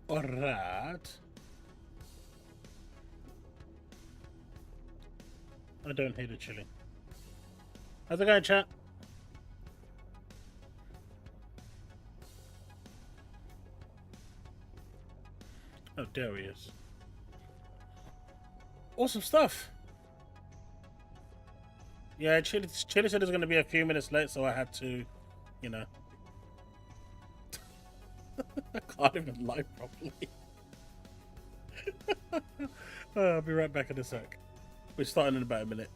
Alright. I don't hate it, chili. How's it going, chat? Oh, there he is. Awesome stuff. Yeah, Chili said it was going to be a few minutes late, so I had to, you know. I can't even lie properly. I'll be right back in a sec. We're starting in about a minute.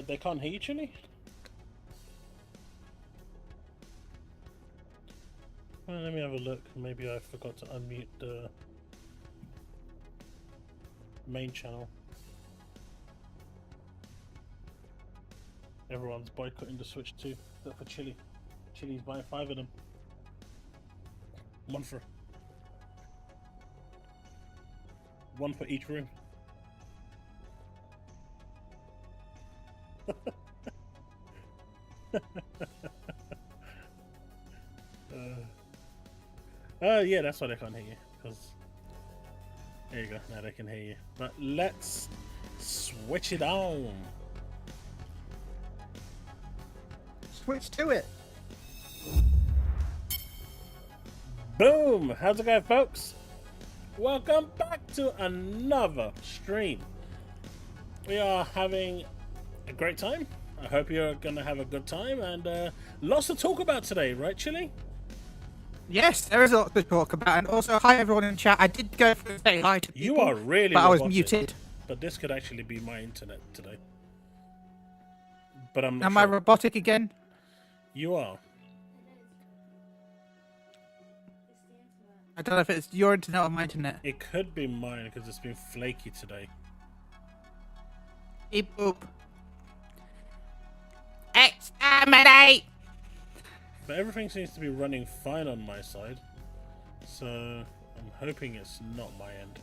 They can't hear you, Chili? Well, let me have a look. Maybe I forgot to unmute the main channel. Everyone's boycotting the Switch too, except for Chili. Chili's buying 5 of them. One for each room. Yeah, that's why they can't hear you. Because there you go. Now they can hear you. But let's switch it on. Switch to it. Boom! How's it going, folks? Welcome back to another stream. We are having a great time. I hope you're going to have a good time, and lots to talk about today, right, Chili? Yes, there is a lot to talk about, and also hi everyone in chat. I did go for a say hi to people, You are really but robotic, I was muted. But this could actually be my internet today. But I'm not Am sure. I robotic again? You are. I don't know if it's your internet or my internet. It could be mine because it's been flaky today. Beep boop. Exterminate! But everything seems to be running fine on my side. So I'm hoping it's not my end.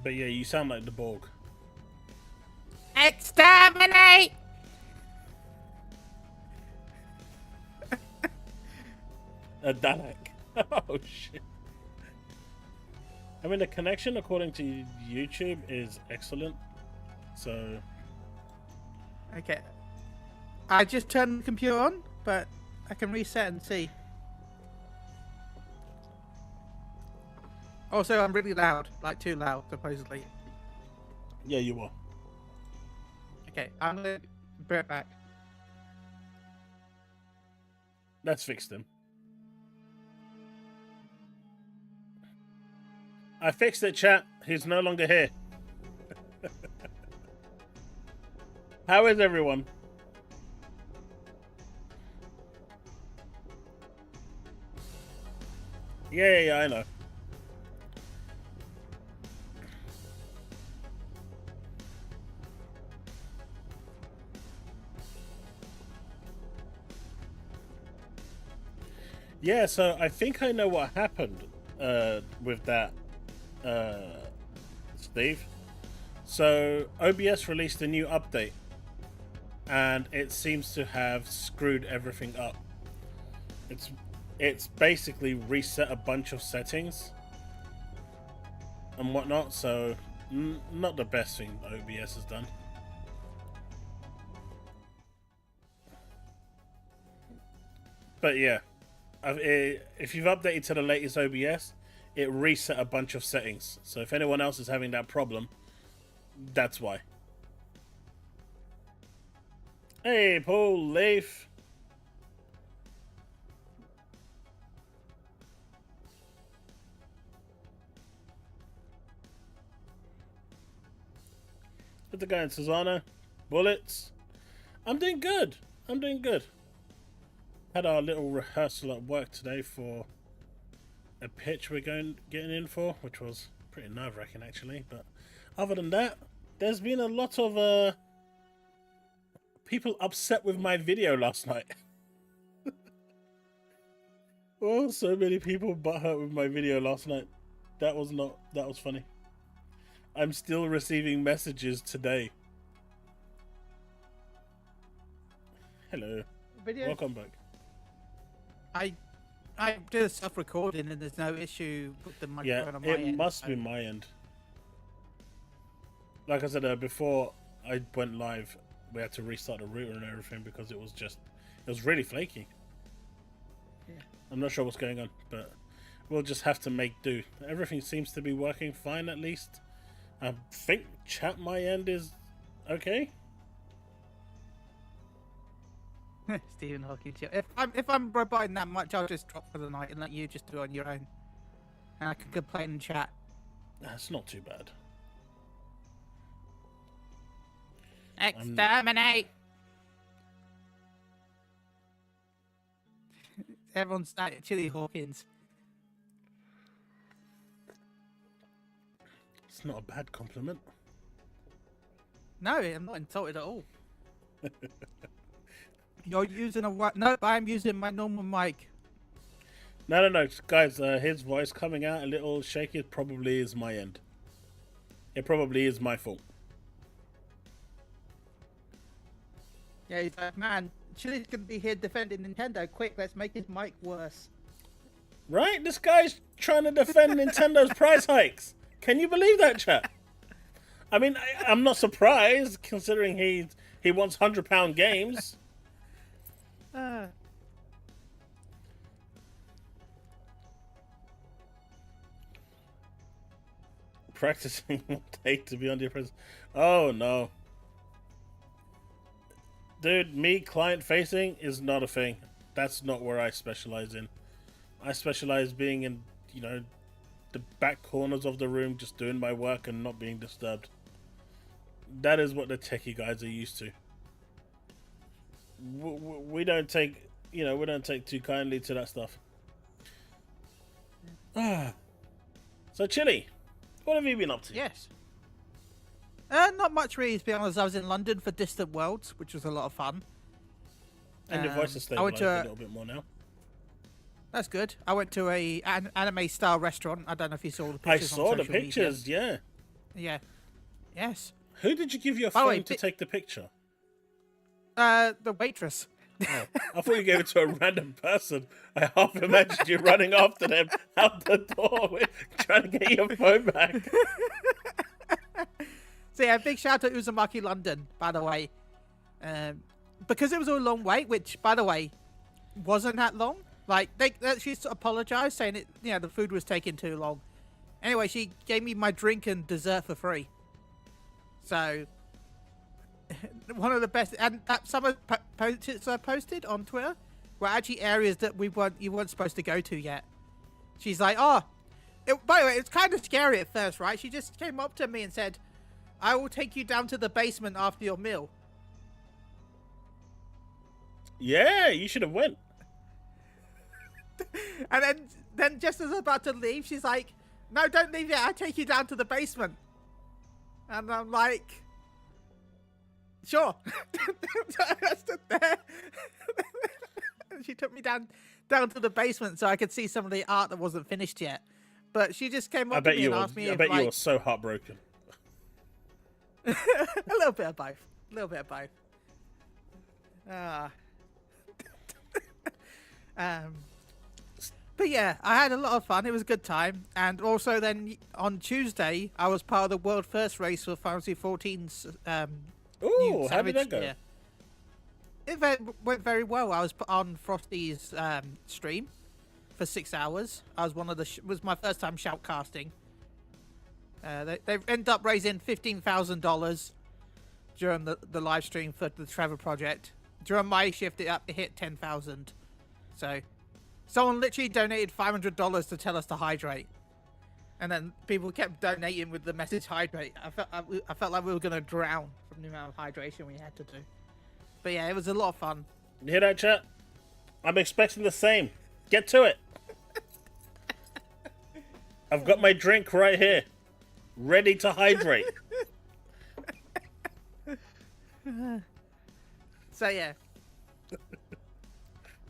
But yeah, you sound like the Borg. Exterminate! A Dalek. Oh shit. I mean, the connection according to YouTube is excellent. So Okay. I just turned the computer on, but I can reset and see. Also, I'm really loud. Like, too loud, supposedly. yeah, you are. Okay, I'm gonna be right back. Let's fix them. I fixed it, chat. He's no longer here. How is everyone? Yeah, I know. Yeah, so I think I know what happened with that, Steve. So OBS released a new update, and it seems to have screwed everything up. It's basically reset a bunch of settings and whatnot, so not the best thing OBS has done. But yeah, if you've updated to the latest OBS, it reset a bunch of settings. So if anyone else is having that problem, that's why. Hey, Paul, Leif. How's it going, Susanna? Bullets. I'm doing good. Had our little rehearsal at work today for a pitch we're getting in for, which was pretty nerve-wracking actually. But other than that, there's been a lot of people upset with my video last night. Oh, so many people butthurt with my video last night. That was funny. I'm still receiving messages today. Hello. Video. Welcome back. I did a self-recording and there's no issue with the microphone on my end. It must be my end. Like I said before I went live, we had to restart the router and everything because it was really flaky. Yeah. I'm not sure what's going on, but we'll just have to make do. Everything seems to be working fine at least. I think chat my end is okay. Stephen Hawking. If I'm roboting that much, I'll just drop for the night and let you just do it on your own. And I can complain and chat. That's not too bad. Exterminate! Everyone's at Chili Hawkins. It's not a bad compliment. No, I'm not insulted at all. You're using no, I'm using my normal mic. No, guys. His voice coming out a little shaky. It probably is my end. It probably is my fault. Yeah, he's like, man, Chili's gonna be here defending Nintendo. Quick, let's make his mic worse. Right? This guy's trying to defend Nintendo's price hikes. Can you believe that, chat? I mean, I'm not surprised considering he wants £100 games. Practicing will take to be on the apprentice. Oh no. Dude, me client facing is not a thing. That's not where I specialize in. I specialize being in, the back corners of the room, just doing my work and not being disturbed. That is what the techie guys are used to. We don't take, we don't take too kindly to that stuff. So, Chili, what have you been up to? Yes. Not much really, to be honest. I was in London for Distant Worlds, which was a lot of fun. And your voice is stabilized a little bit more now. That's good. I went to an anime-style restaurant. I don't know if you saw the pictures. I saw the pictures, media. Yeah. Yes. Who did you give your phone to take the picture? The waitress. Oh, I thought you gave it to a random person. I half imagined you running after them out the door trying to get your phone back. So yeah, big shout out to Uzumaki London, by the way. Because it was a long wait, which, by the way, wasn't that long. Like, she apologized, saying the food was taking too long. Anyway, she gave me my drink and dessert for free. So, one of the best, and some of the posts I posted on Twitter were actually areas that you weren't supposed to go to yet. She's like, By the way, it's kind of scary at first, right? She just came up to me and said, "I will take you down to the basement after your meal." Yeah, you should have went. And then just as I was about to leave, she's like, "No, don't leave yet. I'll take you down to the basement." And I'm like, "Sure." So I stood there. And she took me down to the basement so I could see some of the art that wasn't finished yet. But she just came up to me and asked me I if, bet like, you were so heartbroken. a little bit of both. A little bit of both. But yeah, I had a lot of fun. It was a good time. And also then on Tuesday, I was part of the world first race for Final Fantasy 14's Ooh, how did that go? Yeah. It went very well. I was put on Frosty's stream for 6 hours. I was was my first time shoutcasting. They ended up raising $15,000 during the live stream for the Trevor project. During my shift, it hit 10,000. So someone literally donated $500 to tell us to hydrate, and then people kept donating with the message hydrate. I felt like we were gonna drown from the amount of hydration we had to do. But yeah, it was a lot of fun. You hear that, chat? I'm expecting the same. Get to it. I've got my drink right here, ready to hydrate. So yeah,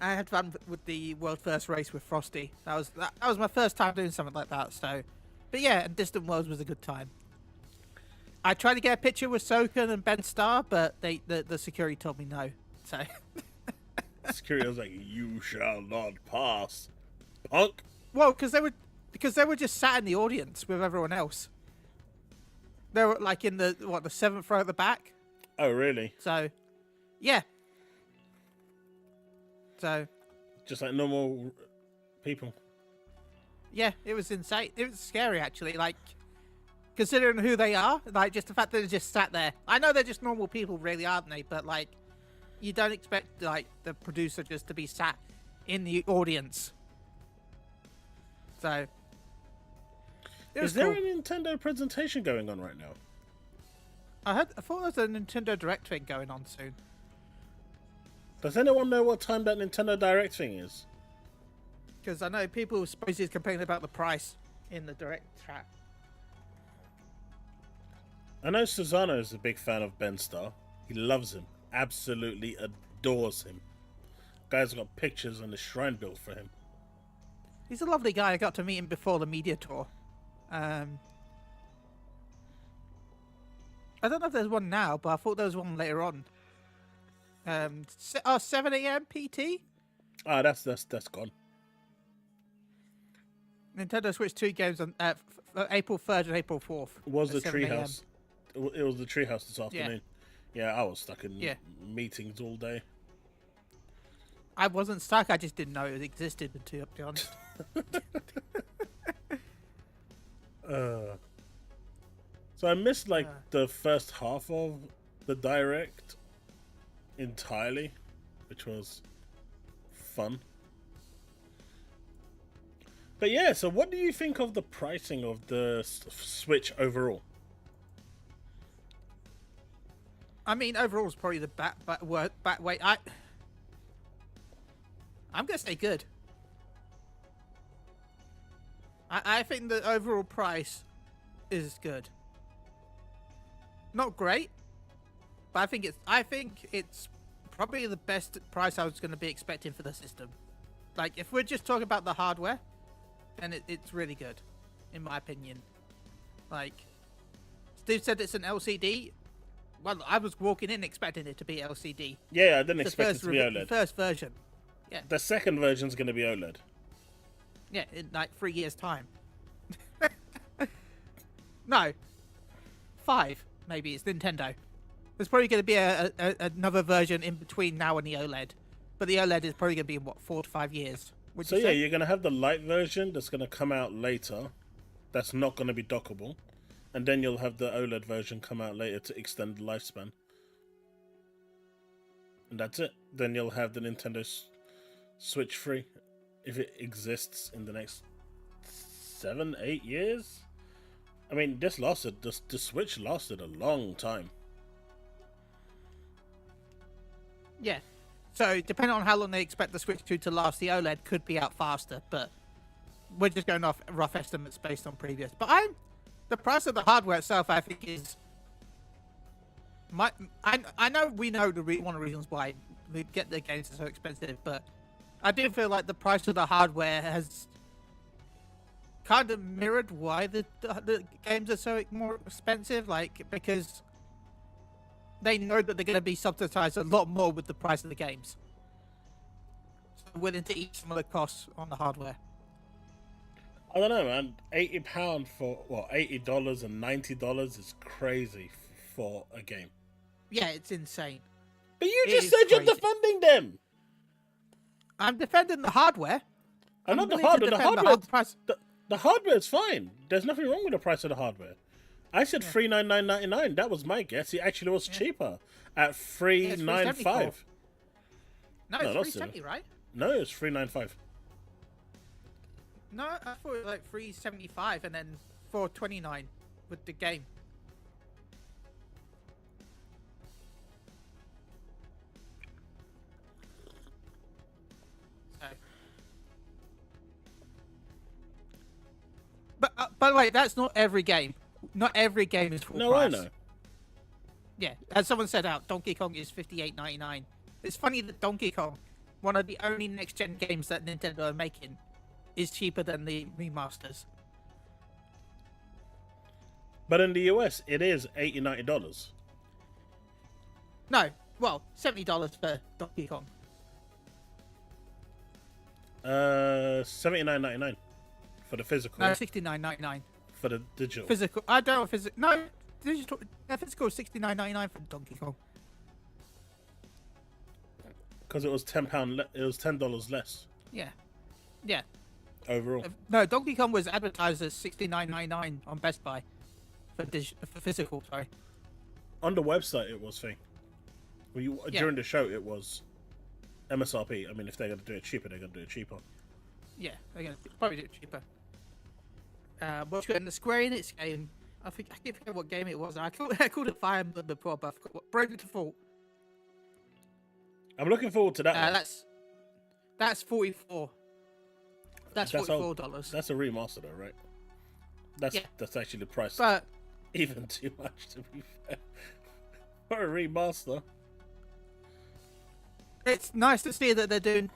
I had fun with the world first race with Frosty. That was my first time doing something like that. So, but yeah, and Distant Worlds was a good time. I tried to get a picture with Soken and Ben Starr, but the security told me no. So Security was like, "You shall not pass, punk." well, because they were just sat in the audience with everyone else. They were like in the seventh row at the back. Oh, really? So, yeah. So, Just like normal people. yeah, it was insane. It was scary, actually. Like, considering who they are, like, just the fact that they just sat there. I know they're just normal people, really, aren't they? But, like, you don't expect, like, the producer just to be sat in the audience. So, Is there a Nintendo presentation going on right now? I thought there was a Nintendo Direct thing going on soon. Does anyone know what time that Nintendo Direct thing is? Because I know people supposedly complaining about the price in the Direct chat. I know Susano is a big fan of Ben Starr. He loves him. Absolutely adores him. Guy's got pictures and a shrine built for him. He's a lovely guy. I got to meet him before the media tour. I don't know if there's one now, but I thought there was one later on. 7 a.m. PT? Ah, that's gone. Nintendo Switch 2 games on April 3rd and April 4th. It was the at 7 a.m. treehouse. It was the treehouse this afternoon. Yeah, I was stuck in meetings all day. I wasn't stuck. I just didn't know it existed, to be honest. So I missed like the first half of the Direct entirely, which was fun. But yeah, so what do you think of the pricing of the Switch overall? I mean, overall, it's probably the back weight. I'm gonna say good. I think the overall price is good. Not great, but I think it's probably the best price I was going to be expecting for the system. Like, if we're just talking about the hardware, then it's really good, in my opinion. Like, Steve said it's an LCD. Well, I was walking in expecting it to be LCD. Yeah, I didn't expect it to be OLED. The first version. Yeah. The second version's going to be OLED. Yeah, in like 3 years' time. No. 5, maybe. It's Nintendo. There's probably going to be another version in between now and the OLED. But the OLED is probably going to be in, 4 to 5 years. So yeah, you're going to have the light version that's going to come out later. That's not going to be dockable. And then you'll have the OLED version come out later to extend the lifespan. And that's it. Then you'll have the Nintendo Switch free. If it exists in the next 7, 8 years. I mean, the Switch lasted a long time. Yeah. So, depending on how long they expect the Switch 2 to last, the OLED could be out faster, but we're just going off rough estimates based on previous. But the price of the hardware itself, I think, is... I know we know one of the reasons why we get the games are so expensive, but I do feel like the price of the hardware has kind of mirrored why the games are so more expensive, like, because they know that they're going to be subsidized a lot more with the price of the games. So they're willing to eat some of the costs on the hardware. I don't know, man. £80 for, what, $80 and $90 is crazy for a game. Yeah, it's insane. But you just said you're defending them. I'm defending the hardware. I'm not the hardware. The hardware is fine. There's nothing wrong with the price of the hardware. I said $399.99. That was my guess. It actually was cheaper at $395. No, it's $370, right? No, it's $395. No, I thought it was like $375 and then $429 with the game. So. But by the way, that's not every game. Not every game is full price. No, I know. Yeah, as someone said out, Donkey Kong is $58.99. It's funny that Donkey Kong, one of the only next-gen games that Nintendo are making, is cheaper than the remasters. But in the US, it is $80, $90. No, well, $70 for Donkey Kong. $79.99 for the physical. No, $69.99 for the digital. Physical. I don't know physical. No, digital. Physical is $69.99 for Donkey Kong. Because it was £10. It was $10 less. Yeah. Yeah. Overall. No, Donkey Kong was advertised as $69.99 on Best Buy for physical. Sorry. On the website, it was thing. During the show, it was MSRP. I mean, if they're going to do it cheaper, they're going to do it cheaper. Yeah, they're going to probably do it cheaper. What's good in the Square Enix game? I can't forget what game it was. I called it Fire Emblem before, but I forgot what Broken Default. I'm looking forward to that. That's $44. That's $44. That's a remaster, though, right? That's actually the price. But even too much, to be fair, for a remaster. It's nice to see that they're doing.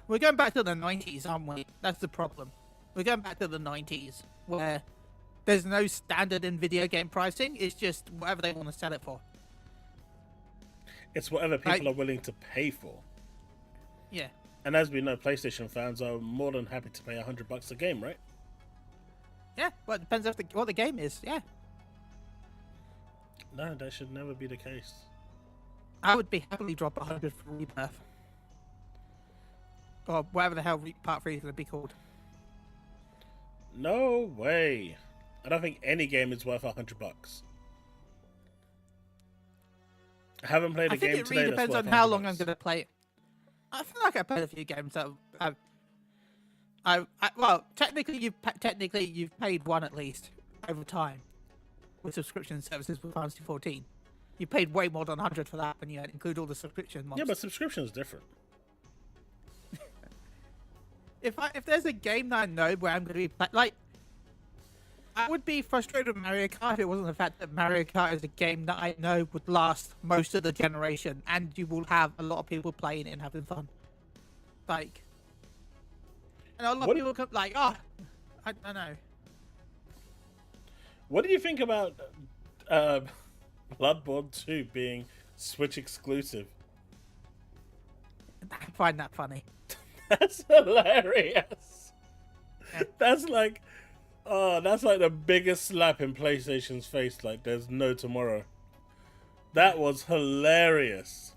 We're going back to the 90s, aren't we? That's the problem. We're going back to the 90s, where there's no standard in video game pricing. It's just whatever they want to sell it for. It's whatever people are willing to pay for. Yeah. And as we know, PlayStation fans are more than happy to pay $100 a game, right? Yeah, well, it depends on what the game is, yeah. No, that should never be the case. I would be happily drop 100 for Rebirth. Or whatever the hell Part 3 is going to be called. No way. I don't think any game is worth $100. I haven't played a game today. I think it really depends on how long I'm going to play it. I feel like I played a few games that well, technically you've paid one at least over time with subscription services with Fantasy 14. You paid way more than 100 for that when you include all the subscription months. Yeah, but subscription is different. If there's a game that I know where I'm going to be like, I would be frustrated with Mario Kart if it wasn't the fact that Mario Kart is a game that I know would last most of the generation, and you will have a lot of people playing it and having fun. Like, and a lot of people come like, oh, I don't know. What do you think about Bloodborne 2 being Switch exclusive? I find that funny. That's hilarious. Yeah. That's like the biggest slap in PlayStation's face. Like, there's no tomorrow. That was hilarious.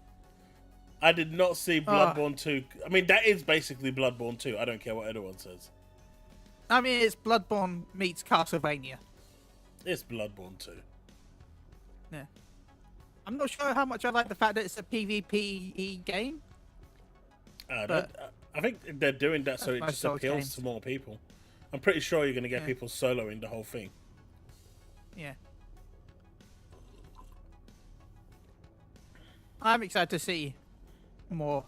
I did not see Bloodborne 2. I mean, that is basically Bloodborne 2. I don't care what anyone says. I mean, it's Bloodborne meets Castlevania. It's Bloodborne 2. Yeah. I'm not sure how much I like the fact that it's a PvPe game. I think they're doing that so it just appeals to more people. I'm pretty sure you're going to get Yeah. people soloing the whole thing. Yeah. I'm excited to see more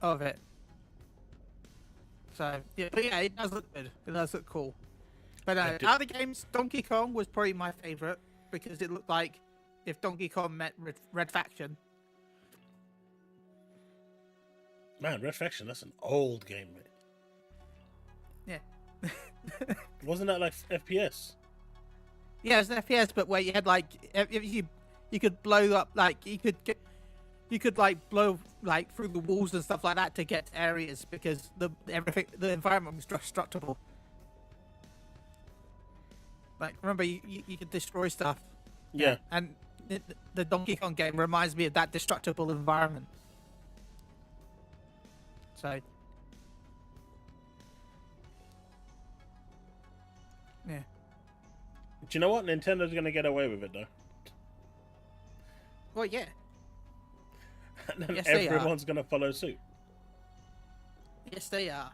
of it. So yeah, but yeah, it does look good. It does look cool. But out of the games, Donkey Kong was probably my favorite because it looked like if Donkey Kong met Red Faction. Man, Red Faction, that's an old game, mate. Yeah. Wasn't that like FPS? Yeah, it's an FPS, but where you had like if you could blow up, like you could like blow like through the walls and stuff like that to get to areas because the environment was destructible. Like remember you could destroy stuff. Yeah. And the Donkey Kong game reminds me of that destructible environment. So yeah. Do you know what? Nintendo's going to get away with it, though. Well, yeah. And then Yes, everyone's going to follow suit. Yes, they are.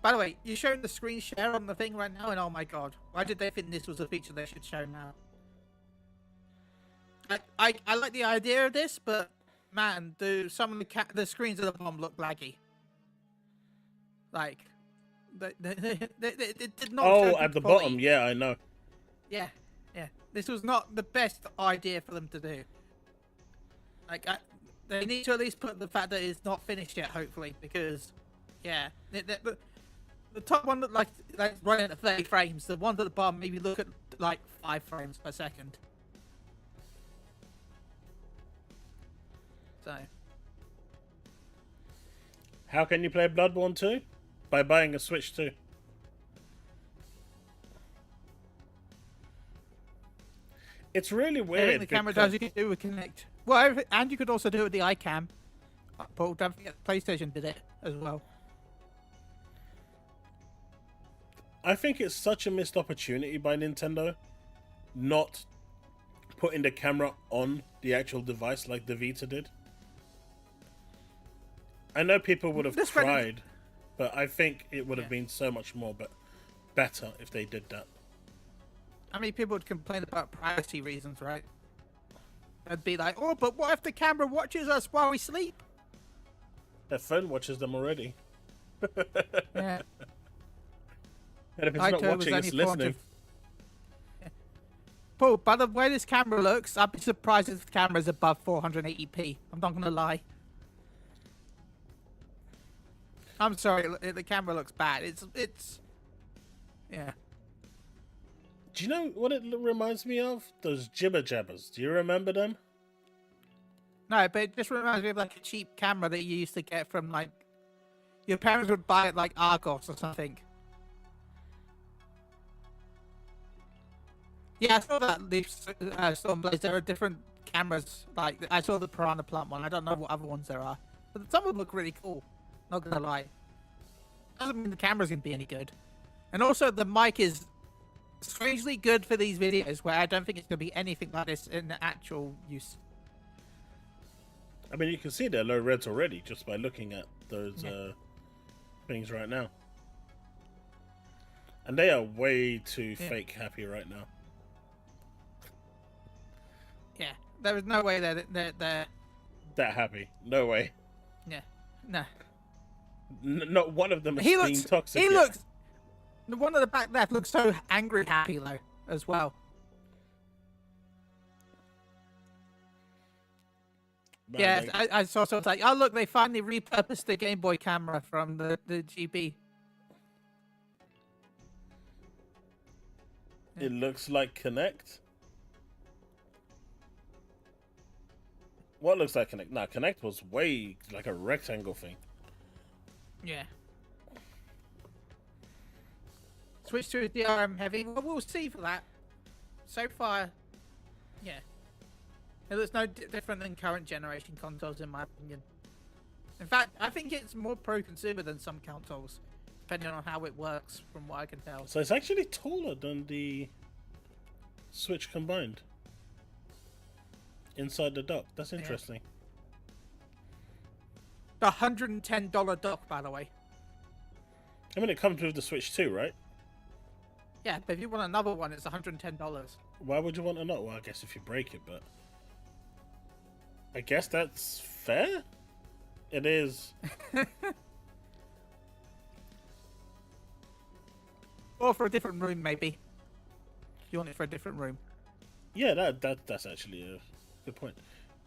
By the way, you're showing the screen share on the thing right now, and oh my god, why did they think this was a feature they should show now? I like the idea of this, but man, some of the screens at the bottom look laggy. Like, they did not. Oh, at the bottom, yeah, I know. Yeah. This was not the best idea for them to do. Like, they need to at least put the fact that it's not finished yet, hopefully, because, yeah, the top one looked like running at 30 frames. The ones at the bottom maybe look at like 5 frames per second. So, how can you play Bloodborne 2? By buying a Switch 2. It's really weird. everything the camera does, you can do with Connect. Well, and you could also do it with the iCam. But don't forget, PlayStation did it as well. I think it's such a missed opportunity by Nintendo not putting the camera on the actual device like the Vita did. I know people would have cried, but I think it would have been so much more better if they did that. I mean, people would complain about privacy reasons, right? They'd be like, oh, but what if the camera watches us while we sleep? Their phone watches them already. Yeah. And if it's not watching, it's listening. Paul, by the way this camera looks, I'd be surprised if the camera's above 480p. I'm not going to lie. I'm sorry, the camera looks bad. It's... Yeah. Do you know what it reminds me of? Those jibber jabbers. Do you remember them? No, but it just reminds me of like a cheap camera that you used to get from like... Your parents would buy it like Argos or something. Yeah, I saw that Leaf Stormblaze. There are different cameras. Like, I saw the Piranha Plant one. I don't know what other ones there are. But some of them look really cool. Not gonna lie. Doesn't mean the camera's gonna be any good. And also, the mic is strangely good for these videos, where I don't think it's gonna be anything like this in actual use. I mean, you can see they're low reds already just by looking at those things right now. And they are way too fake happy right now. Yeah, there is no way they're that happy. No way. Yeah, no. Not one of them is being toxic. He looks. The one at the back left looks so angry happy though, as well. Man, yeah, I saw something like, oh look, they finally repurposed the Game Boy camera from the GB. It looks like Connect. What looks like Connect? Nah, Connect was way like a rectangle thing. Yeah. Switch to a DRM heavy. Well, we'll see for that. So far, yeah. It looks no different than current generation consoles, in my opinion. In fact, I think it's more pro-consumer than some consoles, depending on how it works, from what I can tell. So it's actually taller than the Switch combined. Inside the dock. That's interesting. The $110 dock, by the way. I mean, it comes with the Switch too, right? Yeah, but if you want another one, it's $110. Why would you want another? Well, I guess if you break it, but I guess that's fair. It is. Or for a different room, maybe. If you want it for a different room. Yeah, that's actually a good point.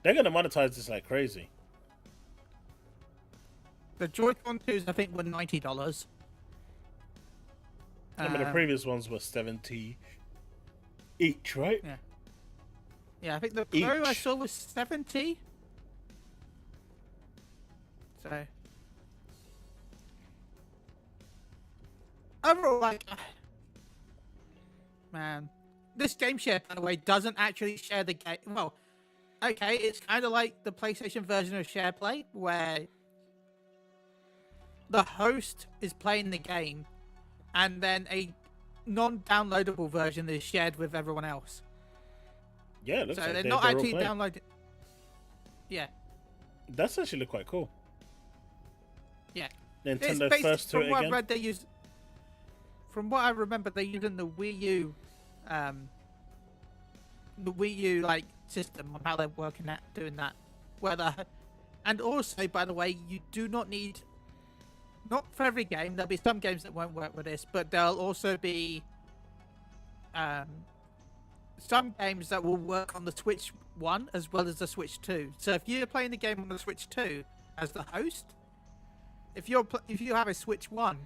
They're gonna monetize this like crazy. The Joy-Con 2s, I think, were $90. I mean, the previous ones were 70 each, right? Yeah. Yeah, I think the Pro I Each. saw was 70. So. Overall, like. Man. This game share, by the way, doesn't actually share the game. Well, okay, it's kind of like the PlayStation version of SharePlay, where the host is playing the game, and then a non-downloadable version is shared with everyone else. Yeah, it looks So like they're they're not all actually playing. downloading. Yeah, That's actually quite cool. yeah. Nintendo It's first to from it what again. I read, they use. From what I remember, they're using the Wii U like system on how they're working at doing that. And also, by the way, you do not need. Not for every game. There'll be some games that won't work with this, but there'll also be some games that will work on the Switch 1 as well as the Switch 2. So if you're playing the game on the Switch 2 as the host, if you have a Switch 1,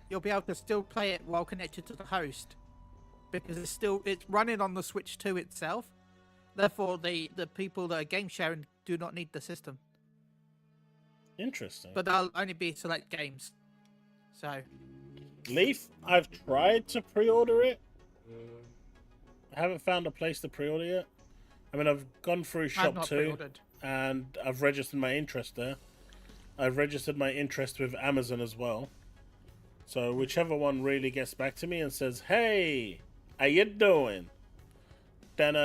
you'll be able to still play it while connected to the host because it's running on the Switch 2 itself. Therefore, the people that are game sharing do not need the system. Interesting. But they'll only be select games. So Leaf, I've tried to pre-order it. I haven't found a place to pre-order yet. I mean, I've gone through I've Shop not 2 pre-ordered. and I've registered my interest there. I've registered my interest with Amazon as well. So whichever one really gets back to me and says, "Hey, how you doing?" Then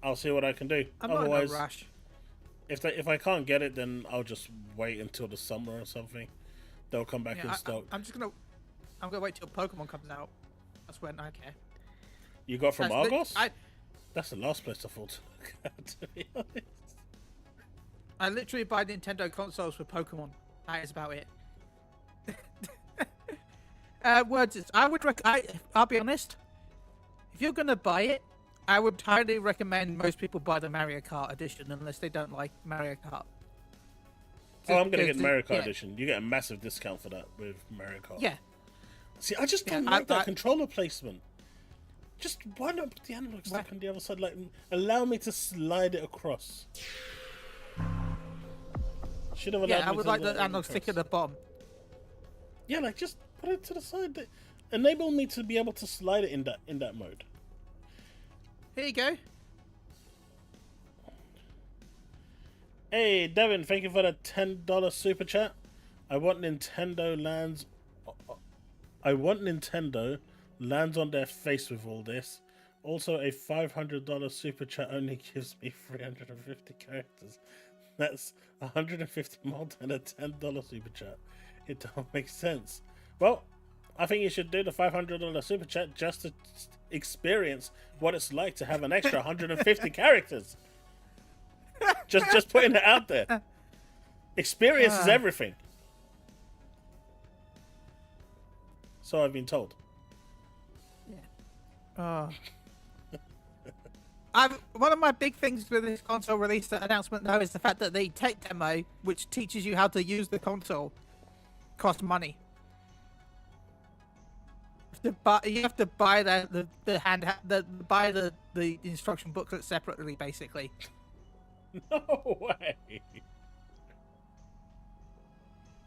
I'll see what I can do. I'm not in a rush. If I can't get it, then I'll just wait until the summer or something. They'll come back in stock. I'm gonna wait till Pokemon comes out. That's when I care. You got from That's Argos? That's the last place I thought to look at, to be honest. I literally buy Nintendo consoles for Pokemon. That is about it. Words. I'll be honest. If you're gonna buy it, I would highly recommend most people buy the Mario Kart edition unless they don't like Mario Kart. Oh, I'm gonna get Mario Kart yeah. edition. You get a massive discount for that with Mario Kart. Yeah. See, I just don't like that controller placement. Just why not put the analog stick on the other side? Like, allow me to slide it across. Should have allowed me I would to like slide the it analog stick across. at the bottom. Yeah, like just put it to the side. Enable me to be able to slide it in that mode. Here you go. Hey, Devin, thank you for the $10 super chat. I want Nintendo lands on their face with all this. Also, a $500 super chat only gives me 350 characters. That's 150 more than a $10 super chat. It don't make sense. Well, I think you should do the $500 super chat just to experience what it's like to have an extra 150 characters. Just putting it out there. Experience is everything. So I've been told. Yeah. One of my big things with this console release announcement, though, is the fact that the tech demo, which teaches you how to use the console, costs money. You have to buy the instruction booklet separately, basically. No way.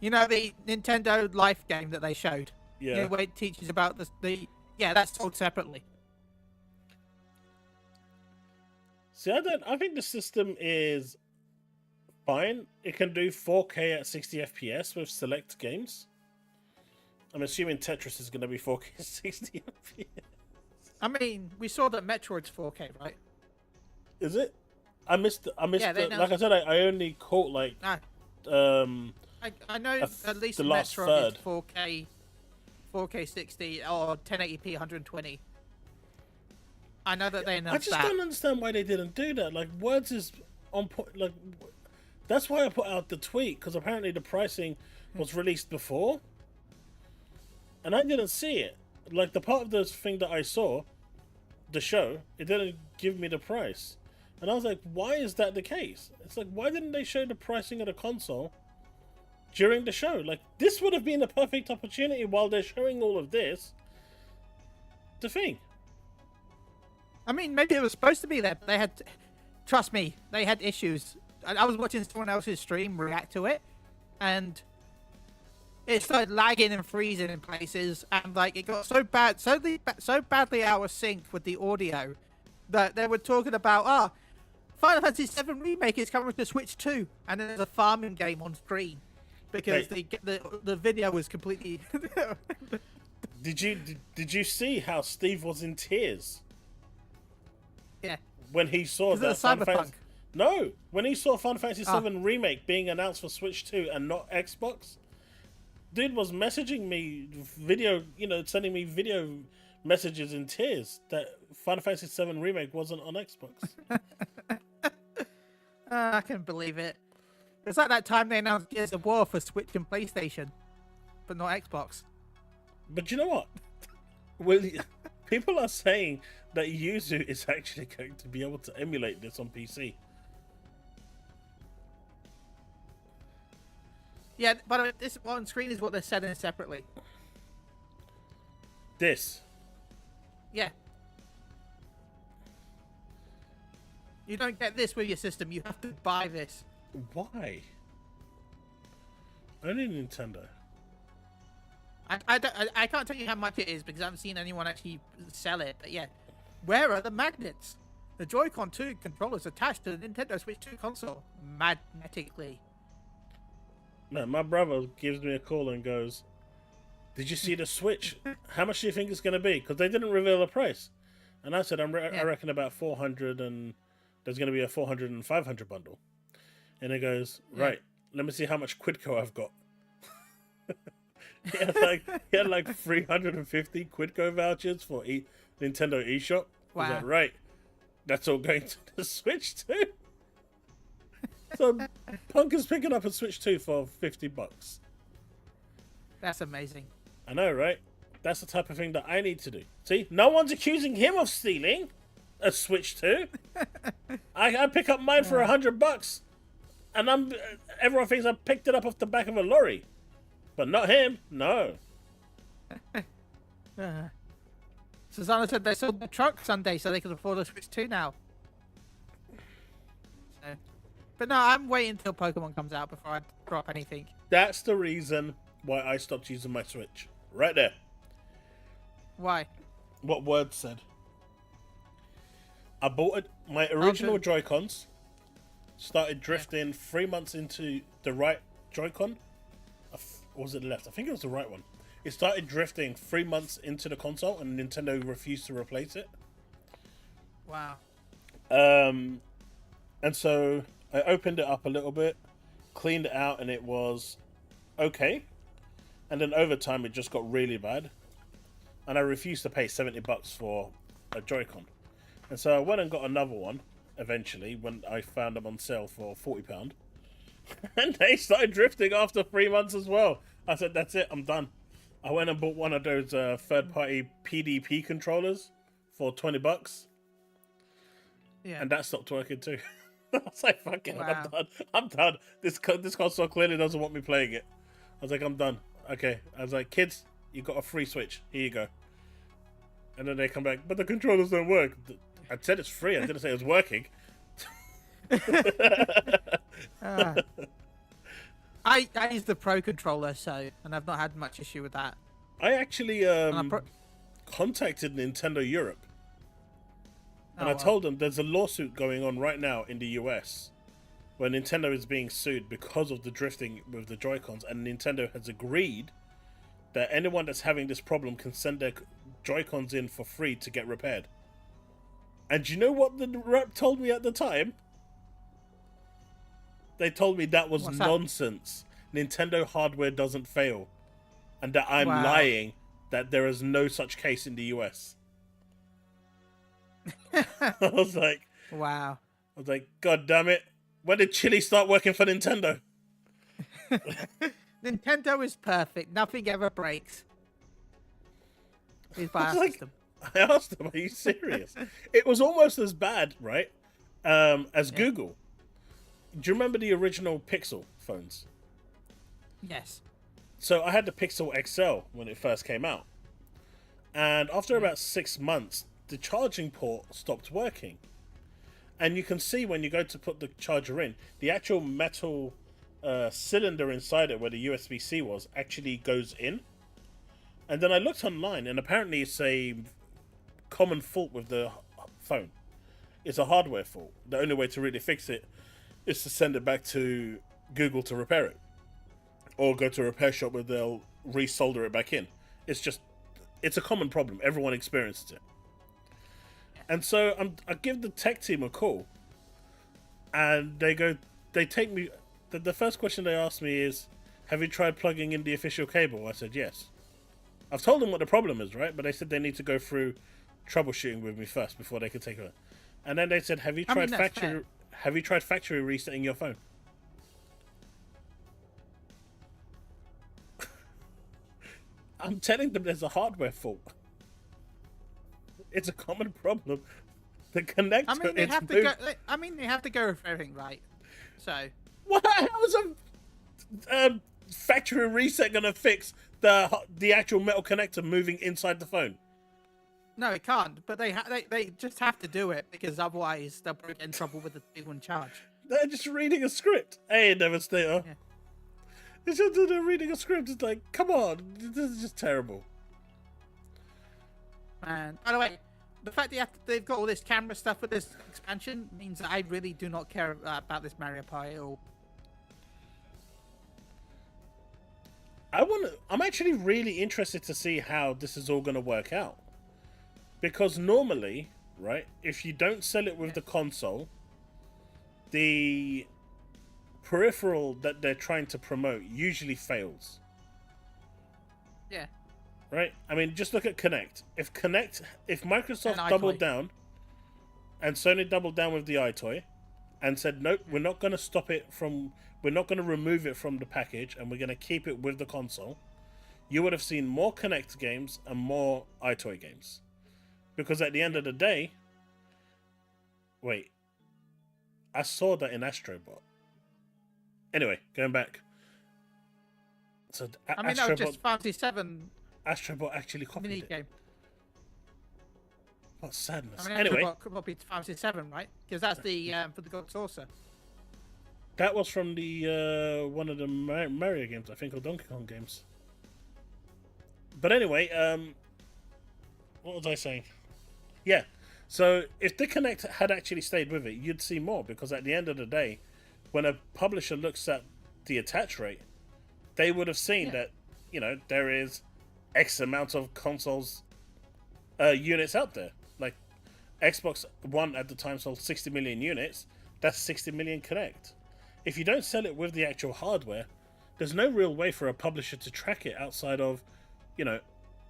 You know the Nintendo Life game that they showed? Yeah. You know, where it teaches about that's sold separately. See, I think the system is fine. It can do 4K at 60 FPS with select games. I'm assuming Tetris is going to be 4K at 60 FPS. I mean, we saw that Metroid's 4K, right? Is it? I missed Yeah, like I said, I only caught like I know at least the last Metro third. is 4K 60 or 1080p 120. I know that they announced that. I just don't understand why they didn't do that. Like, Words is on point. Like, that's why I put out the tweet, because apparently the pricing was released before, and I didn't see it. Like, the part of the thing that I saw, the show, it didn't give me the price, and I was like, why is that the case? It's like, why didn't they show the pricing of the console during the show? Like, this would have been the perfect opportunity while they're showing all of this. The thing. I mean, maybe it was supposed to be there, but they had... Trust me, they had issues. I was watching someone else's stream react to it, and it started lagging and freezing in places, and like it got so bad, so badly out of sync with the audio that they were talking about, Final Fantasy VII Remake is coming to Switch 2, and then there's a farming game on screen because the video was completely. Did you see how Steve was in tears? Yeah. When he saw that when he saw Final Fantasy VII Remake being announced for Switch 2 and not Xbox, dude was messaging me sending me video messages in tears that Final Fantasy VII Remake wasn't on Xbox. I can't believe it. It's like that time they announced Gears of War for Switch and PlayStation, but not Xbox. But you know what? Well, people are saying that Yuzu is actually going to be able to emulate this on PC. Yeah, but this on screen is what they're selling separately. This? Yeah. You don't get this with your system. You have to buy this. Why? Only Nintendo. I can't tell you how much it is because I haven't seen anyone actually sell it. But yeah, where are the magnets? The Joy-Con 2 controllers attached to the Nintendo Switch 2 console magnetically. Man, my brother gives me a call and goes, "Did you see the Switch? How much do you think it's going to be?" Because they didn't reveal the price. And I said, I reckon about 400, and there's going to be a 400 and 500 bundle. And he goes, right, let me see how much Quidco I've got. he had like 350 Quidco vouchers for Nintendo eShop. Wow. He's like, right, that's all going to the Switch too. So Punk is picking up a Switch 2 for $50. That's amazing. I know, right? That's the type of thing that I need to do. See, no one's accusing him of stealing a Switch 2. I pick up mine for $100, and everyone thinks I picked it up off the back of a lorry, but not him. No. Susanna said they sold the truck Sunday, so they could afford a Switch 2 now. So, but no, I'm waiting until Pokemon comes out before I drop anything. That's the reason why I stopped using my Switch. Right there. Why? What Word said. I bought it. My original Joy-Cons started drifting 3 months into the right Joy-Con. Or was it the left? I think it was the right one. It started drifting 3 months into the console, and Nintendo refused to replace it. Wow. And so I opened it up a little bit, cleaned it out, and it was okay. And then over time, it just got really bad. And I refused to pay $70 for a Joy-Con. And so I went and got another one, eventually, when I found them on sale for £40. And they started drifting after 3 months as well. I said, that's it, I'm done. I went and bought one of those third-party PDP controllers for $20. Yeah. And that stopped working too. I was like, fuck it, Wow. I'm done. This console clearly doesn't want me playing it. I was like, I'm done. Okay. I was like, kids, you got a free Switch. Here you go. And then they come back, but the controllers don't work. I said it's free. I didn't say it was working. I use the Pro controller, and I've not had much issue with that. I actually contacted Nintendo Europe. And I told them there's a lawsuit going on right now in the US where Nintendo is being sued because of the drifting with the Joy-Cons, and Nintendo has agreed that anyone that's having this problem can send their Joy-Cons in for free to get repaired. And you know what the rep told me at the time? They told me that was nonsense. Nintendo hardware doesn't fail, and that I'm lying, that there is no such case in the US. I was like, wow. I was like, God damn it! When did Chili start working for Nintendo? Nintendo is perfect. Nothing ever breaks. Please buy our system. I asked him, "Are you serious?" It was almost as bad, right, as Google. Do you remember the original Pixel phones? Yes. So I had the Pixel XL when it first came out, and after about 6 months, the charging port stopped working. And you can see when you go to put the charger in, the actual metal cylinder inside it, where the USB-C was, actually goes in. And then I looked online, and apparently it's a common fault with the phone. It's a hardware fault. The only way to really fix it is to send it back to Google to repair it, or go to a repair shop where they'll resolder it back in. It's a common problem. Everyone experiences it. And so I give the tech team a call, and they take me. The first question they asked me is, "Have you tried plugging in the official cable?" I said yes. I've told them what the problem is, right? But they said they need to go through troubleshooting with me first before they could take it. And then they said, "Have you tried factory resetting your phone?" I'm telling them there's a hardware fault. It's a common problem. The connector. I mean, they have to go. I mean, they have to go with everything, right? So. What? How's a factory reset gonna fix the actual metal connector moving inside the phone? No, it can't. But they just have to do it, because otherwise they'll probably get in trouble with the people in charge. They're just reading a script. Hey, Devastator. Yeah. It's just they're reading a script. It's like, come on, this is just terrible. And by the way, the fact that they've got all this camera stuff with this expansion means that I really do not care about this Mario Party at all. I'm actually really interested to see how this is all going to work out. Because normally, right, if you don't sell it with the console, the peripheral that they're trying to promote usually fails. Yeah. Right? I mean, just look at Kinect. If Microsoft doubled down, and Sony doubled down with the iToy, and said, nope, we're not going to stop it from... We're not going to remove it from the package, and we're going to keep it with the console, you would have seen more Kinect games and more iToy games. Because at the end of the day... Wait. I saw that in Astrobot. Anyway, going back. So, I mean, that was just Fantasy 7... Astrobot actually copied it. Game. What sadness. I mean, anyway, Astrobot copied Fantasy 7, right? Because that's the for the God Saucer. That was from the one of the Mario games, I think, or Donkey Kong games. But anyway, what was I saying? Yeah. So if the Kinect had actually stayed with it, you'd see more, because at the end of the day, when a publisher looks at the attach rate, they would have seen that, you know, there is X amount of consoles units out there. Like Xbox One at the time sold 60 million units. That's 60 million Kinect. If you don't sell it with the actual hardware, there's no real way for a publisher to track it outside of, you know,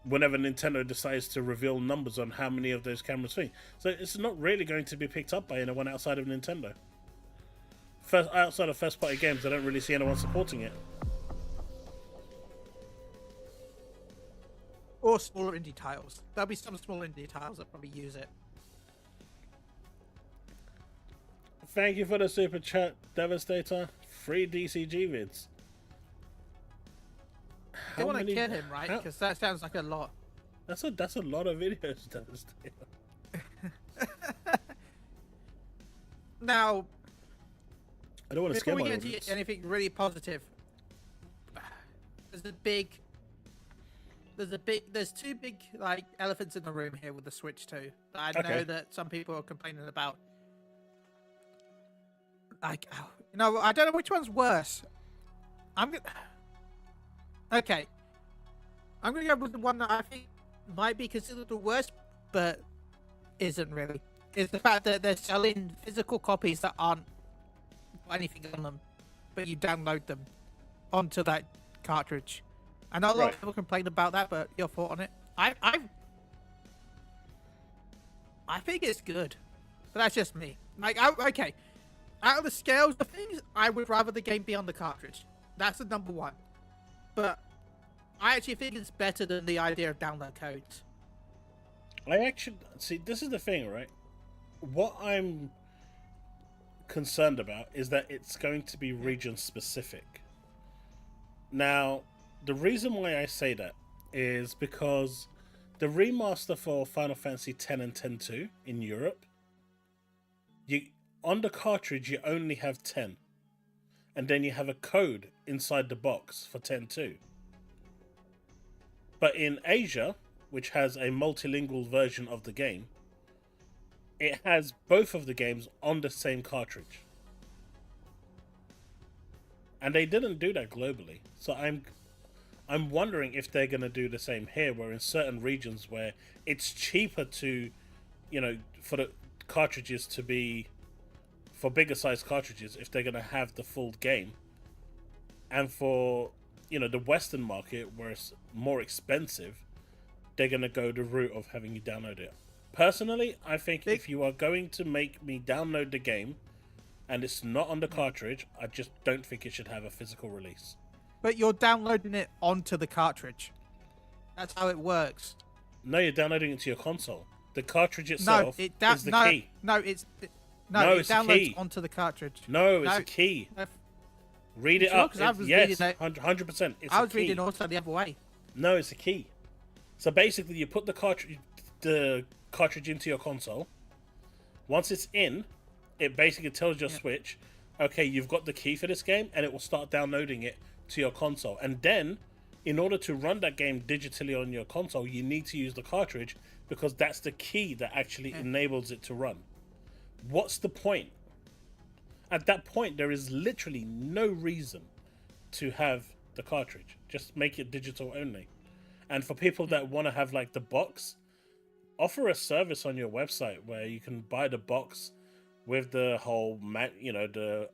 whenever Nintendo decides to reveal numbers on how many of those cameras feed. So it's not really going to be picked up by anyone outside of Nintendo. Outside of first-party games, I don't really see anyone supporting it. Or smaller indie titles. There'll be some small indie titles that probably use it. Thank you for the super chat, Devastator. Free DCG vids. They want to kill him, right? Because that sounds like a lot. That's a lot of videos, Devastator. Now, I don't want to before we get into anything really positive, there's two big like elephants in the room here with the Switch 2 that I know that some people are complaining about. Like, you know, I don't know which one's worse. I'm gonna go with the one that I think might be considered the worst, but isn't really. Is the fact that they're selling physical copies that aren't anything on them, but you download them. onto that cartridge. I know a lot of people complain about that, but your thought on it? I think it's good, but that's just me. Like, okay, out of the scales of things, I would rather the game be on the cartridge. That's the number one. But I actually think it's better than the idea of download codes. I actually see. This is the thing, right? What I'm concerned about is that it's going to be region specific. Now, the reason why I say that is because the remaster for Final Fantasy X and X-2 in Europe, on the cartridge you only have 10, and then you have a code inside the box for X-2. But in Asia, which has a multilingual version of the game, it has both of the games on the same cartridge. And they didn't do that globally. So I'm wondering if they're going to do the same here, where in certain regions where it's cheaper to, for the cartridges to be, for bigger size cartridges, if they're going to have the full game. And for, the Western market, where it's more expensive, they're going to go the route of having you download it. Personally, I think if you are going to make me download the game and it's not on the cartridge, I just don't think it should have a physical release. But you're downloading it onto the cartridge. That's how it works. No, you're downloading it to your console. The cartridge itself is the key. It downloads onto the cartridge. No, it's a key. Read it up. Yes, 100%. I was reading also the other way. No, it's a key. So basically, you put the cartridge into your console. Once it's in, it basically tells your Switch, okay, you've got the key for this game, and it will start downloading it to your console. And then, in order to run that game digitally on your console, you need to use the cartridge, because that's the key that actually enables it to run. What's the point? At that point, there is literally no reason to have the cartridge. Just make it digital only. And for people that want to have like the box, offer a service on your website where you can buy the box with the whole the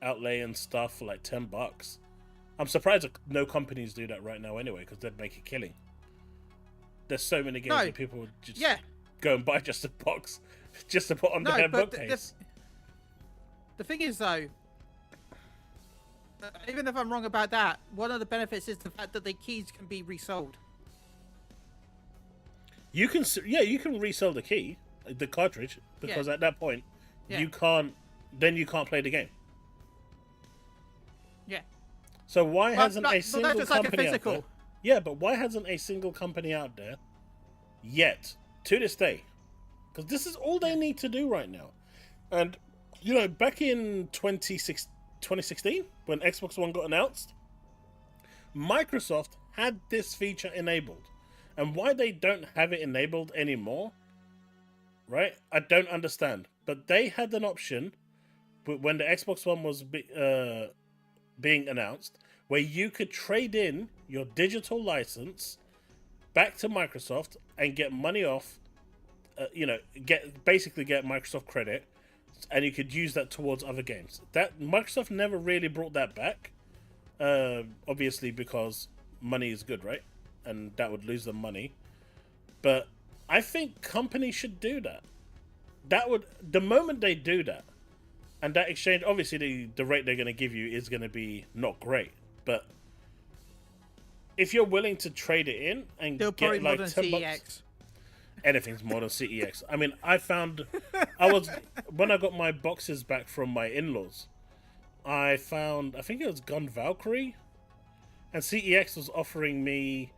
outlay and stuff for like $10. I'm surprised that no companies do that right now anyway, because they'd make a killing. There's so many games that people would just go and buy just a box just to put on their bookcase. The thing is, though, even if I'm wrong about that, one of the benefits is the fact that the keys can be resold. You can resell the key, the cartridge, because at that point you can't play the game. Yeah. So why hasn't a single company out there? Yeah, but why hasn't a single company out there yet, to this day? Because this is all they need to do right now. And back in 2016, when Xbox One got announced, Microsoft had this feature enabled. And why they don't have it enabled anymore, right? I don't understand. But they had an option when the Xbox One was being announced, where you could trade in your digital license back to Microsoft and get money off, get Microsoft credit, and you could use that towards other games. That Microsoft never really brought that back, obviously because money is good, right? And that would lose them money. But I think companies should do that. The moment they do that, and that exchange, obviously the rate they're going to give you is going to be not great, but if you're willing to trade it in and get like $10, anything's more than CEX. I mean, when I got my boxes back from my in-laws, I think it was Gun Valkyrie, and CEX was offering me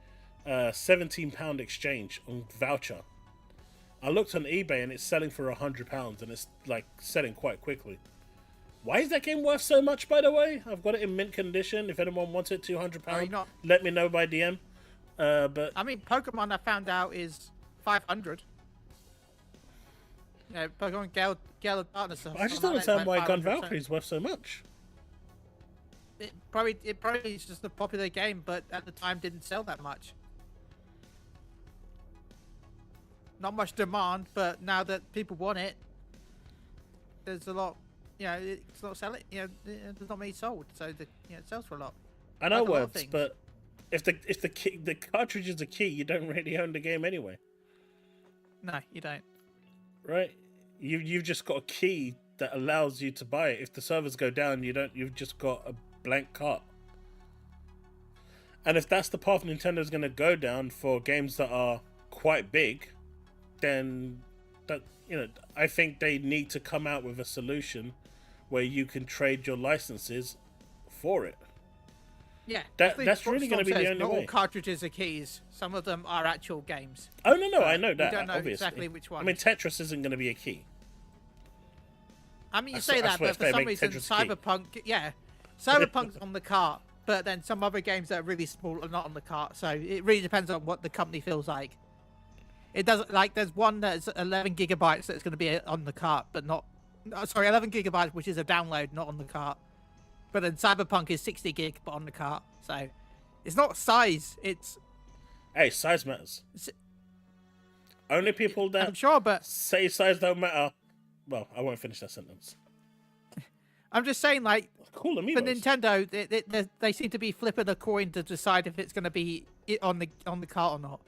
£17 exchange on voucher. I looked on eBay and it's selling for £100, and it's like selling quite quickly. Why is that game worth so much, by the way? I've got it in mint condition. If anyone wants it, £200. Let me know by DM. But I mean, Pokemon I found out is 500. Pokemon Gale of Darkness. I just don't understand why Gun Valkyrie is worth so much. It probably is just a popular game, but at the time didn't sell that much. Not much demand, but now that people want it, there's a lot. It's not selling. There's not many sold, so it sells for a lot. I know Like a lot of words, things. but if the cartridge is a key, you don't really own the game anyway, No, you don't. right? You've just got a key that allows you to buy it. If the servers go down, you don't. You've just got a blank cart. And if that's the path Nintendo's going to go down for games that are quite big, then that I think they need to come out with a solution where you can trade your licenses for it. Yeah, That's really going to be the only not way. all cartridges are keys. Some of them are actual games. Oh no, I know that. We don't know obviously. exactly which one. I mean, Tetris isn't going to be a key. I mean, you I say swear that, but if for they some make reason, Tetris a key. Cyberpunk's on the cart, but then some other games that are really small are not on the cart. So it really depends on what the company feels like. It doesn't like there's one that's 11 gigabytes that's going to be on the cart, but not. Sorry, 11 gigabytes, which is a download, not on the cart. But then Cyberpunk is 60 gig, but on the cart. So it's not size. It's size matters. Only people that I'm sure, but say size don't matter. Well, I won't finish that sentence. I'm just saying, like, Cool amiibos. for Nintendo, they seem to be flipping a coin to decide if it's going to be on the cart or not.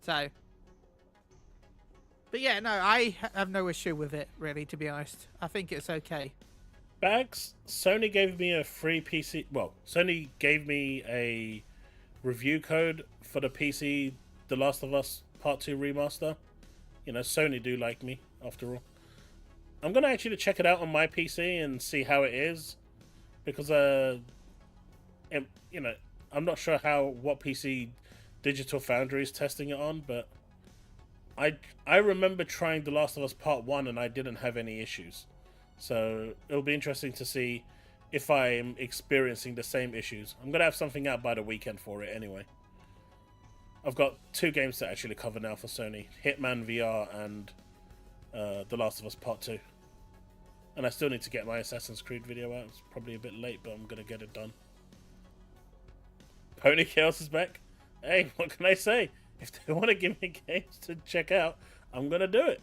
So, but yeah, no, I have no issue with it, really, to be honest. I think it's okay. Bags, Sony gave me a free PC. Well, Sony gave me a review code for the PC The Last of Us Part 2 remaster. Sony do like me, after all. I'm going to actually check it out on my PC and see how it is. Because, I'm not sure what PC Digital Foundry is testing it on, but I remember trying The Last of Us Part 1 and I didn't have any issues. So it'll be interesting to see if I'm experiencing the same issues. I'm going to have something out by the weekend for it anyway. I've got 2 games to actually cover now for Sony. Hitman VR and The Last of Us Part 2. And I still need to get my Assassin's Creed video out. It's probably a bit late, but I'm going to get it done. Pony Chaos is back. Hey, what can I say? If they want to give me games to check out, I'm going to do it.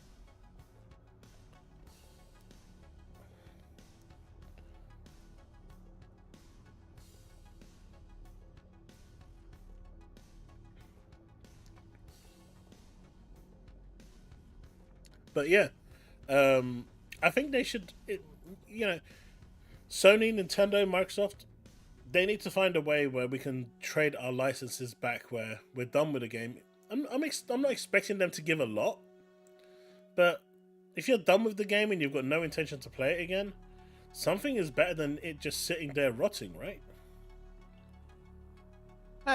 But yeah, I think they should, Sony, Nintendo, Microsoft, they need to find a way where we can trade our licenses back where we're done with the game. I'm not expecting them to give a lot, but if you're done with the game and you've got no intention to play it again, something is better than it just sitting there rotting, right?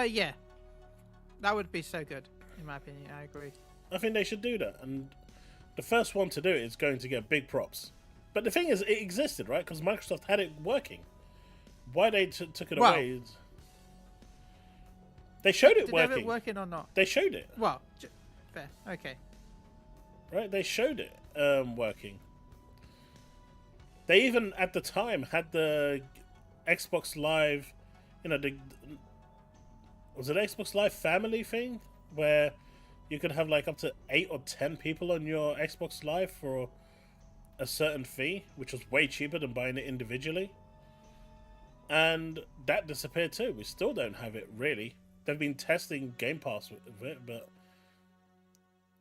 Yeah. That would be so good, in my opinion. I agree. I think they should do that, and the first one to do it is going to get big props. But the thing is, it existed, right? Because Microsoft had it working. Why they took it away is... They showed it Did working. They have it working or not? They showed it. Well, fair. Okay. Right? They showed it working. They even, at the time, had the Xbox Live... was it Xbox Live family thing? Where you could have like up to 8 or 10 people on your Xbox Live for a certain fee, which was way cheaper than buying it individually. And that disappeared too. We still don't have it, really. They've been testing Game Pass with it, but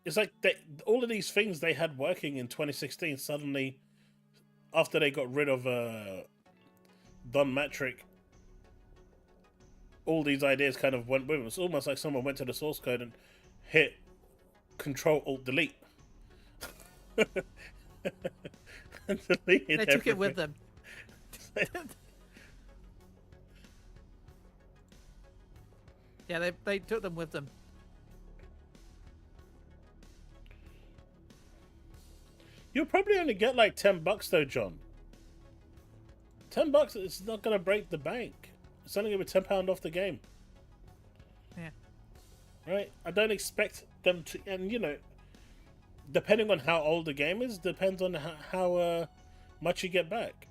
it's like all of these things they had working in 2016 suddenly, after they got rid of Don Matrick, all these ideas kind of went with them. It's almost like someone went to the source code and hit Control-Alt-Delete. And deleted They took it with them. Yeah, they took them with them. You'll probably only get like $10 though, John. $10 is not going to break the bank. It's only going to be £10 off the game. Yeah. Right? I don't expect them to... And, depending on how old the game is, depends on how much you get back.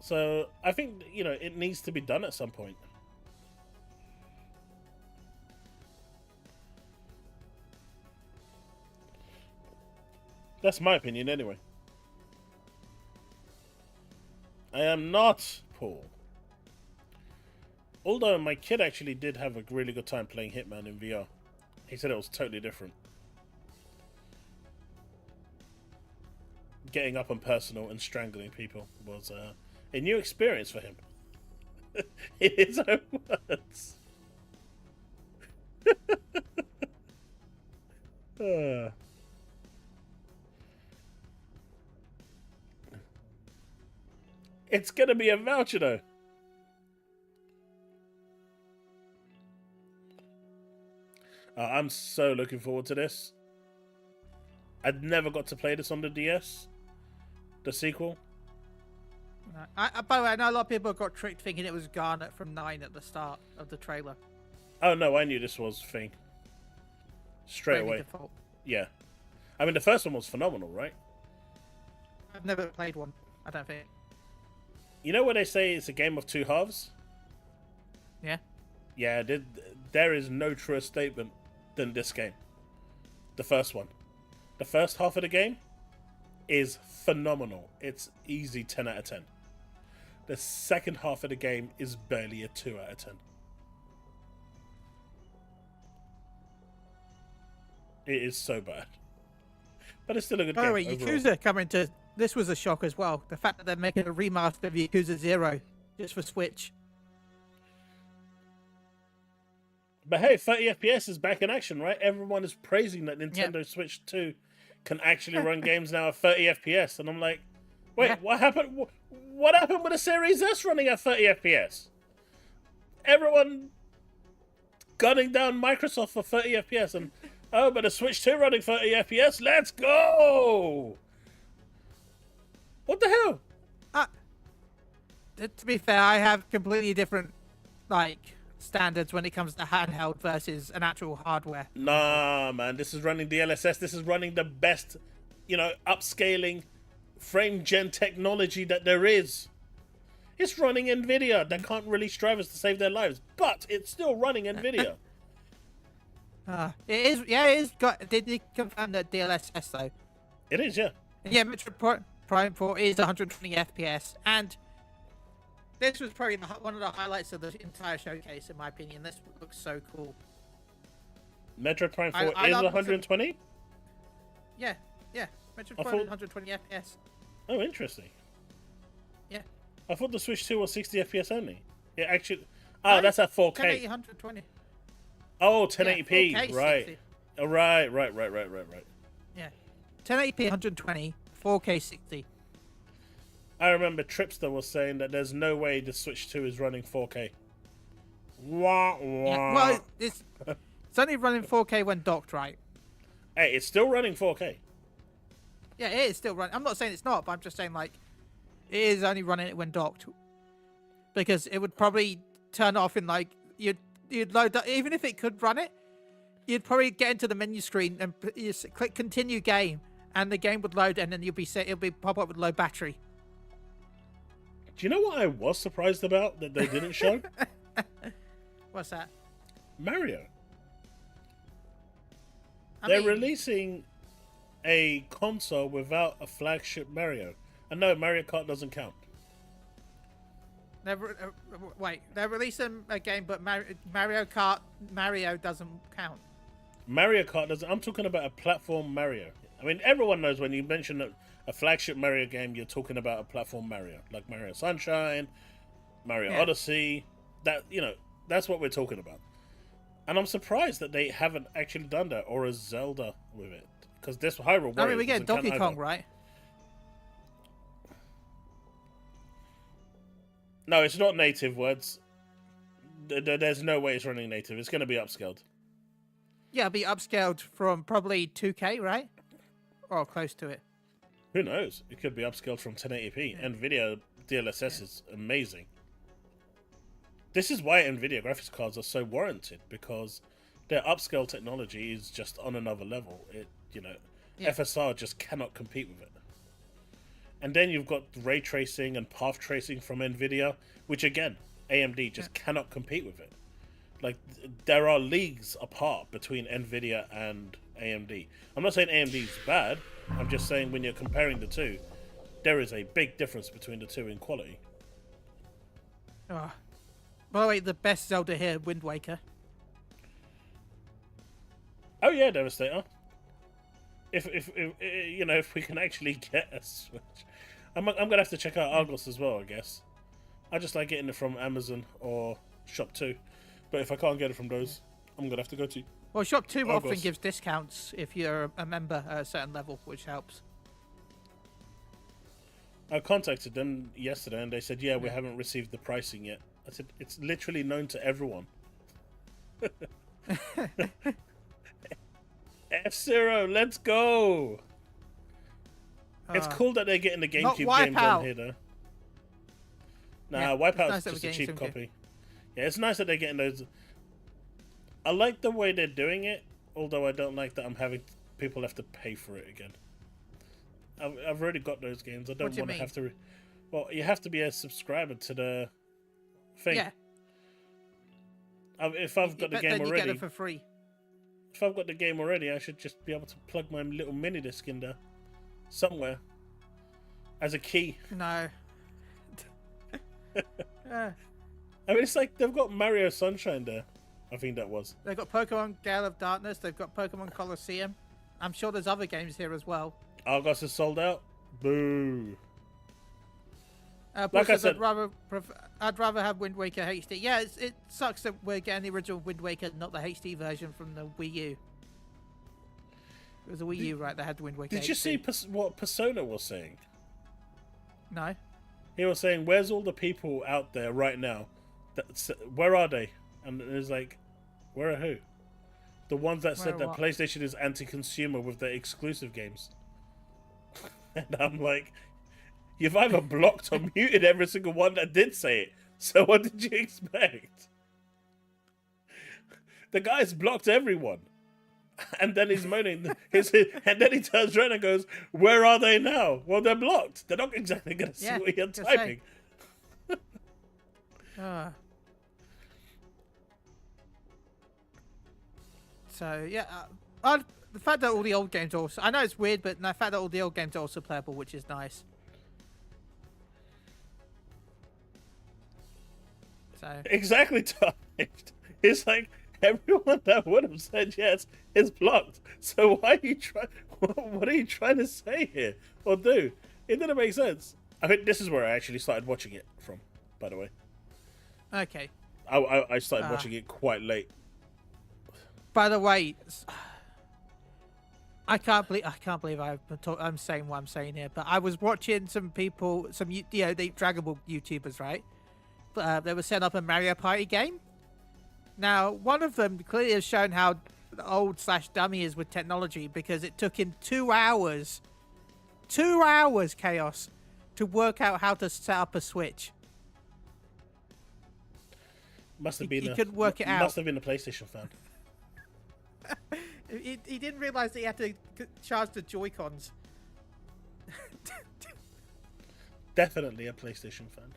So, I think, it needs to be done at some point. That's my opinion, anyway. I am not, Paul. Although my kid actually did have a really good time playing Hitman in VR. He said it was totally different. Getting up and personal and strangling people was a new experience for him. In his own words. It's gonna be a voucher though. I'm so looking forward to this. I'd never got to play this on the DS. The sequel. By the way, I know a lot of people got tricked thinking it was Garnet from 9 at the start of the trailer. Oh no, I knew this was Thing. Straight away. Default. Yeah. I mean, the first one was phenomenal, right? I've never played one, I don't think. You know where they say it's a game of two halves? Yeah. Yeah, there is no truer statement than this game. The first one. The first half of the game is phenomenal. It's easy 10 out of 10. The second half of the game is barely a 2 out of 10. It is so bad. But it's still a good game. By the way, Yakuza coming to... This was a shock as well. The fact that they're making a remaster of Yakuza 0 just for Switch. But hey, 30 FPS is back in action, right? Everyone is praising that Nintendo Switch 2 can actually run games now at 30 FPS. And I'm like, wait, what happened? What happened with the Series S running at 30 FPS? Everyone gunning down Microsoft for 30 FPS. And, oh, but the Switch 2 running 30 FPS? Let's go! What the hell? To be fair, I have completely different, standards when it comes to handheld versus an actual hardware. Nah, man, this is running DLSS. This is running the best, upscaling frame gen technology that there is. It's running NVIDIA that can't release drivers to save their lives, but it's still running NVIDIA. It is. Yeah, it is. Did you confirm that DLSS though? It is, yeah. Yeah, Metroid Prime 4 is 120 FPS, and this was probably one of the highlights of the entire showcase, in my opinion. This looks so cool. Metroid Prime 4 is 120? Yeah. Metroid Prime is 120 FPS. Oh, interesting. Yeah. I thought the Switch 2 was 60 FPS only. It actually... Oh, that's at 4K. 1080, 120. Oh, 1080p. Yeah, 4K, right. 60. Oh, right. Yeah. 1080p 120, 4K 60. I remember Tripster was saying that there's no way the Switch 2 is running 4K. Wah, wah. Yeah, well, it's only running 4K when docked, right? Hey, it's still running 4K. Yeah, it is still running. I'm not saying it's not, but I'm just saying, it is only running it when docked. Because it would probably turn off in, you'd load up, even if it could run it, you'd probably get into the menu screen and you click continue game, and the game would load, and then it'll be pop up with low battery. Do you know what I was surprised about that they didn't show? What's that? Mario. I They're mean, releasing a console without a flagship Mario. And no, Mario Kart doesn't count. They're releasing a game, but Mario Kart Mario doesn't count. Mario Kart doesn't. I'm talking about a platform Mario. I mean, everyone knows when you mention a flagship Mario game, you're talking about a platform Mario, like Mario Sunshine, Mario Odyssey. That's what we're talking about. And I'm surprised that they haven't actually done that, or a Zelda with it, because this Hyrule Warriors. I mean, we get Donkey Kong, right? No, it's not native words. There's no way it's running native. It's going to be upscaled. Yeah, it'll be upscaled from probably 2K, right? Or close to it. Who knows? It could be upscaled from 1080p. Yeah. NVIDIA DLSS is amazing. This is why NVIDIA graphics cards are so warranted, because their upscale technology is just on another level. FSR just cannot compete with it. And then you've got ray tracing and path tracing from NVIDIA, which again, AMD just cannot compete with it. There are leagues apart between NVIDIA and AMD. I'm not saying AMD is bad. I'm just saying when you're comparing the two, there is a big difference between the two in quality. Oh. By the way, the best Zelda here, Wind Waker. Oh yeah, Devastator. If you know, if we can actually get a Switch, I'm gonna have to check out Argos as well. I guess I just like getting it from Amazon or Shop 2, but if I can't get it from those, I'm gonna have to go to. Well, Shop 2 Argos. often gives discounts if you're a member at a certain level, which helps. I contacted them yesterday and they said, yeah, we haven't received the pricing yet. I said, it's literally known to everyone. F-Zero, let's go! It's cool that they're getting the GameCube games on here, though. Nah, Wipeout's just a cheap copy. Yeah, it's nice that they're getting those. I like the way they're doing it, although I don't like that I'm having people have to pay for it again. I've already got those games. I don't want to have to. Well, you have to be a subscriber to the thing. Yeah. If I've got the game already, you get it for free. If I've got the game already, I should just be able to plug my little mini disc in there somewhere as a key. No. I mean, it's like they've got Mario Sunshine there. I think that was. They've got Pokemon Gale of Darkness. They've got Pokemon Colosseum. I'm sure there's other games here as well. Argos is sold out. Boo. Like I said, I'd rather have Wind Waker HD. Yeah, it sucks that we're getting the original Wind Waker, not the HD version from the Wii U. It was a Wii U, right? That had the Wind Waker. Did you see what Persona was saying? No. He was saying, "Where's all the people out there right now? Where are they?" And it was like, "Where are who? The ones that said that PlayStation is anti-consumer with their exclusive games." And I'm like, you've either blocked or muted every single one that did say it. So what did you expect? The guy's blocked everyone. And then he's moaning. And then he turns around and goes, where are they now? Well, they're blocked. They're not exactly going to see what you're typing. So, yeah. The fact that all the old games are also... I know it's weird, but the fact that all the old games are also playable, which is nice. So. Exactly, typed. It's like everyone that would have said yes is blocked. So why are you trying? What are you trying to say here or do? It didn't make sense. I think this is where I actually started watching it from. By the way. Okay. I started watching it quite late. By the way, I can't believe I'm saying what I'm saying here. But I was watching some people, the Dragon Ball YouTubers, right? They were setting up a Mario Party game. Now, one of them clearly has shown how old/dummy is with technology because it took him 2 hours, Chaos, to work out how to set up a Switch. Must have been. He couldn't work it out. Must have been a PlayStation fan. He didn't realize that he had to charge the Joy-Cons. Definitely a PlayStation fan.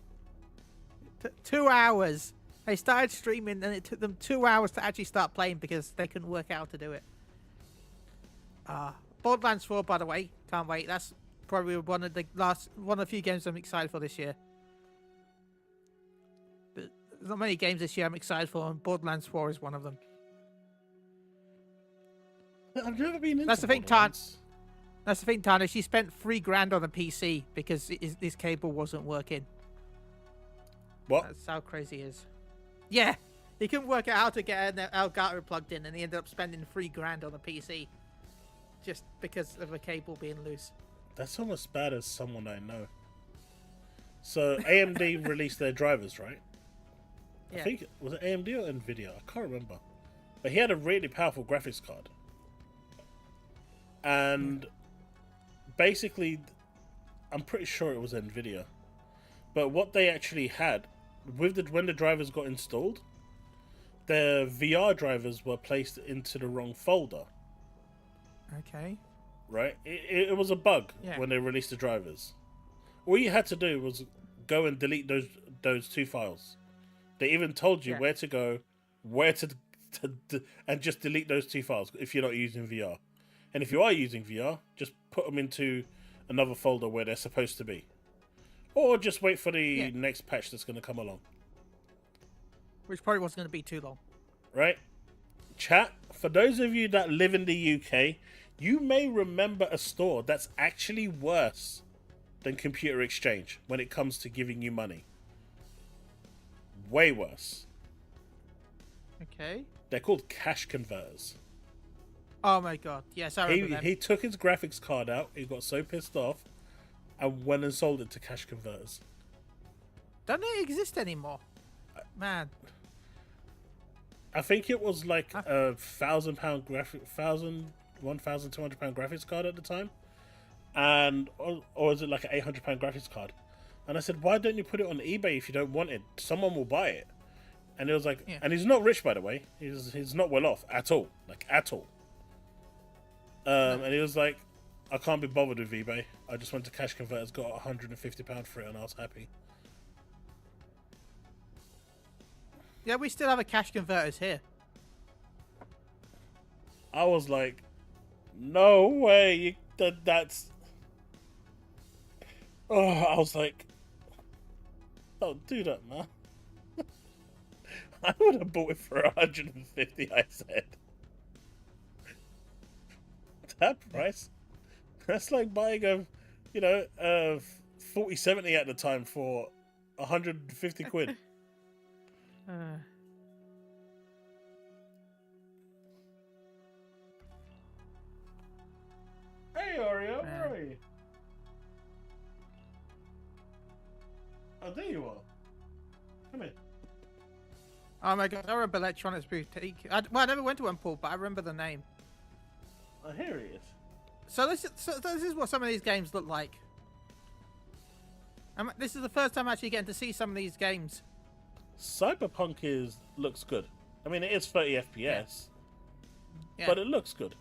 2 hours. They started streaming and it took them 2 hours to actually start playing because they couldn't work out how to do it. Borderlands 4, by the way, can't wait. That's probably one of the few games I'm excited for this year. But there's not many games this year I'm excited for, and Borderlands 4 is one of them. I've never been into That's the thing, Tana. She spent $3,000 on a PC because this cable wasn't working. What? That's how crazy it is. Yeah, he couldn't work out how to get an Elgato plugged in, and he ended up spending $3,000 on a PC just because of a cable being loose. That's almost bad as someone I know. So AMD released their drivers, right? Yeah. I think was it AMD or Nvidia? I can't remember. But he had a really powerful graphics card. And basically, I'm pretty sure it was Nvidia. But what they actually had, when the drivers got installed, the VR drivers were placed into the wrong folder. Okay. Right? It was a bug when they released the drivers. All you had to do was go and delete those two files. They even told you where to go, and just delete those two files if you're not using VR. And if you are using VR, just put them into another folder where they're supposed to be. Or just wait for the next patch that's going to come along. Which probably wasn't going to be too long. Right? Chat, for those of you that live in the UK, you may remember a store that's actually worse than Computer Exchange when it comes to giving you money. Way worse. Okay. They're called cash converters. Oh my god. Yes, I remember them. He took his graphics card out, he got so pissed off, and went and sold it to cash converters. Don't they exist anymore? Man. I think it was like a £1,200 graphics card at the time, and or is it like an £800 graphics card? And I said, why don't you put it on eBay if you don't want it? Someone will buy it. And it was like, and he's not rich, by the way. He's not well off at all, like at all. And he was like, I can't be bothered with eBay. I just went to cash converters, got £150 for it, and I was happy. Yeah, we still have a cash converters here. I was like, no way, that's... Oh, I was like, don't do that, man. I would have bought it for 150, I said. That price? That's like buying a 4070 at the time for 150 quid. Hey, Oreo, where are you? Oh, there you are. Come here. Oh my god, I remember Electronics Boutique. I never went to one, Paul, but I remember the name. Oh, here he is. So this is what some of these games look like. This is the first time actually getting to see some of these games. Cyberpunk looks good. I mean, it is 30 FPS, Yeah. but it looks good.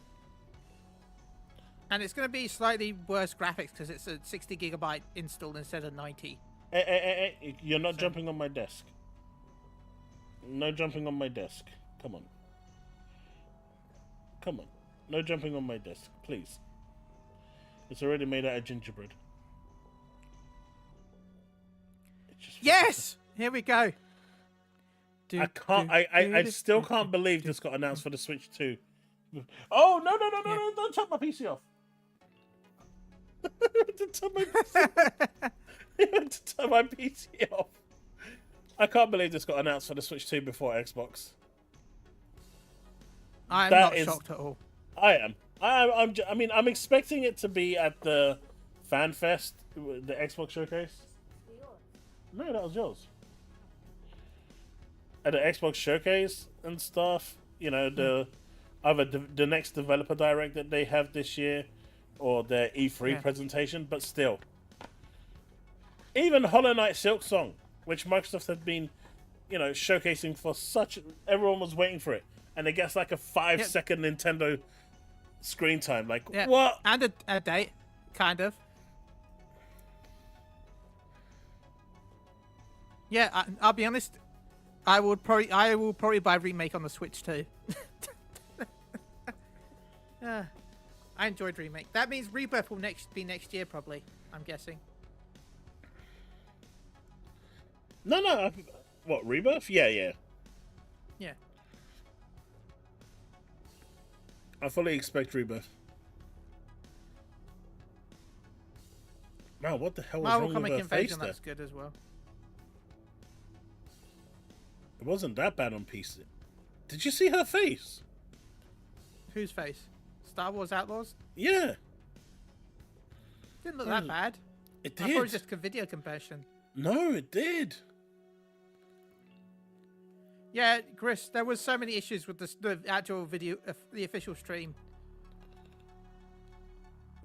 And it's going to be slightly worse graphics because it's a 60 gigabyte installed instead of 90. Hey, you're not jumping on my desk. No jumping on my desk. Come on. Come on. No jumping on my desk, please. It's already made out of gingerbread. Yes! Here we go. I still can't believe this got announced for the Switch 2. Oh, no, don't turn my PC off. To turn my PC off. I can't believe this got announced for the Switch 2 before Xbox. I'm not shocked at all. I am. I'm expecting it to be at the Fan Fest, the Xbox showcase. No, that was yours. At the Xbox showcase and stuff, the next developer direct that they have this year, or their E3 presentation, but still. Even Hollow Knight Silksong, which Microsoft had been, showcasing for everyone was waiting for it, and it gets like a 5-second Nintendo screen time. Like, what? And a date, kind of. Yeah, I'll be honest. I will probably buy Remake on the Switch too. I enjoyed Remake. That means Rebirth will be next year, probably. I'm guessing. No. What, Rebirth? Yeah. I fully expect Rebirth. Man, what the hell was Marvel wrong Comic with her face Invasion, there? that's good as well. It wasn't that bad on PC. Did you see her face? Whose face? Star Wars Outlaws? Yeah. Didn't look that bad. It I did. thought it was just a video comparison. No, it did. Yeah, Chris, there was so many issues with the actual video, the official stream.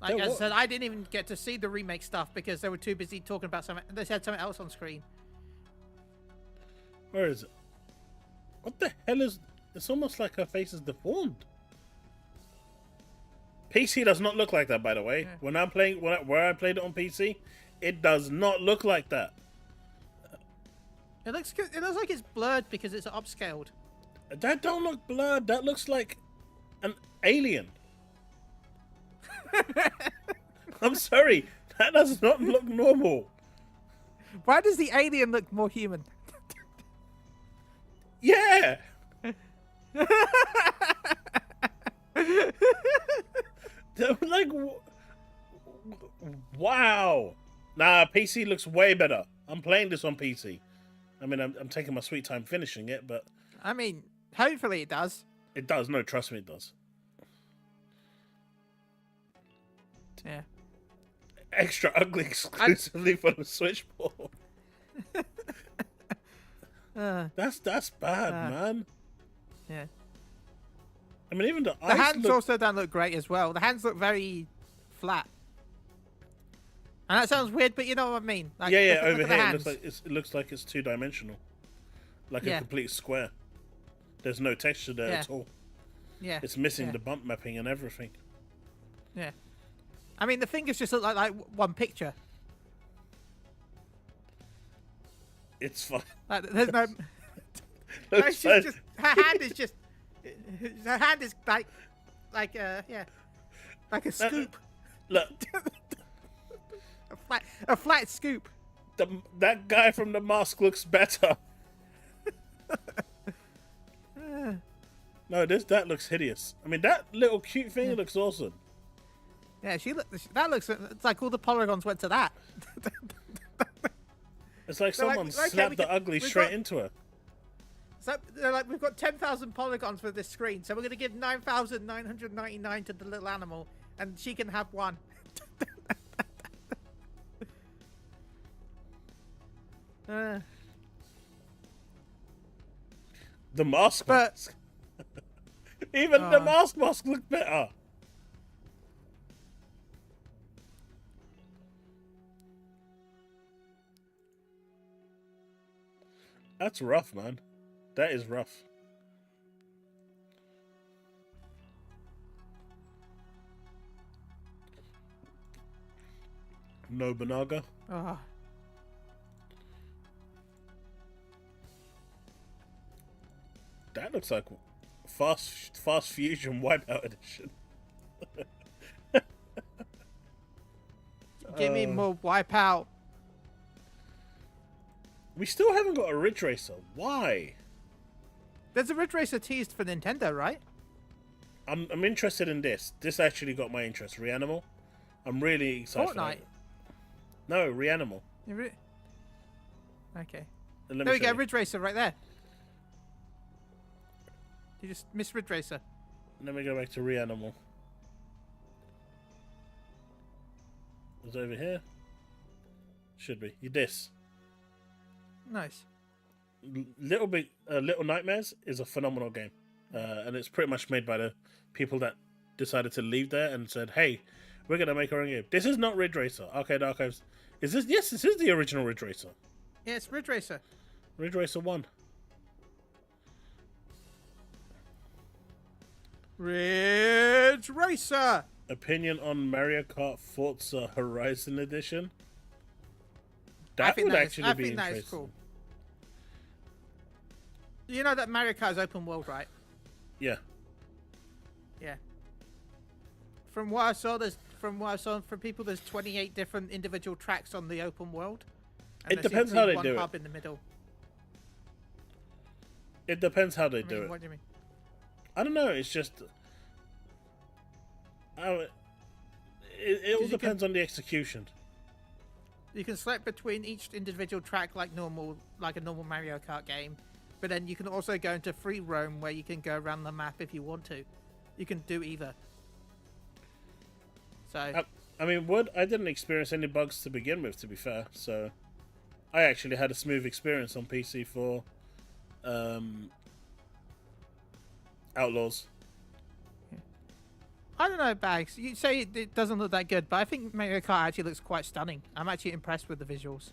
Like I said, I didn't even get to see the remake stuff because they were too busy talking about something. They had something else on screen. Where is it? What the hell is... It's almost like her face is deformed. PC does not look like that, by the way. Yeah. When I'm playing... Where I played it on PC, it does not look like that. It looks good. It looks like it's blurred because it's upscaled. That don't look blurred. That looks like an alien. I'm sorry. That does not look normal. Why does the alien look more human? Yeah. Like, wow. Nah, PC looks way better. I'm playing this on PC. I mean, I'm taking my sweet time finishing it, but I mean, hopefully it does. it does. No, trust me, it does. Yeah. Extra ugly exclusively for the Switchboard. That's bad, man. Yeah. I mean, even the hands also don't look great as well. The hands look very flat. And that sounds weird, but you know what I mean. Like, yeah. look Over at the here, hands. it looks like it's 2-dimensional, like a complete square. There's no texture there at all. Yeah. It's missing the bump mapping and everything. Yeah. I mean, the fingers just look like one picture. It's fine. Like, there's no. No, she's just, her hand is just. Her hand is like a scoop. Look, a flat scoop. That guy from the mask looks better. No, that looks hideous. I mean, that little cute thing looks awesome. Yeah, that looks. It's like all the polygons went to that. It's like someone slapped the ugly straight into her. So they're like, we've got 10,000 polygons for this screen, so we're going to give 9,999 to the little animal, and she can have one. The mask. Even the mask look better. That's rough, man. That is rough. Nobunaga. That looks like Fast Fusion Wipeout Edition. Give me more Wipeout. We still haven't got a Ridge Racer. Why? There's a Ridge Racer teased for Nintendo, right? I'm interested in this. This actually got my interest. Reanimal. I'm really excited. Fortnite. No, Reanimal. Okay. There we go, Ridge Racer right there. You just missed Ridge Racer. Let me go back to Reanimal. It's over here. Should be. This. Nice. Little Nightmares is a phenomenal game, and it's pretty much made by the people that decided to leave there and said, "Hey, we're gonna make our own game." This is not Ridge Racer. Arcade Archives. Is this? Yes, this is the original Ridge Racer. Yeah, it's Ridge Racer. Ridge Racer 1. Ridge Racer. Opinion on Mario Kart Forza Horizon Edition. That would actually be interesting. That is cool. You know that Mario Kart is open world, right? Yeah. Yeah. From what I saw, from people, there's 28 different individual tracks on the open world. It depends how they do it. One hub in the middle. It depends how they do it. What do you mean? I don't know. It's just. It all depends on the execution. You can select between each individual track like a normal Mario Kart game, but then you can also go into free roam where you can go around the map if you want to. You can do either. So. I mean, I didn't experience any bugs to begin with, to be fair. So, I actually had a smooth experience on PC for Outlaws. I don't know, Bags. You say it doesn't look that good, but I think Mario Kart actually looks quite stunning. I'm actually impressed with the visuals.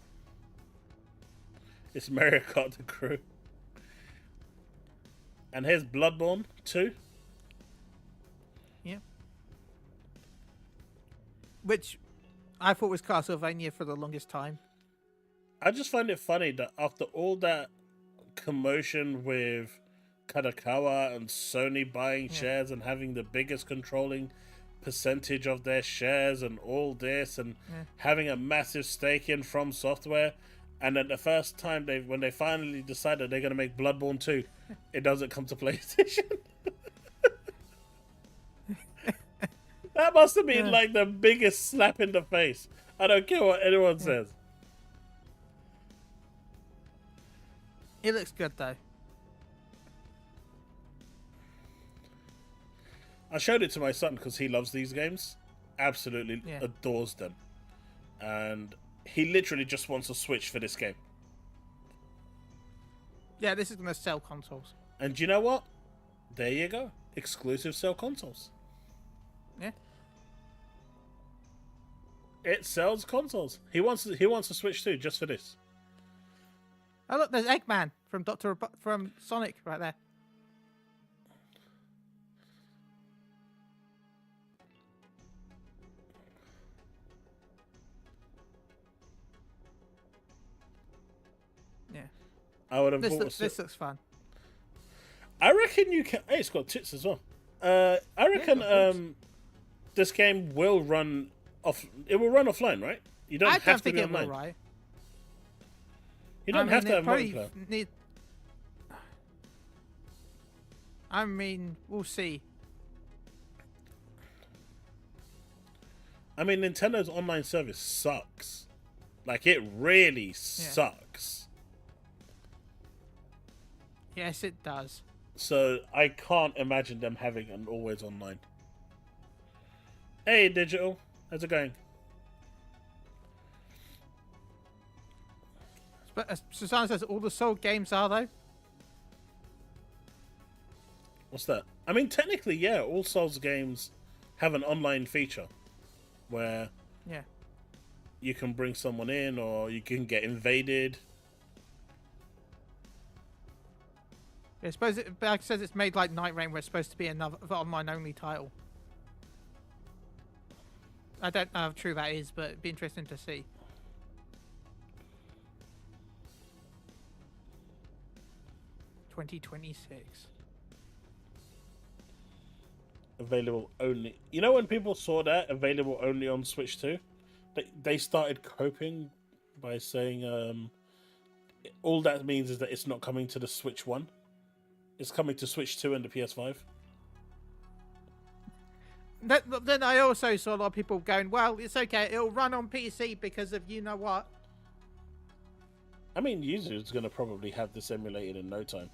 It's Mario Kart the Crew. And here's Bloodborne 2. Yeah. Which I thought was Castlevania for the longest time. I just find it funny that after all that commotion with Kadokawa and Sony buying shares and having the biggest controlling percentage of their shares and all this and having a massive stake in From Software, And then the first time when they finally decided they're going to make Bloodborne 2, it doesn't come to PlayStation. That must have been like the biggest slap in the face. I don't care what anyone says. It looks good though. I showed it to my son because he loves these games. Absolutely adores them. And he literally just wants a Switch for this game. Yeah, this is going to sell consoles. And you know what? There you go. Exclusive sell consoles. Yeah. It sells consoles. He wants a Switch too, just for this. Oh look, there's Eggman from Sonic right there. Yeah. I would have This bought this looks fun. I reckon you can. Hey, it's got tits as well. I reckon this game will run off. It will run offline, right? You don't have to be online. It will, right? You don't have to have multiplayer. I mean, we'll see. I mean, Nintendo's online service sucks. Like, it really sucks. Yes, it does. So, I can't imagine them having an always online. Hey, Digital. How's it going? But Susanna says all the sold games are, though. What's that? I mean, technically, yeah, all Souls games have an online feature where you can bring someone in or you can get invaded. I suppose like I said, it's made like Night Rain, where it's supposed to be another online-only title. I don't know how true that is, but it'd be interesting to see. $2026. Available only. You know when people saw that available only on Switch 2, they started coping by saying all that means is that it's not coming to the Switch 1. It's coming to Switch 2 and the PS5. Then I also saw a lot of people going, well, it's okay, it'll run on PC because of you know what. I mean, Yuzu's going to probably have this emulated in no time.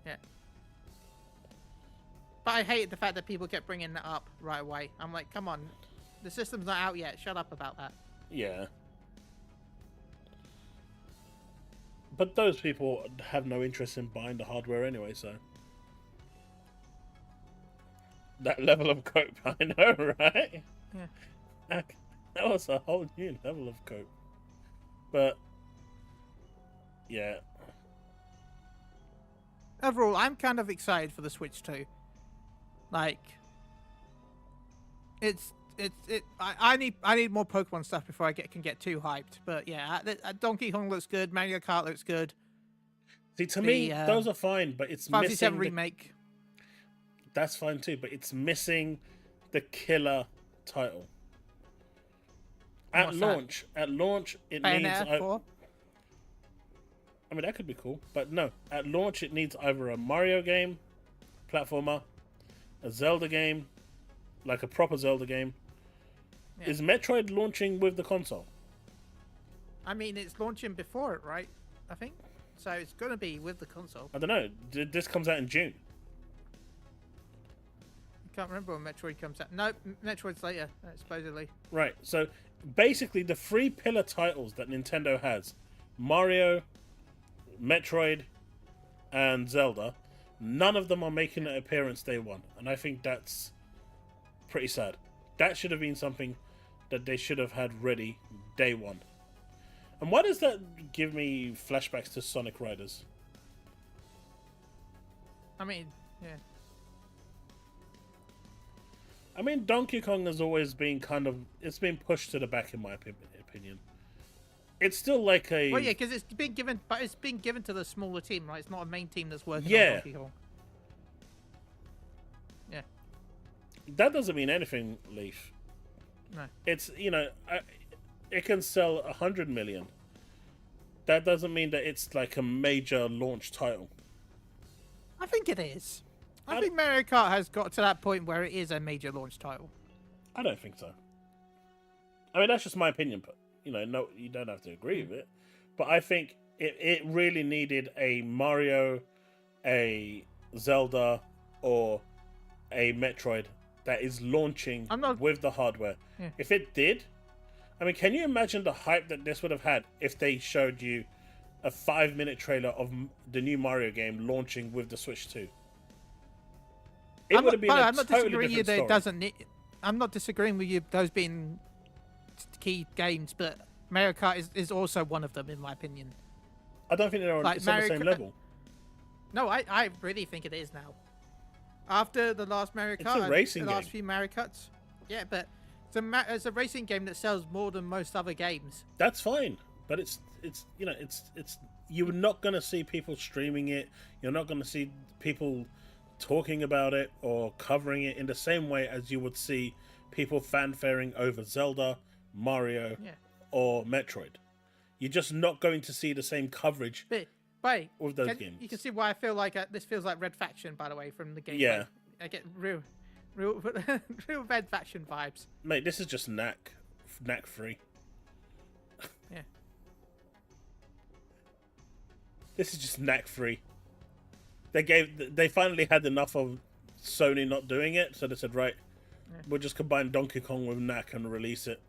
Yeah. But I hated the fact that people kept bringing that up right away. I'm like, come on, the system's not out yet. Shut up about that. Yeah. But those people have no interest in buying the hardware anyway, so... That level of cope, I know, right? Yeah. That was a whole new level of cope. But... yeah. Overall, I'm kind of excited for the Switch 2. Like... I need more Pokemon stuff before I can get too hyped. But yeah, Donkey Kong looks good. Mario Kart looks good. See, to me, those are fine, but it's 5v7 missing remake. That's fine too, but it's missing the killer title. At launch, it needs. 4? I mean, that could be cool, but no. At launch, it needs either a Mario game, platformer, a Zelda game, like a proper Zelda game. Yeah. Is Metroid launching with the console? I mean, it's launching before it, right? I think. So it's going to be with the console. I don't know. This comes out in June. I can't remember when Metroid comes out. No, Metroid's later, supposedly. Right. So basically, the 3 pillar titles that Nintendo has, Mario, Metroid, and Zelda, none of them are making an appearance day one. And I think that's pretty sad. That should have been something that they should have had ready day one. And why does that give me flashbacks to Sonic Riders? I mean, yeah. I mean, Donkey Kong has always been it's been pushed to the back in my opinion. It's still like a... Well, yeah, because it's been given to the smaller team, right? It's not a main team that's working on Donkey Kong. Yeah. That doesn't mean anything, Leaf. No. It's, it can sell 100 million. That doesn't mean that it's like a major launch title. I think it is. I think Mario Kart has got to that point where it is a major launch title. I don't think so. I mean, that's just my opinion, but no, you don't have to agree with it. But I think it really needed a Mario, a Zelda, or a Metroid that is launching with the hardware. Yeah. If it did, I mean, can you imagine the hype that this would have had if they showed you a 5-minute trailer of the new Mario game launching with the Switch 2? It would have been a totally different story. It doesn't need, I'm not disagreeing with you, those being key games, but Mario Kart is also one of them, in my opinion. I don't think they're on the same level. No, I really think it is now. After the last Mario Kart, it's a racing the last game. few Mario Karts, yeah, but it's a racing game that sells more than most other games. That's fine, but it's you're not gonna see people streaming it. You're not gonna see people talking about it or covering it in the same way as you would see people fanfaring over Zelda, Mario, or Metroid. You're just not going to see the same coverage with those games. You can see why I feel like this feels like Red Faction, by the way, from the game. Yeah. I get real Red Faction vibes. Mate, this is just knack free. Yeah. This is just knack free. They finally had enough of Sony not doing it, so they said, right, we'll just combine Donkey Kong with knack and release it.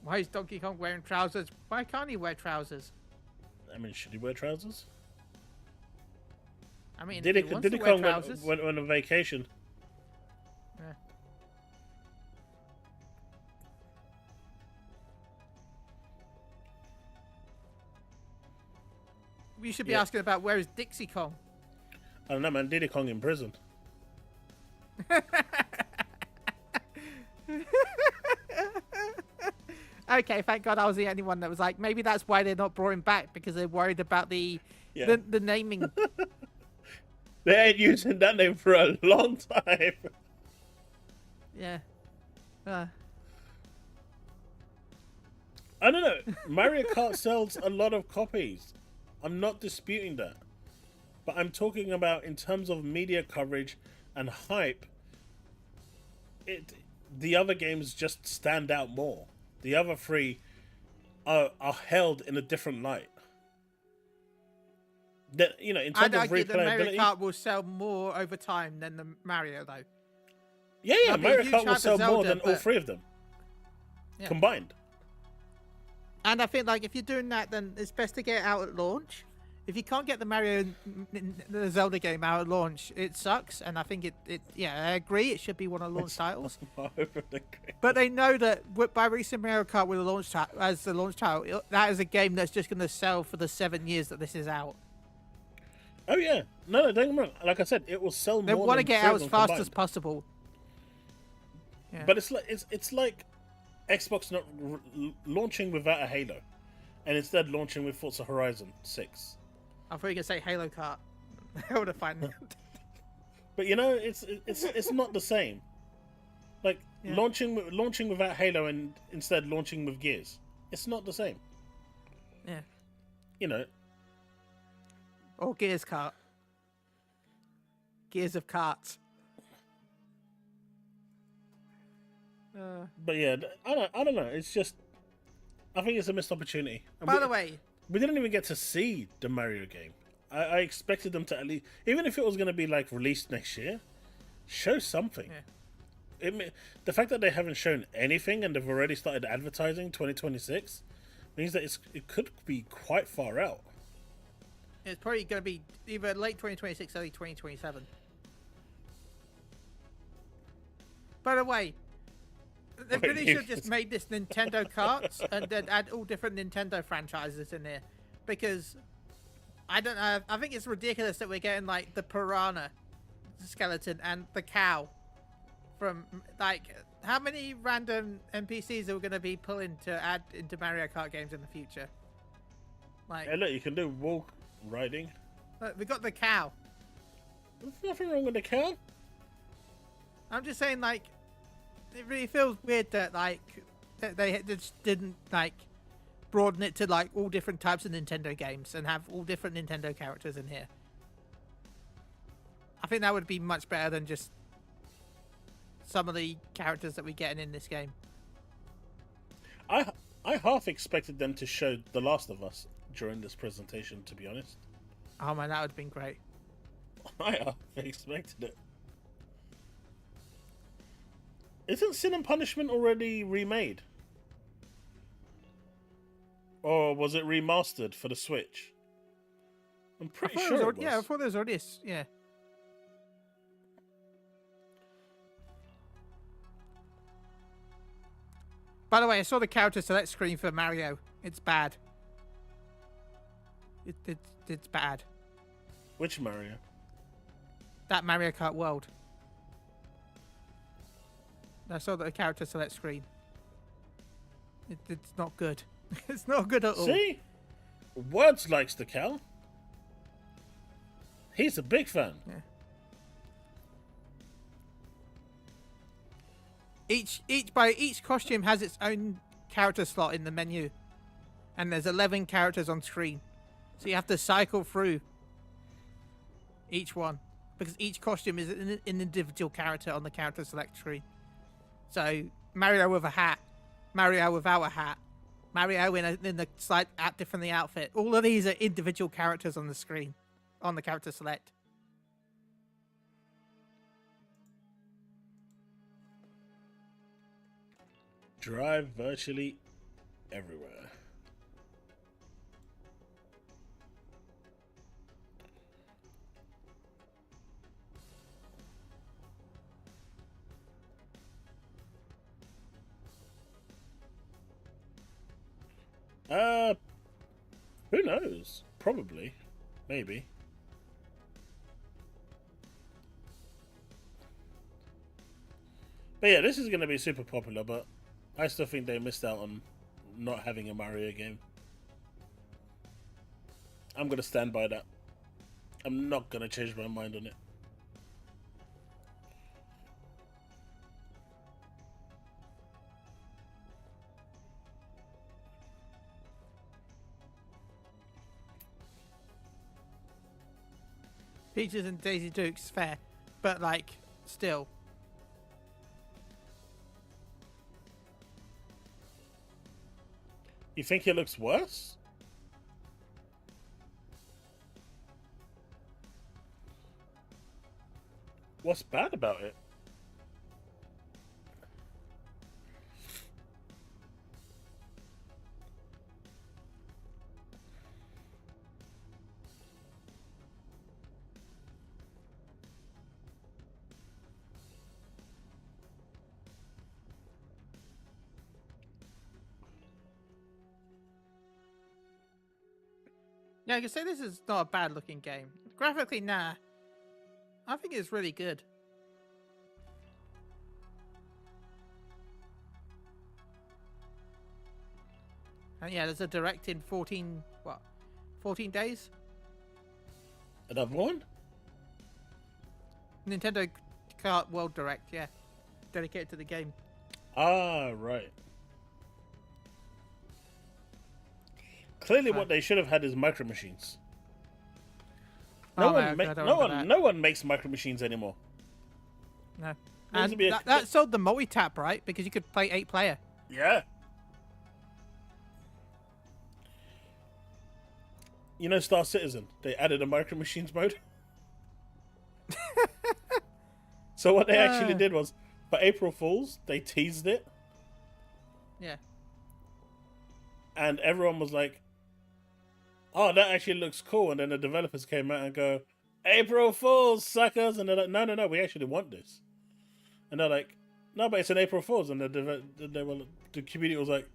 Why is Donkey Kong wearing trousers? Why can't he wear trousers? I mean, should he wear trousers? I mean, Diddy Kong went on a vacation. Yeah. We should be asking about where is Dixie Kong? I don't know, man. Diddy Kong in prison. Okay, thank God I was the only one that was like, maybe that's why they're not brought him back, because they're worried about the naming. They ain't using that name for a long time. Yeah. I don't know. Mario Kart sells a lot of copies. I'm not disputing that. But I'm talking about in terms of media coverage and hype, the other games just stand out more. The other three are held in a different light. That, in terms I'd of argue that Mario replayability, Kart will sell more over time than the Mario, though. Yeah, Mario Kart will sell more than all three of them combined. And I think, like, if you're doing that, then it's best to get it out at launch. If you can't get the Zelda game out at launch, it sucks. And I think I agree, it should be one of the launch titles. But they know that by releasing Mario Kart with as the launch title, that is a game that's just going to sell for the 7 years that this is out. Oh yeah, no, don't get me wrong. Like I said, it will sell more. They want to get out as fast combined. as possible. Yeah. But it's like Xbox not launching without a Halo, and instead launching with Forza Horizon 6. I thought you were gonna say Halo Kart. I would have found it. But it's not the same. Like launching without Halo and instead launching with Gears, it's not the same. Yeah. Or Gears Kart. Gears of Karts. But yeah, I don't know. It's just, I think it's a missed opportunity. By the way, we didn't even get to see the Mario game. I expected them to at least, even if it was going to be like released next year, show something. The fact that they haven't shown anything and they've already started advertising 2026 means that it could be quite far out. It's probably going to be either late 2026, early 2027. By the way, they really should have just made this Nintendo Karts and then add all different Nintendo franchises in there. Because, I don't know, I think it's ridiculous that we're getting, like, the piranha skeleton and the cow from, like, how many random NPCs are we going to be pulling to add into Mario Kart games in the future? Like, hey, look, you can do riding. Look, we got the cow. There's nothing wrong with the cow. I'm just saying, like, it really feels weird that, like, that they just didn't, like, broaden it to, like, all different types of Nintendo games and have all different Nintendo characters in here. I think that would be much better than just some of the characters that we're getting in this game. I half expected them to show The Last of Us during this presentation, to be honest. Oh man, that would have been great. I half expected it. Isn't Sin and Punishment already remade? Or was it remastered for the Switch? I'm pretty sure it was. Yeah, I thought there was already yeah. By the way, I saw the character select screen for Mario. It's bad. It's bad. Which Mario? That Mario Kart World. I saw the character select screen. It's not good. It's not good at all. See? Words likes the cow. He's a big fan. Yeah. Each costume has its own character slot in the menu, and there's 11 characters on screen, so you have to cycle through each one because each costume is an individual character on the character select screen. So Mario with a hat, Mario without a hat, Mario in the slight different the outfit. All of these are individual characters on the screen, on the character select. Drive virtually everywhere. Who knows? Probably. Maybe. But yeah, this is going to be super popular, but I still think they missed out on not having a Mario game. I'm going to stand by that. I'm not going to change my mind on it. Peaches and Daisy Duke's fair, but like, still. You think it looks worse? What's bad about it? Yeah, I can say this is not a bad looking game. Graphically, nah. I think it's really good. And yeah, there's a direct in 14 days? Another one? Nintendo Kart World Direct, yeah. Dedicated to the game. Ah, right. Clearly, what they should have had is micro machines. No one makes micro machines anymore. No. And that sold the multi-tap, right? Because you could play 8-player. Yeah. You know Star Citizen? They added a micro machines mode. So what they actually did was, for April Fools, they teased it. Yeah. And everyone was like, oh, that actually looks cool. And then the developers came out and go, April Fools, suckers. And they're like, no, we actually want this. And they're like, no, but it's an April Fools. And the community was like,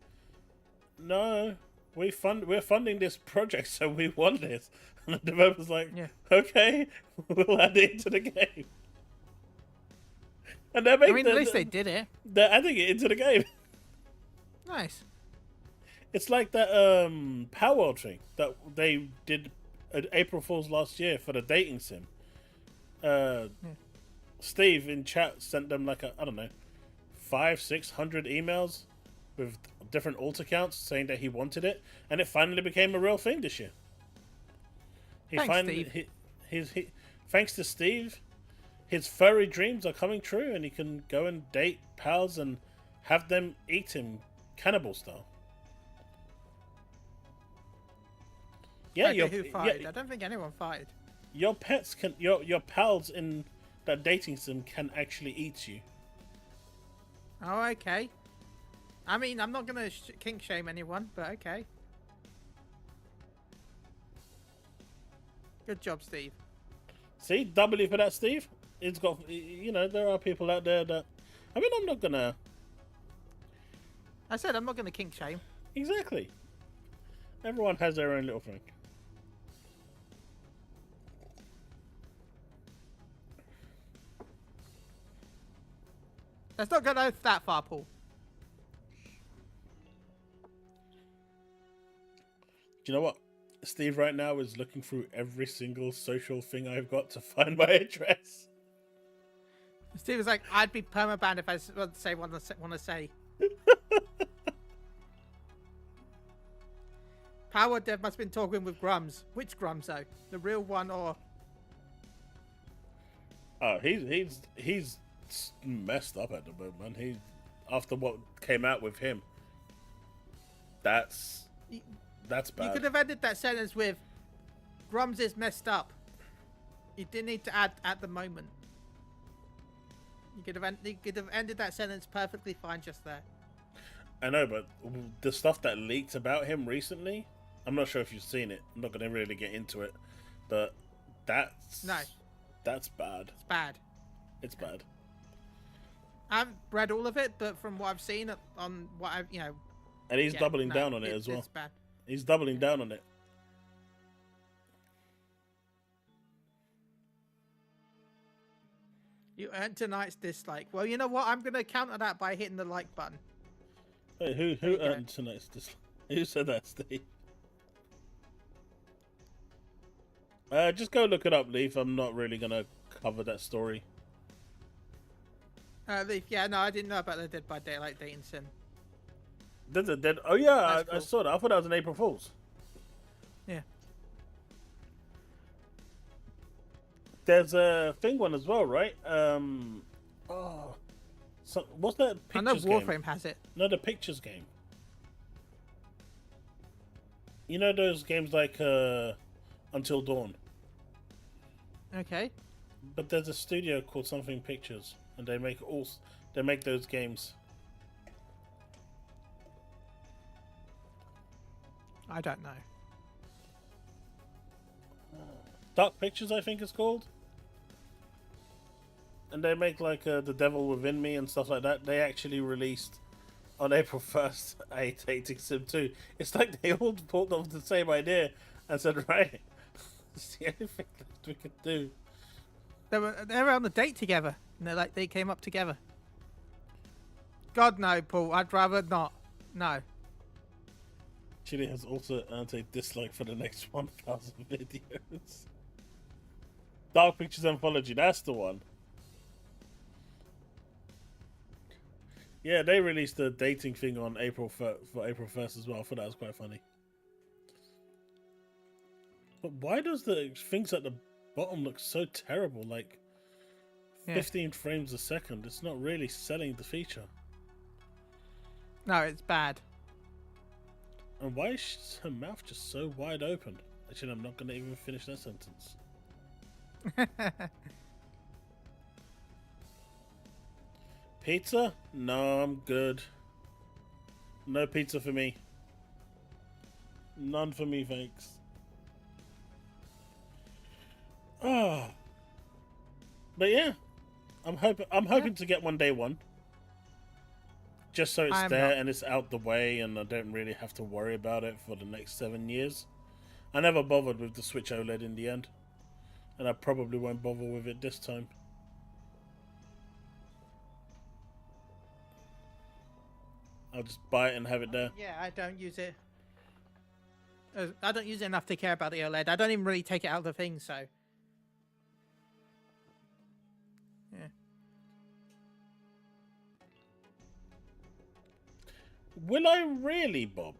no, we're funding this project, so we want this. And the developer's like, okay, we'll add it into the game. And they're making, at least they did it. They're adding it into the game. Nice. It's like that Power World thing that they did April Fool's last year for the dating sim. Steve in chat sent them like I don't know, 500-600 emails with different alt accounts saying that he wanted it, and it finally became a real thing this year. Thanks to Steve, his furry dreams are coming true, and he can go and date pals and have them eat him cannibal style. Yeah, who fired? I don't think anyone fired. Your pets can, your pals in that dating sim can actually eat you. Oh, okay. I mean, I'm not gonna kink shame anyone, but okay. Good job, Steve. See, W for that, Steve. It's got, you know, there are people out there that, I mean, I'm not gonna. I said I'm not gonna kink shame. Exactly. Everyone has their own little thing. Let's not go that far, Paul. Do you know what? Steve right now is looking through every single social thing I've got to find my address. Steve was like, I'd be permabanned if I say what I want to say. Power Dev must have been talking with Grums. Which Grums though? The real one or? Oh, he's messed up at the moment. He, after what came out with him, that's bad. You could have ended that sentence with, Grums is messed up. You didn't need to add at the moment. You could have ended that sentence perfectly fine just there. I know, but the stuff that leaked about him recently, I'm not sure if you've seen it. I'm not going to really get into it, but that's bad. It's bad. It's bad. I haven't read all of it, but from what I've seen on what I've, and he's doubling down on it as well. It's bad. He's doubling down on it. You earned tonight's dislike. Well, you know what? I'm going to counter that by hitting the like button. Wait, who earned tonight's dislike? Who said that, Steve? Just go look it up, Leaf. I'm not really going to cover that story. Leaf, yeah, no, I didn't know about the Dead by Daylight dating sim. Dead? Oh, yeah, Cool. I saw that. I thought that was an April Fool's. Yeah. There's a thing one as well, right? What's that I know pictures Warframe game? has it. No, the pictures game. You know those games like Until Dawn? Okay. But there's a studio called Something Pictures, and they make those games. I don't know. Dark Pictures, I think it's called. And they make like The Devil Within Me and stuff like that. They actually released on April 1st a dating sim too. It's like they all pulled off the same idea and said, right, it's the only thing that we could do. They were on the date together, and they came up together. God no, Paul. I'd rather not. No. Chile has also earned a dislike for the next 1,000 videos. Dark Pictures Anthology, that's the one. Yeah, they released the dating thing on April 1st as well. I thought that was quite funny. But why does the things at the bottom look so terrible? Like 15 frames a second. It's not really selling the feature. No, it's bad. And why is her mouth just so wide open? Actually, I'm not going to even finish that sentence. Pizza? No, I'm good. No pizza for me. None for me, thanks. Oh. But yeah, I'm hoping to get one day one. Just so it's there and it's out the way and I don't really have to worry about it for the next 7 years. I never bothered with the Switch OLED in the end. And I probably won't bother with it this time. I'll just buy it and have it there. Yeah, I don't use it. I don't use it enough to care about the OLED. I don't even really take it out of the thing, so. Yeah. Will I really, Bob?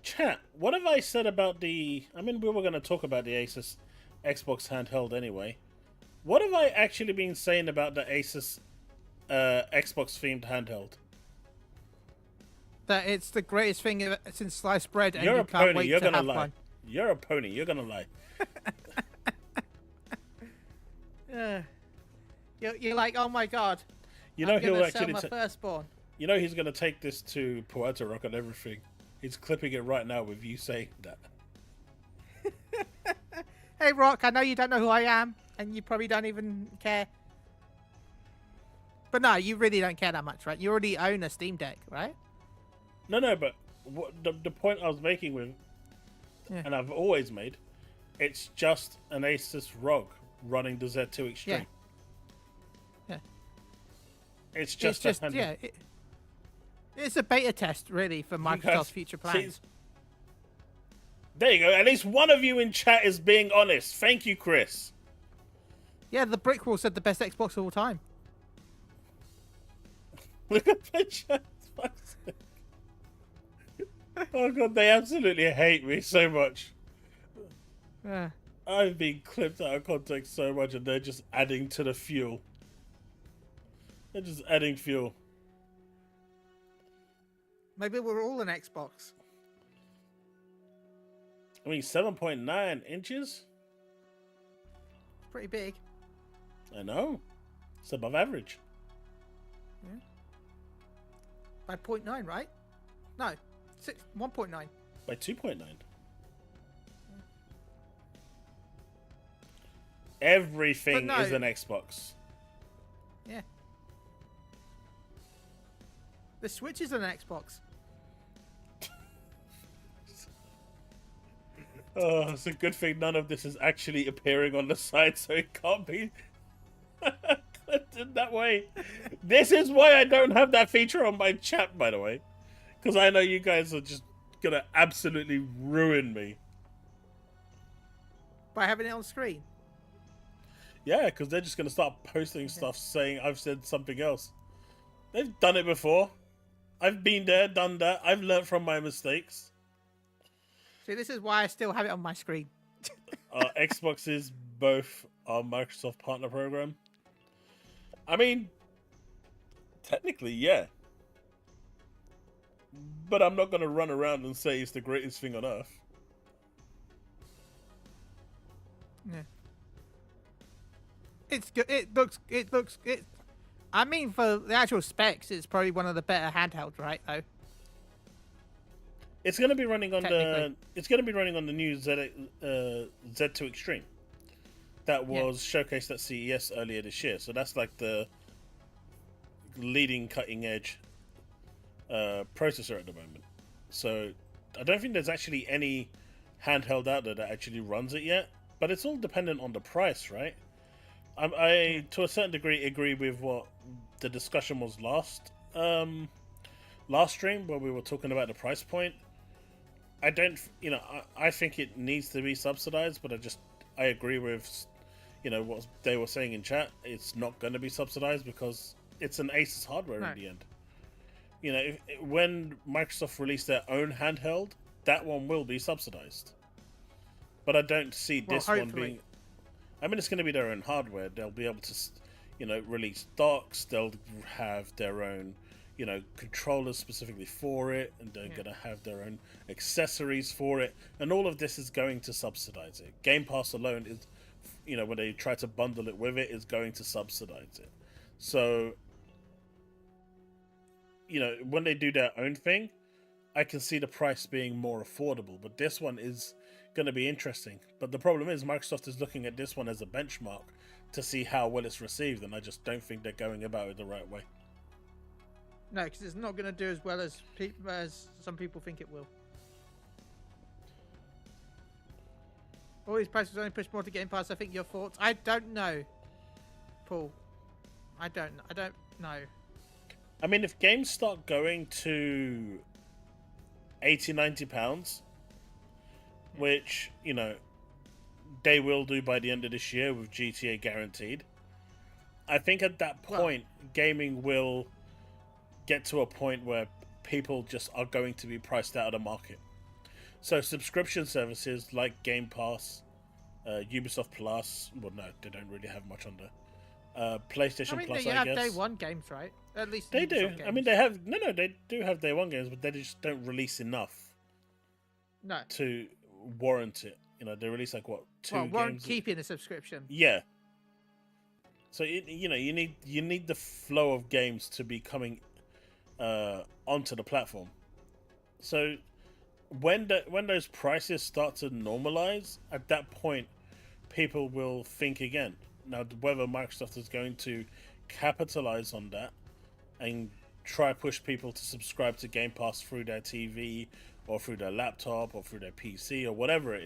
Chat, what have I said about the... I mean, we were going to talk about the Asus Xbox handheld anyway. What have I actually been saying about the Asus Xbox-themed handheld? That it's the greatest thing since sliced bread, and You're you a can't pony. wait You're to gonna have lie. one. You're a pony. You're gonna lie. You're like, oh my god. You know I'm he'll gonna actually. sell my firstborn. You know he's gonna take this to Puerto Rock and everything. He's clipping it right now with you saying that. Hey Rock, I know you don't know who I am, and you probably don't even care. But no, you really don't care that much, right? You already own a Steam Deck, right? No, but what, the point I was making with, and I've always made, it's just an Asus ROG running the Z2 Extreme. Yeah. It's just a handheld. yeah. It's a beta test, really, for Microsoft's future plans. There you go. At least one of you in chat is being honest. Thank you, Chris. Yeah, the Brick Wall said the best Xbox of all time. Look at the chat. Oh god, they absolutely hate me so much. Yeah. I've been clipped out of context so much, and they're just adding to the fuel. They're just adding fuel. Maybe we're all an Xbox. I mean, 7.9 inches? Pretty big. I know. It's above average. Yeah. By 0.9, right? No, 1.9. By 2.9. Everything is an Xbox. Yeah. The Switch is an Xbox. Oh, it's a good thing none of this is actually appearing on the side, so it can't be clipped in that way. This is why I don't have that feature on my chat, by the way. Because I know you guys are just going to absolutely ruin me. By having it on screen? Yeah, because they're just going to start posting stuff saying I've said something else. They've done it before. I've been there, done that. I've learned from my mistakes. See, this is why I still have it on my screen. Xbox is both our Microsoft partner program. I mean, technically, yeah. But I'm not going to run around and say it's the greatest thing on earth. Yeah. It's good. It looks. I mean, for the actual specs, it's probably one of the better handhelds, right? Though. It's going to be running on the. It's going to be running on the new Z2 Extreme. That was showcased at CES earlier this year. So that's like the leading cutting edge processor at the moment. So I don't think there's actually any handheld out there that actually runs it yet. But it's all dependent on the price, right? I to a certain degree agree with what the discussion was last stream, where we were talking about the price point. I don't, I think it needs to be subsidized, but I agree with, what they were saying in chat. It's not going to be subsidized because it's an Asus hardware in the end. When Microsoft release their own handheld, that one will be subsidized. But I don't see this one being. I mean, it's going to be their own hardware. They'll be able to, release docks. They'll have their own, controllers specifically for it, and they're going to have their own accessories for it. And all of this is going to subsidize it. Game Pass alone is, when they try to bundle it with it, is going to subsidize it. So, when they do their own thing, I can see the price being more affordable. But this one is going to be interesting. But the problem is Microsoft is looking at this one as a benchmark to see how well it's received, and I just don't think they're going about it the right way. No, because it's not going to do as well as some people think it will. All these prices only push more to Game Pass. I think your thoughts. I don't know, Paul. I don't know. I mean, if games start going to £80-90, which, you know, they will do by the end of this year with GTA guaranteed. I think at that point, gaming will get to a point where people just are going to be priced out of the market. So subscription services like Game Pass, Ubisoft Plus, well, no, they don't really have much on there. PlayStation Plus, they I have guess. day one games, right? At least They Ubisoft do. games. I mean, they have they do have day one games, but they just don't release enough. No. To warrant it, you know, they release like what, 2 games. Keeping a subscription. Yeah. So you know, you need the flow of games to be coming onto the platform. So when those prices start to normalize, at that point, people will think again. Now, whether Microsoft is going to capitalize on that and try push people to subscribe to Game Pass through their TV or through their laptop or through their PC or whatever it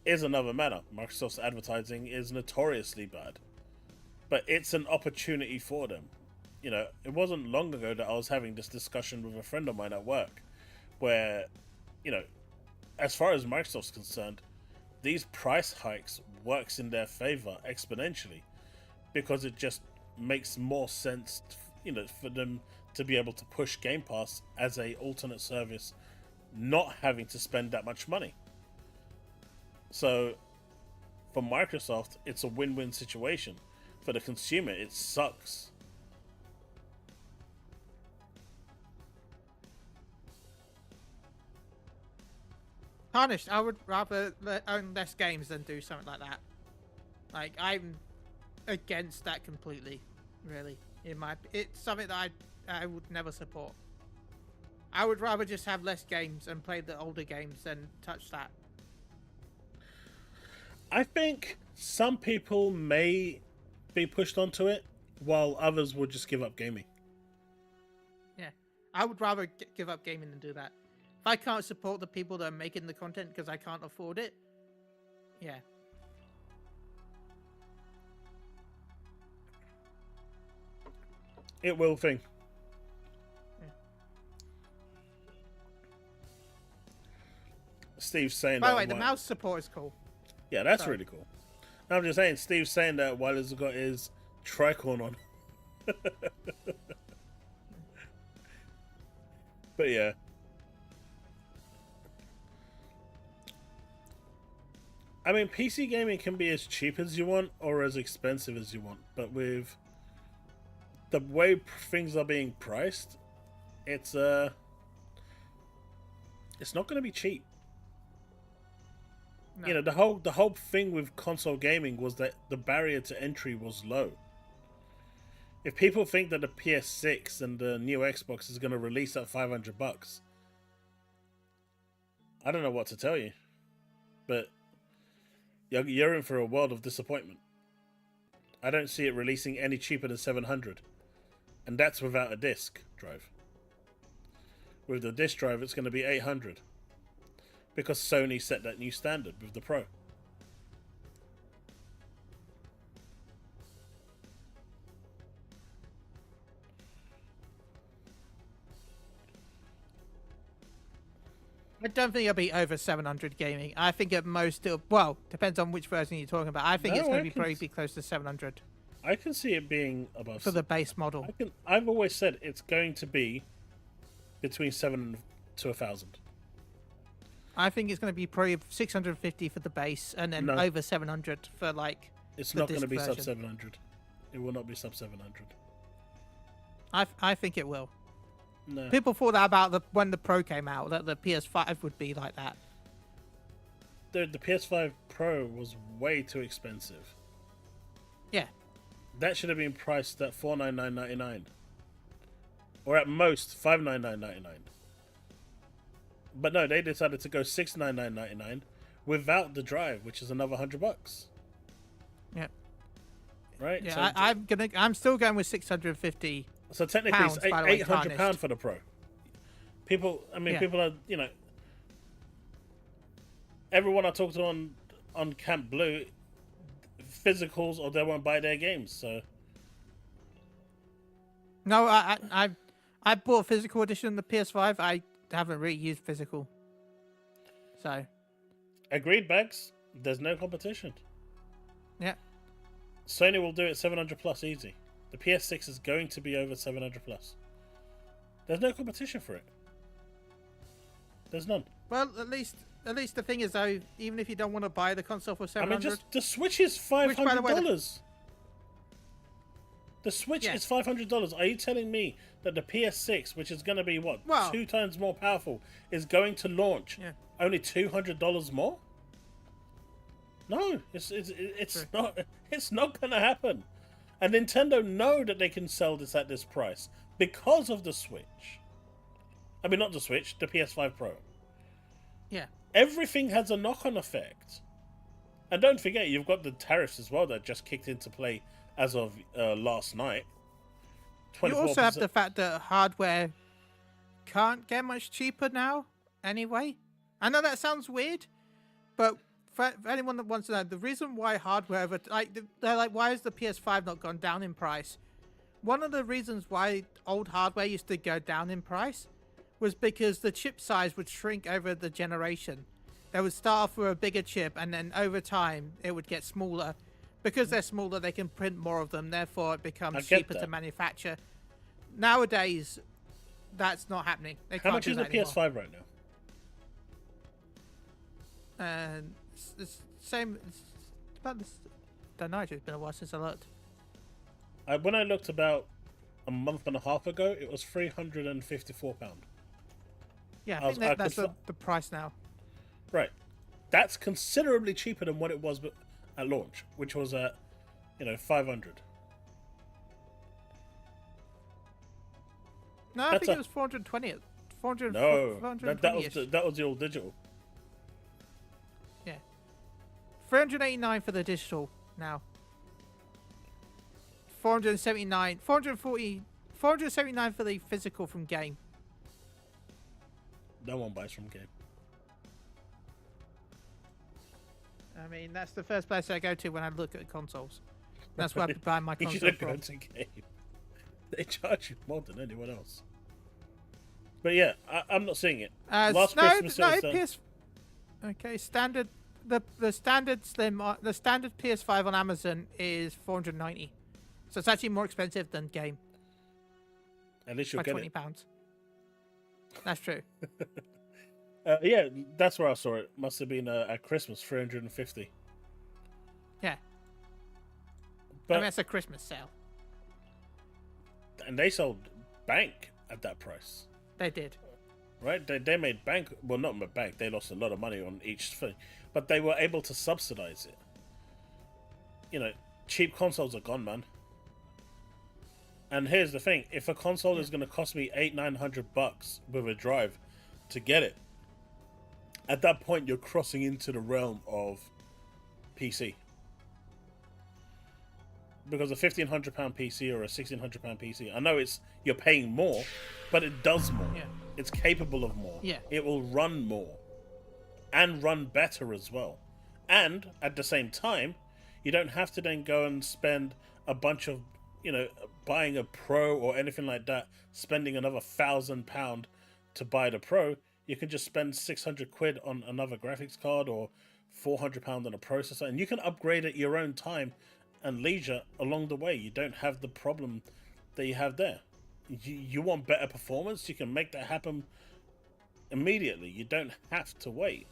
is another matter. Microsoft's advertising is notoriously bad, but it's an opportunity for them. You know, it wasn't long ago that I was having this discussion with a friend of mine at work where, you know, as far as Microsoft's concerned, these price hikes works in their favor exponentially because it just makes more sense, you know, for them to be able to push Game Pass as a alternate service, not having to spend that much money. So for Microsoft, it's a win-win situation. For the consumer, it sucks. Honest, I would rather own less games than do something like that. Like, I'm against that completely, really. It's something that I would never support. I would rather just have less games and play the older games than touch that. I think some people may be pushed onto it, while others would just give up gaming. Yeah, I would rather give up gaming than do that. If I can't support the people that are making the content because I can't afford it, yeah. It will thing. Steve's saying By that. the way, the mouse support is cool. Yeah, that's really cool. I'm just saying, Steve's saying that while he's got his tricorn on. But yeah. I mean, PC gaming can be as cheap as you want or as expensive as you want, but with the way things are being priced, it's not going to be cheap. No. You know, the whole thing with console gaming was that the barrier to entry was low. If people think that the PS6 and the new Xbox is going to release at $500, I don't know what to tell you, but you're in for a world of disappointment. I don't see it releasing any cheaper than $700, and that's without a disc drive. With the disc drive, it's going to be $800. Because Sony set that new standard with the Pro. I don't think it'll be over 700 gaming. I think at most it'll... Well, depends on which version you're talking about. I think it's going to probably be close to 700. I can see it being above... For the base model. I've always said it's going to be between 700 to 1,000. I think it's going to be probably 650 for the base, and then over 700 for like. It's not going to be sub 700. It will not be sub 700. I think it will. No. People thought that about when the Pro came out, that the PS5 would be like that. The PS5 Pro was way too expensive. Yeah. That should have been priced at $499.99, or at most $599.99. But no, they decided to go $699.99 without the drive, which is another $100. Yeah. Right. Yeah, so I'm still going with 650. So technically, it's £800 for the Pro. People, I mean, people are, you know, everyone I talk to on Camp Blue, physicals or they won't buy their games. So. No, I bought a physical edition of the PS5. I haven't really used physical. So. Agreed, Bags. There's no competition. Yeah. Sony will do it 700 plus easy. The PS6 is going to be over 700 plus. There's no competition for it. There's none. Well, at least the thing is though, even if you don't want to buy the console for 700, I mean, just the Switch is $500. The Switch is $500. Are you telling me that the PS6, which is going to be what 2 times more powerful, is going to launch only $200 more? No, it's not. It's not going to happen. And Nintendo know that they can sell this at this price because of the Switch. I mean, not the Switch, the PS5 Pro. Yeah. Everything has a knock-on effect. And don't forget, you've got the tariffs as well that just kicked into play as of last night. 24%. You also have the fact that hardware can't get much cheaper now, anyway. I know that sounds weird, but for anyone that wants to know, the reason why hardware, they're like, why has the PS5 not gone down in price? One of the reasons why old hardware used to go down in price was because the chip size would shrink over the generation. They would start off with a bigger chip, and then over time, it would get smaller. Because they're smaller, they can print more of them, therefore it becomes cheaper to manufacture. Nowadays, that's not happening. How much is the PS5 right now? And it's same. It's about this. Don't know. It's been a while since I looked. When I looked about a month and a half ago, it was £354. Yeah, I think that's the price now. Right, that's considerably cheaper than what it was at launch, which was at 500. No, I think it was 420. 400. No, that was the old digital. Yeah, 389 for the digital now. 479, 440, 479 for the physical from game. No one buys from game. I mean, that's the first place I go to when I look at consoles. That's where I buy my console from. You should go to game. They charge you more than anyone else. But yeah, I'm not seeing it. Christmas. Okay, standard. The standard slim, the standard PS5 on Amazon is $490. So it's actually more expensive than game. At least you'll by get £20. That's true. Yeah, that's where I saw it. Must have been at Christmas, 350. Yeah. But, I mean, it's a Christmas sale. And they sold bank at that price. They did. Right? They made bank. Well, not made bank. They lost a lot of money on each thing. But they were able to subsidize it. Cheap consoles are gone, man. And here's the thing. If a console is going to cost me $800-900 with a drive to get it, at that point, you're crossing into the realm of PC. Because a £1,500 PC or a £1,600 PC, I know you're paying more, but it does more. Yeah. It's capable of more. Yeah. It will run more. And run better as well. And, at the same time, you don't have to then go and spend a bunch of, buying a Pro or anything like that, spending another £1,000 to buy the Pro. You can just spend £600 on another graphics card or £400 on a processor, and you can upgrade at your own time and leisure along the way. You don't have the problem that you have there. You want better performance, you can make that happen immediately. You don't have to wait.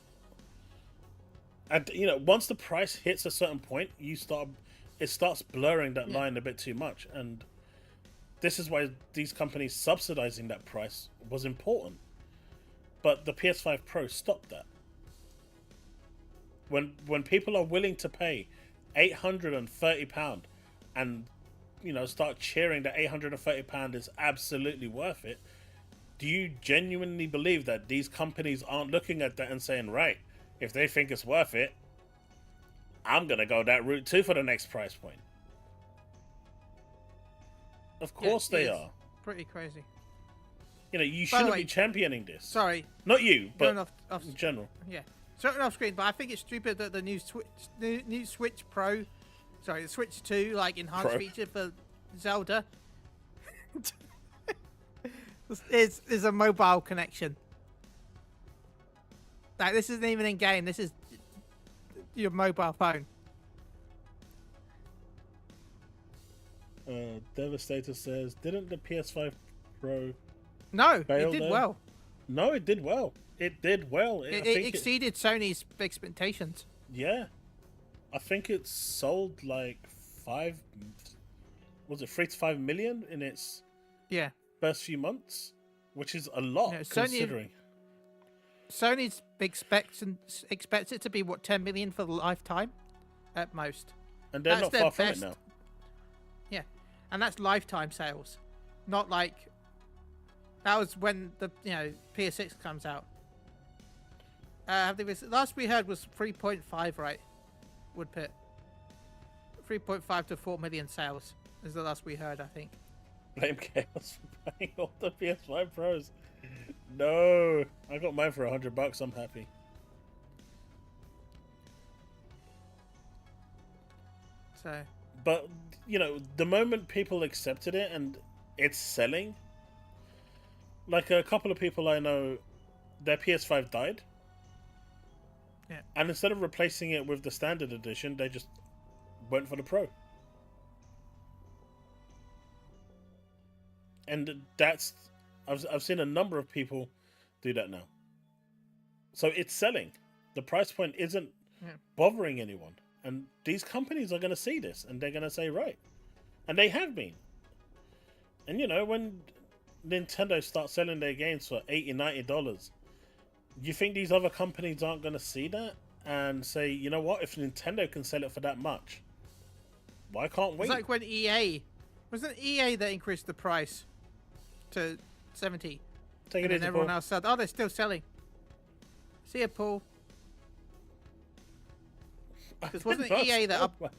And once the price hits a certain point, it starts blurring that line a bit too much, and this is why these companies subsidizing that price was important. But the PS5 Pro stopped that. When people are willing to pay £830 and start cheering that £830 is absolutely worth it, do you genuinely believe that these companies aren't looking at that and saying, right, if they think it's worth it, I'm gonna go that route too for the next price point? Of course they are. Pretty crazy. You shouldn't be championing this. Sorry. Not you, but in general. Yeah. Certainly off screen, but I think it's stupid that the new Switch Pro, the Switch 2, enhanced feature for Zelda is a mobile connection. Like, this isn't even in game. This is your mobile phone. Devastator says, didn't the PS5 Pro No, fail it did though? well. No, it did well. It did well. It exceeded Sony's expectations. Yeah. I think it sold like 3 to 5 million in its first few months, which is a lot considering. Sony's expects it to be, what, 10 million for the lifetime at most. And they're not far from it now. Yeah. And that's lifetime sales. Not like that was when the PS6 comes out. Last we heard was 3.5, right? Woodpit. 3.5 to 4 million sales is the last we heard, I think. Blame Chaos for buying all the PS5 Pros. No, I got mine for $100. I'm happy. So, but the moment people accepted it and it's selling, like a couple of people I know, their PS5 died. Yeah. And instead of replacing it with the standard edition, they just went for the Pro. And that's I've seen a number of people do that now. So it's selling. The price point isn't bothering anyone. And these companies are going to see this and they're going to say, right. And they have been. And when Nintendo starts selling their games for $80, $90, you think these other companies aren't going to see that and say, you know what, if Nintendo can sell it for that much, why can't we? It's like when wasn't EA that increased the price to 70? Take it easy, everyone Paul. else said, oh, they're still selling. See ya, Paul. Because wasn't EA that up...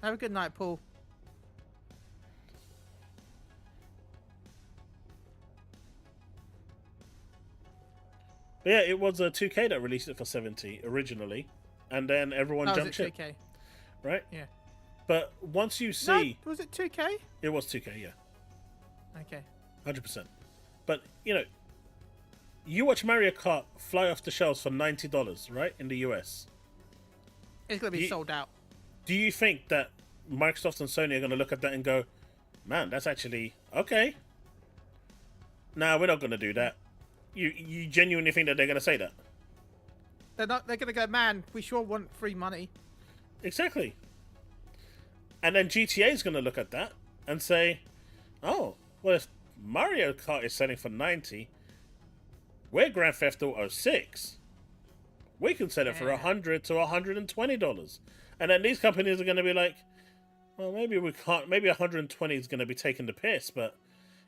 Have a good night, Paul. But yeah, it was 2K that released it for 70 originally, and then everyone jumped ship. 2K? Right? Yeah. But once you see... No, was it 2K? It was 2K, yeah. Okay. 100%. But, you watch Mario Kart fly off the shelves for $90, right? In the US. It's going to be sold out. Do you think that Microsoft and Sony are going to look at that and go, man, that's actually okay? Nah, we're not going to do that. You genuinely think that they're going to say that? They're not. They're going to go, man, we sure want free money. Exactly. And then GTA is going to look at that and say, oh, well, if Mario Kart is selling for 90, we're Grand Theft Auto 6. We can sell it for $100 to $120. And then these companies are going to be like, well, maybe we can't. Maybe 120 is going to be taking the piss, but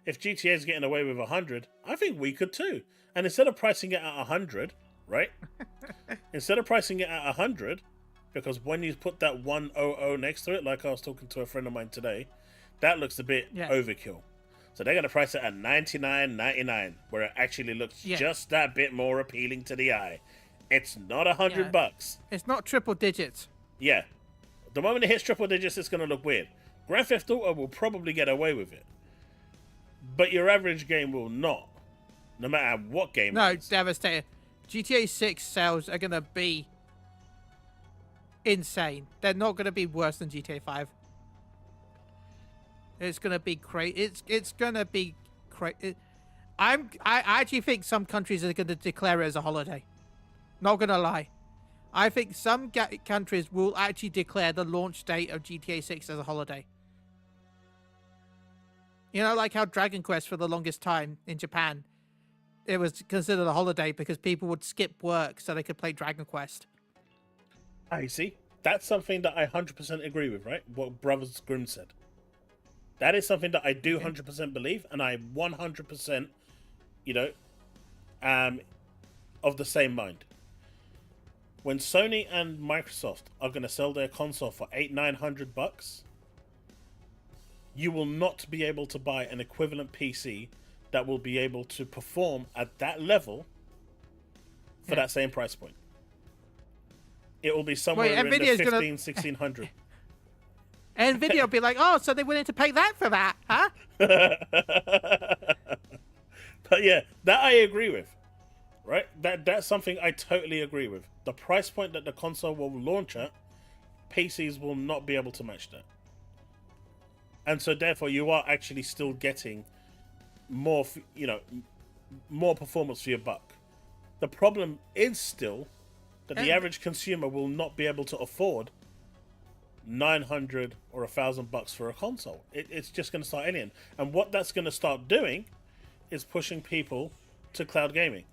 if GTA is getting away with 100, I think we could too. And instead of pricing it at 100, right? Instead of pricing it at 100, because when you put that 100 next to it, like I was talking to a friend of mine today, that looks a bit overkill. So they're going to price it at $99.99, where it actually looks just that bit more appealing to the eye. It's not $100. It's not triple digits. Yeah. The moment it hits triple digits, it's going to look weird. Grand Theft Auto will probably get away with it. But your average game will not. No matter what game it is. No, Devastator. GTA 6 sales are going to be insane. They're not going to be worse than GTA 5. It's going to be crazy. It's going to be crazy. I actually think some countries are going to declare it as a holiday. Not going to lie. I think some countries will actually declare the launch date of GTA 6 as a holiday. Like how Dragon Quest for the longest time in Japan, it was considered a holiday because people would skip work so they could play Dragon Quest. I see. That's something that I 100% agree with, right? What Brothers Grimm said. That is something that I do 100% believe, and I 100%, of the same mind. When Sony and Microsoft are going to sell their console for $800-900, you will not be able to buy an equivalent PC that will be able to perform at that level for that same price point. It will be somewhere in the 1600. NVIDIA will be like, oh, so they're willing to pay that for that, huh? But yeah, that I agree with. Right? That's something I totally agree with. The price point that the console will launch at, PCs will not be able to match that. And so therefore you are actually still getting more, more performance for your buck. The problem is still that the average consumer will not be able to afford $900 or $1,000 for a console. It's just going to start alien. And what that's going to start doing is pushing people to cloud gaming.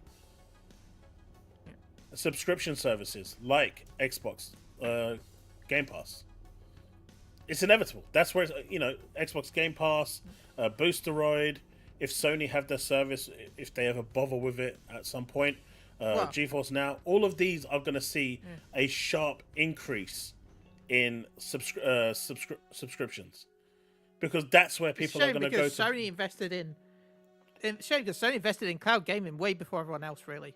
Subscription services like Xbox Game Pass. It's inevitable. That's where Xbox Game Pass, Boosteroid. If Sony have their service, if they ever bother with it at some point, GeForce Now. All of these are going to see a sharp increase in subscriptions, because that's where people are going to go to. Sony invested in cloud gaming way before everyone else, really.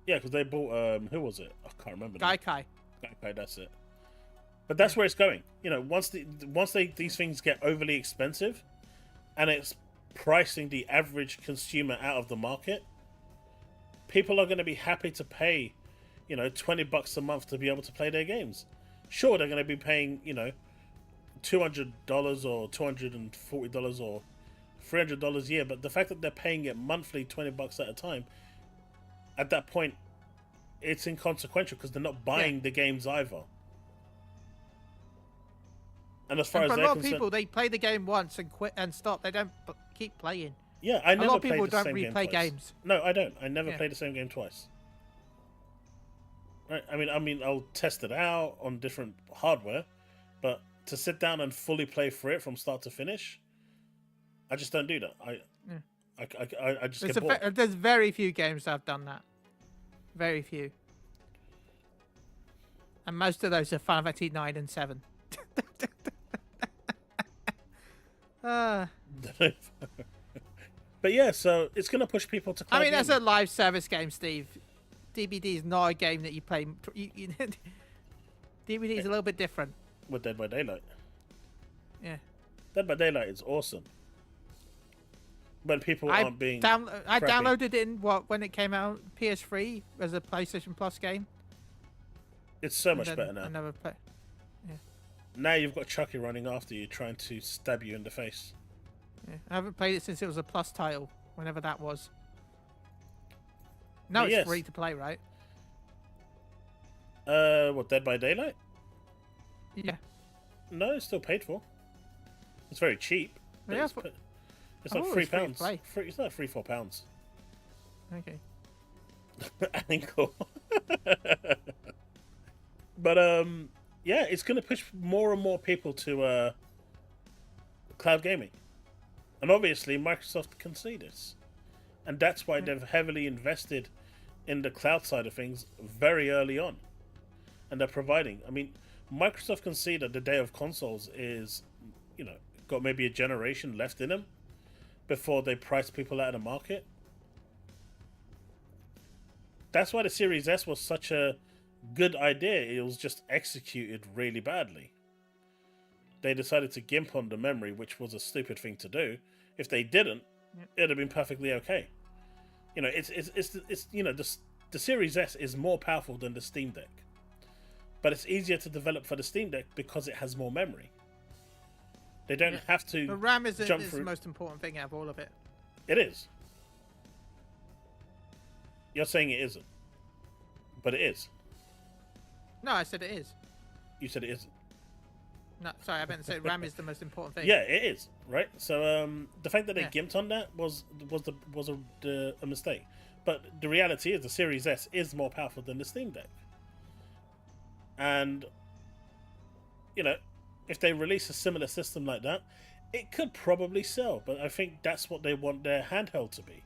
Yeah, because they bought who was it? I can't remember. Gaikai, that's it. But that's where it's going. Once these things get overly expensive, and it's pricing the average consumer out of the market, people are going to be happy to pay, $20 a month to be able to play their games. Sure, they're going to be paying, $200 or $240 or $300 a year, but the fact that they're paying it monthly, $20 at a time, at that point, it's inconsequential because they're not buying the games either. And as far as a lot of people, they play the game once and quit and stop. They don't keep playing. Yeah, I never. A lot of people played the don't same replay game twice. games. No, I don't. I never play the same game twice. Right? I mean, I'll test it out on different hardware, but to sit down and fully play for it from start to finish, I just don't do that. I just get bored. There's very few games that have done that. Very few. And most of those are Final Fantasy 9 and 7. But yeah, so it's going to push people to cloud as a live service game, Steve, DBD is not a game that you play. DBD is a little bit different. With Dead by Daylight. Yeah. Dead by Daylight is awesome. But people aren't being I downloaded it when it came out, PS3, as a PlayStation Plus game. It's so much better now. I never played. Yeah. Now you've got Chucky running after you, trying to stab you in the face. Yeah. I haven't played it since it was a Plus title, whenever that was. No, it's free to play, right? What, Dead by Daylight? Yeah. No, it's still paid for. It's very cheap. Yeah, it's like £3. It's like £3-4. Okay. Cool. But yeah, it's going to push more and more people to cloud gaming, and obviously Microsoft can see this, and that's why they've heavily invested in the cloud side of things very early on, and they're providing. I mean, Microsoft can see that the day of consoles is, got maybe a generation left in them before they price people out of the market. That's why the Series S was such a good idea. It was just executed really badly. They decided to gimp on the memory, which was a stupid thing to do. If they didn't, it'd have been perfectly okay. The Series S is more powerful than the Steam Deck, but it's easier to develop for the Steam Deck because it has more memory. They don't have to. The RAM is the most important thing out of all of it. It is. You're saying it isn't, but it is. No, I said it is. You said it isn't. No, sorry, I meant to say RAM is the most important thing. Yeah, it is, right? So the fact that they gimped on that was a mistake. But the reality is the Series S is more powerful than the Steam Deck. And, if they release a similar system like that, it could probably sell. But I think that's what they want their handheld to be.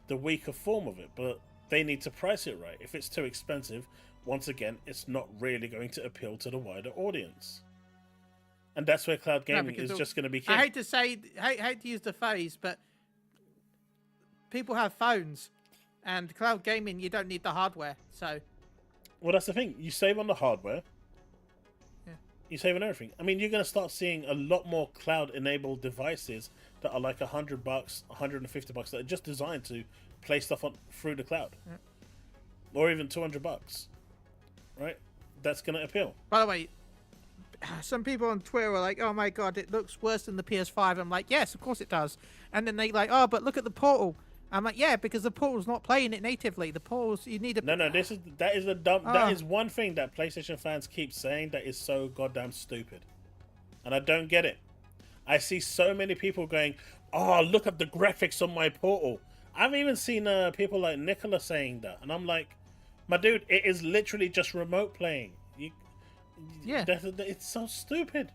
The weaker form of it. But they need to price it right. If it's too expensive, once again, it's not really going to appeal to the wider audience. And that's where cloud gaming is just going to be key. I hate to use the phrase, but people have phones, and cloud gaming, you don't need the hardware. So, well, that's the thing. You save on the hardware. Yeah. You save on everything. I mean, you're going to start seeing a lot more cloud-enabled devices that that are like $100, $150 that are just designed to play stuff on through the cloud, or even $200, right? That's gonna appeal. By the way, some people on Twitter are like, "Oh my god, it looks worse than the PS5." I'm like, "Yes, of course it does." And then they like, "Oh, but look at the Portal." I'm like, "Yeah, because the Portal's not playing it natively. The Portal's you need a No, that is a dumb. That is one thing that PlayStation fans keep saying that is so goddamn stupid, and I don't get it. I see so many people going, "Oh, look at the graphics on my Portal." I've even seen people like Nicola saying that, and I'm like, "My dude, it is literally just remote playing. It's so stupid.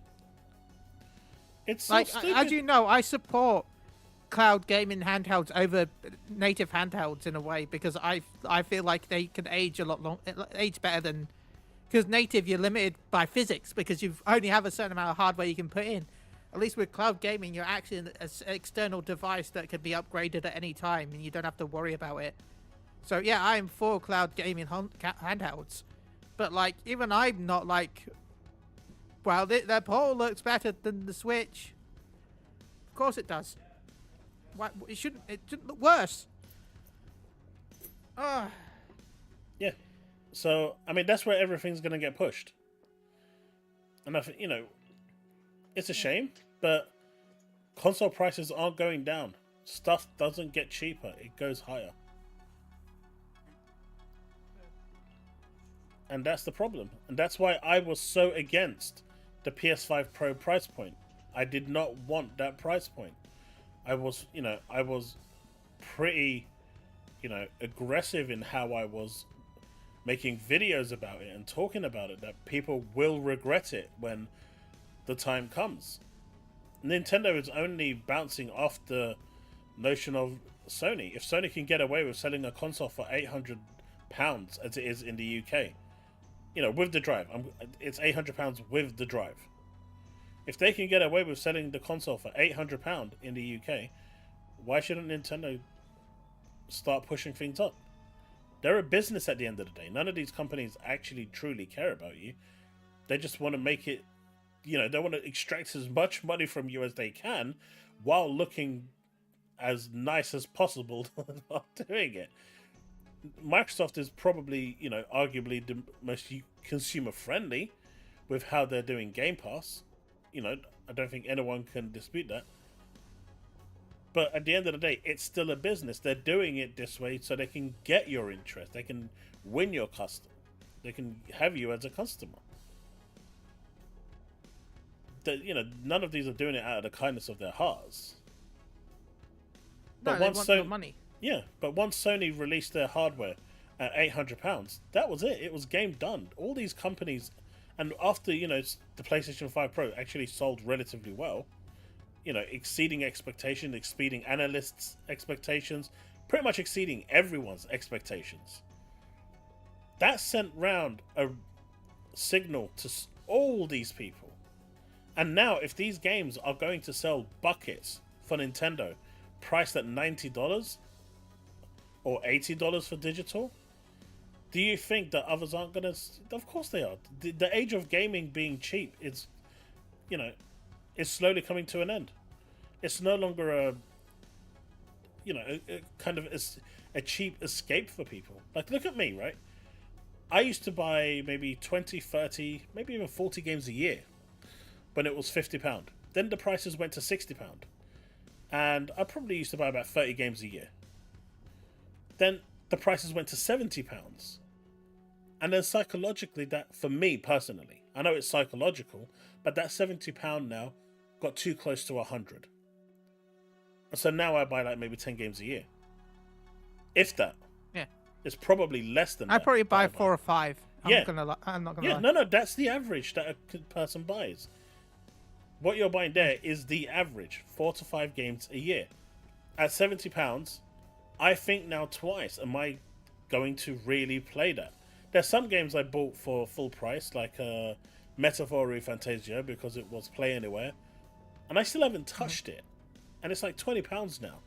It's so stupid." As you know, I support cloud gaming handhelds over native handhelds in a way because I feel like they can age age better than because native you're limited by physics because you only have a certain amount of hardware you can put in. At least with cloud gaming, you're actually an external device that can be upgraded at any time and you don't have to worry about it. So yeah, I'm for cloud gaming handhelds, but like even I'm not like, well, their Portal looks better than the Switch. Of course it does. Why it shouldn't look worse. Yeah. So I mean, that's where everything's gonna get pushed, and I think it's a shame, but console prices aren't going down. Stuff doesn't get cheaper; it goes higher. And that's the problem. And that's why I was so against the PS5 Pro price point. I did not want that price point. I was pretty, aggressive in how I was making videos about it and talking about it, that people will regret it when the time comes. Nintendo is only bouncing off the notion of Sony. If Sony can get away with selling a console for £800 as it is in the UK, with the drive, it's £800 with the drive. If they can get away with selling the console for £800 in the UK, why shouldn't Nintendo start pushing things up? They're a business at the end of the day. None of these companies actually truly care about you. They just want to make it, they want to extract as much money from you as they can while looking as nice as possible while doing it. Microsoft is probably, arguably the most consumer friendly with how they're doing Game Pass. I don't think anyone can dispute that. But at the end of the day, it's still a business. They're doing it this way so they can get your interest. They can win your customer. They can have you as a customer. None of these are doing it out of the kindness of their hearts. No, they want your money. Yeah, but once Sony released their hardware at £800, that was it. It was game done. All these companies, and after, the PlayStation 5 Pro actually sold relatively well, exceeding expectations, exceeding analysts' expectations, pretty much exceeding everyone's expectations. That sent round a signal to all these people. And now, if these games are going to sell buckets for Nintendo, priced at $90, or $80 for digital, do you think that others aren't going to? Of course they are. The age of gaming being cheap is, is slowly coming to an end. It's no longer a kind of a cheap escape for people. Like, look at me, right? I used to buy maybe 20, 30, maybe even 40 games a year when it was £50. Then the prices went to £60. And I probably used to buy about 30 games a year. Then the prices went to £70. And then psychologically, that, for me personally, I know it's psychological, but that £70 now got too close to 100. And so now I buy like maybe 10 games a year. If that. Yeah. It's probably less than that. I probably buy 4 or 5. I'm not gonna lie. Yeah, no, that's the average that a person buys. What you're buying there is the average, 4 to 5 games a year. At £70, I think now twice, am I going to really play that? There's some games I bought for full price, like Metaphor Fantasia, because it was Play Anywhere, and I still haven't touched it. And it's like £20 now.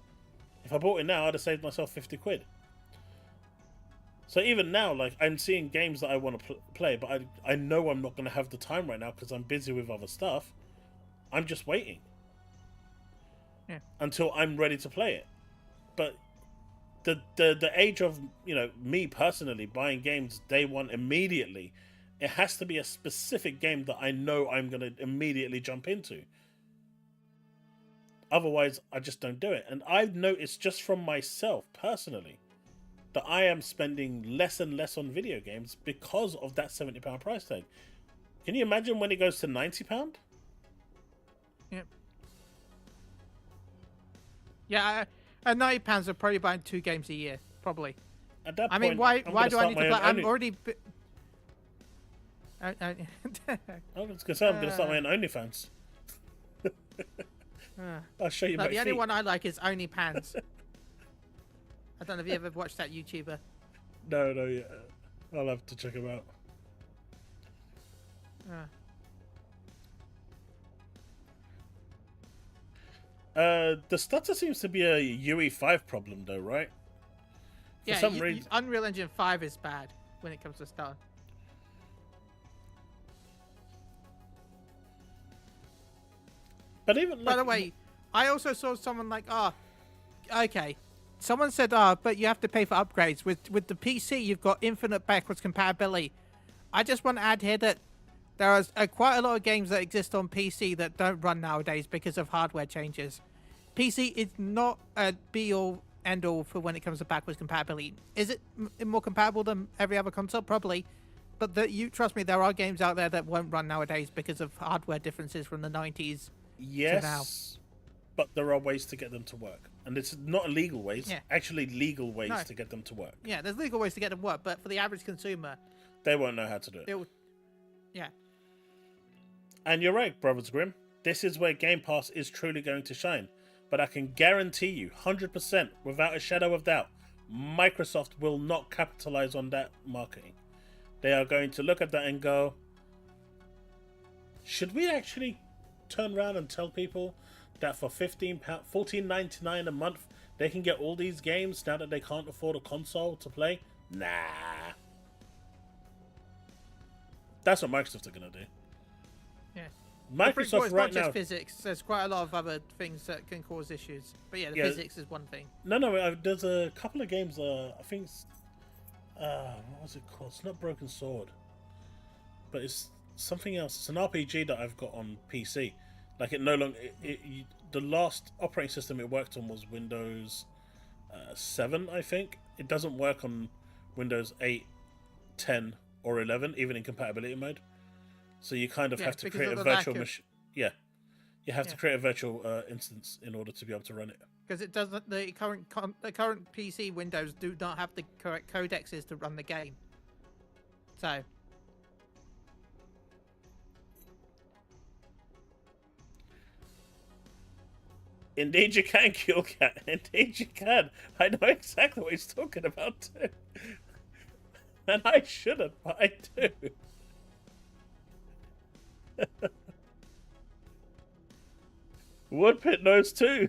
If I bought it now, I'd have saved myself 50 quid. So even now, like, I'm seeing games that I want to play, but I know I'm not going to have the time right now because I'm busy with other stuff. I'm just waiting. Yeah. until I'm ready to play it. But the age of, you know, me personally buying games day one immediately, it has to be a specific game that I know I'm going to immediately jump into. Otherwise, I just don't do it. And I've noticed just from myself personally that I am spending less and less on video games because of that £70 price tag. Can you imagine when it goes to £90? Yep. Yeah, at £90, I'm probably buying 2 games a year, probably. At that I point, mean, why do I need to play? I'm already. I was gonna say I'm gonna start my own OnlyFans. I'll show you my the feet. only one I like is OnlyPants. I don't know if you ever watched that YouTuber. No, yeah. I'll have to check him out. The stutter seems to be a UE5 problem, though, right? For some reason, Unreal Engine 5 is bad when it comes to stutter. But even by the way, I also saw someone like, okay. Someone said, but you have to pay for upgrades. With the PC, you've got infinite backwards compatibility. I just want to add here that there are quite a lot of games that exist on PC that don't run nowadays because of hardware changes. PC is not a be-all, end-all for when it comes to backwards compatibility. Is it more compatible than every other console? Probably. But trust me, there are games out there that won't run nowadays because of hardware differences from the 90s to now. But there are ways to get them to work. And it's not illegal ways, actually legal ways to get them to work. Yeah, there's legal ways to get them to work, but for the average consumer, they won't know how to do it. Yeah. And you're right, Brothers Grimm. This is where Game Pass is truly going to shine. But I can guarantee you, 100%, without a shadow of doubt, Microsoft will not capitalize on that marketing. They are going to look at that and go, should we actually turn around and tell people that for $14.99 a month they can get all these games now that they can't afford a console to play? Nah. That's what Microsoft are going to do. Yeah. Microsoft right now. Not just physics. There's quite a lot of other things that can cause issues. But yeah, the physics is one thing. No. There's a couple of games. I think it's, what was it called? It's not Broken Sword, but it's something else. It's an RPG that I've got on PC. Like it no longer. The last operating system it worked on was Windows 7, I think. It doesn't work on Windows 8, 10, or 11, even in compatibility mode. So you kind of have to create a virtual machine. Yeah, you have to create a virtual instance in order to be able to run it. Because it doesn't. The current PC Windows do not have the correct codexes to run the game. So. Indeed you can, Killcat. Indeed you can. I know exactly what he's talking about too. And I shouldn't, but I do. Woodpit knows too.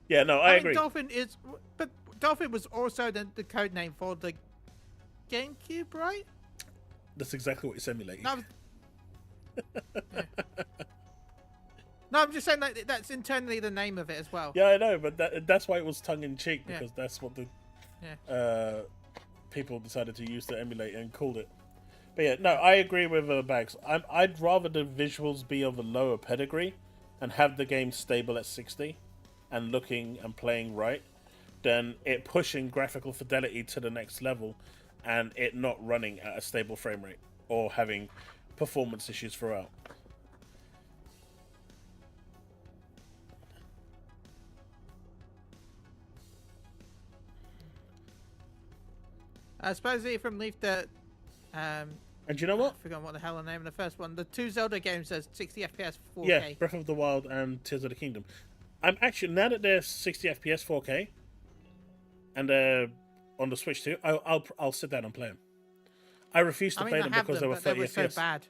Yeah, no, I agree. But Dolphin was also the code name for the GameCube, right? That's exactly what it's emulating. No, I'm just saying that's internally the name of it as well. Yeah, I know, but that's why it was tongue-in-cheek, because that's what the people decided to use to emulate and called it. But yeah, no, I agree with Bags. I'd rather the visuals be of a lower pedigree and have the game stable at 60 and looking and playing right than it pushing graphical fidelity to the next level and it not running at a stable frame rate or having performance issues throughout. I suppose from Leaf that. And you know what? I forgot what the hell the name of the first one. The 2 Zelda games are 60 FPS 4K. Yeah, Breath of the Wild and Tears of the Kingdom. I'm actually, now that they're 60 FPS 4K and they're on the Switch too, I'll sit down and play them. I refuse to play them because they were 30 FPS. They were so bad.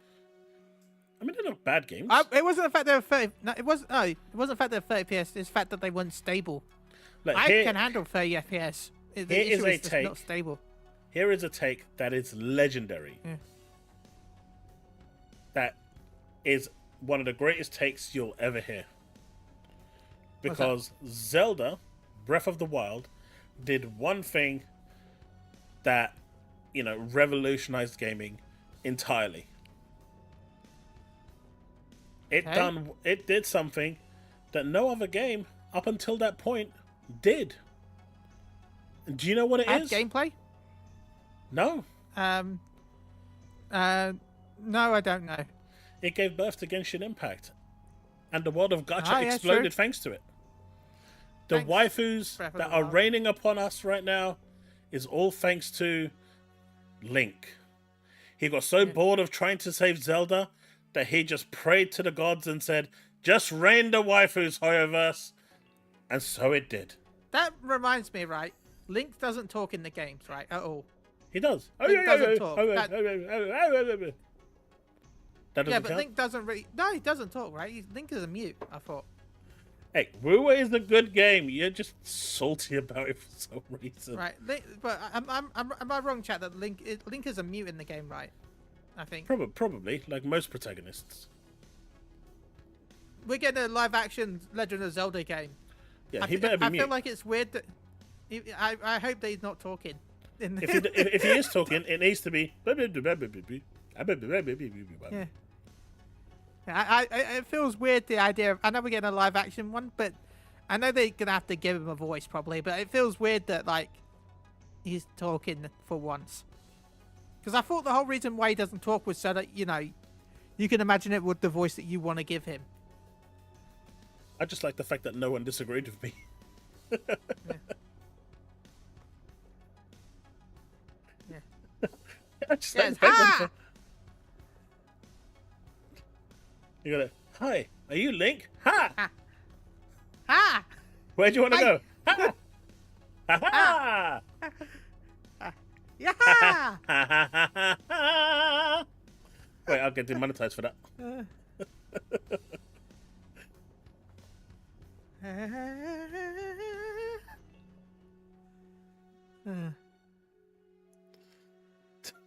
I mean, they're not bad games. It wasn't the fact they were 30. No, it wasn't the fact they were 30 FPS. It's the fact that they weren't stable. Look, I can handle 30 FPS. The issue is it's not stable. Here is a take that is legendary. Yeah. That is one of the greatest takes you'll ever hear. What's that? Because Zelda Breath of the Wild did one thing that, revolutionized gaming entirely. It did something that no other game up until that point did. Do you know what it is? Gameplay? No. No, I don't know. It gave birth to Genshin Impact. And the world of gacha exploded thanks to it. The waifus that are raining upon us right now is all thanks to Link. He got so bored of trying to save Zelda that he just prayed to the gods and said, just rain the waifus, Hoyoverse. And so it did. That reminds me, right? Link doesn't talk in the games, right, at all. He does. Link doesn't talk. That doesn't count? Link doesn't really... No, he doesn't talk, right? Link is a mute, I thought. Hey, Wuwa is a good game. You're just salty about it for some reason. Right, but am I wrong, chat, that Link is a mute in the game, right? I think. Probably, like most protagonists. We're getting a live-action Legend of Zelda game. Yeah, he better be mute. I feel like it's weird that... I hope that he's not talking. If he is talking, it needs to be... Yeah. It feels weird, the idea of... I know we're getting a live-action one, but I know they're going to have to give him a voice, probably, but it feels weird that, like, he's talking for once. Because I thought the whole reason why he doesn't talk was so that, you can imagine it with the voice that you want to give him. I just like the fact that no one disagreed with me. Yeah. I just Yes. like You got it. Hi, are you Link? Ha! Ha! Ha! Where do you want to Hi. go? Ha! Ha ha! Yeah! Ha ha ha! Wait, I'll get demonetized for that.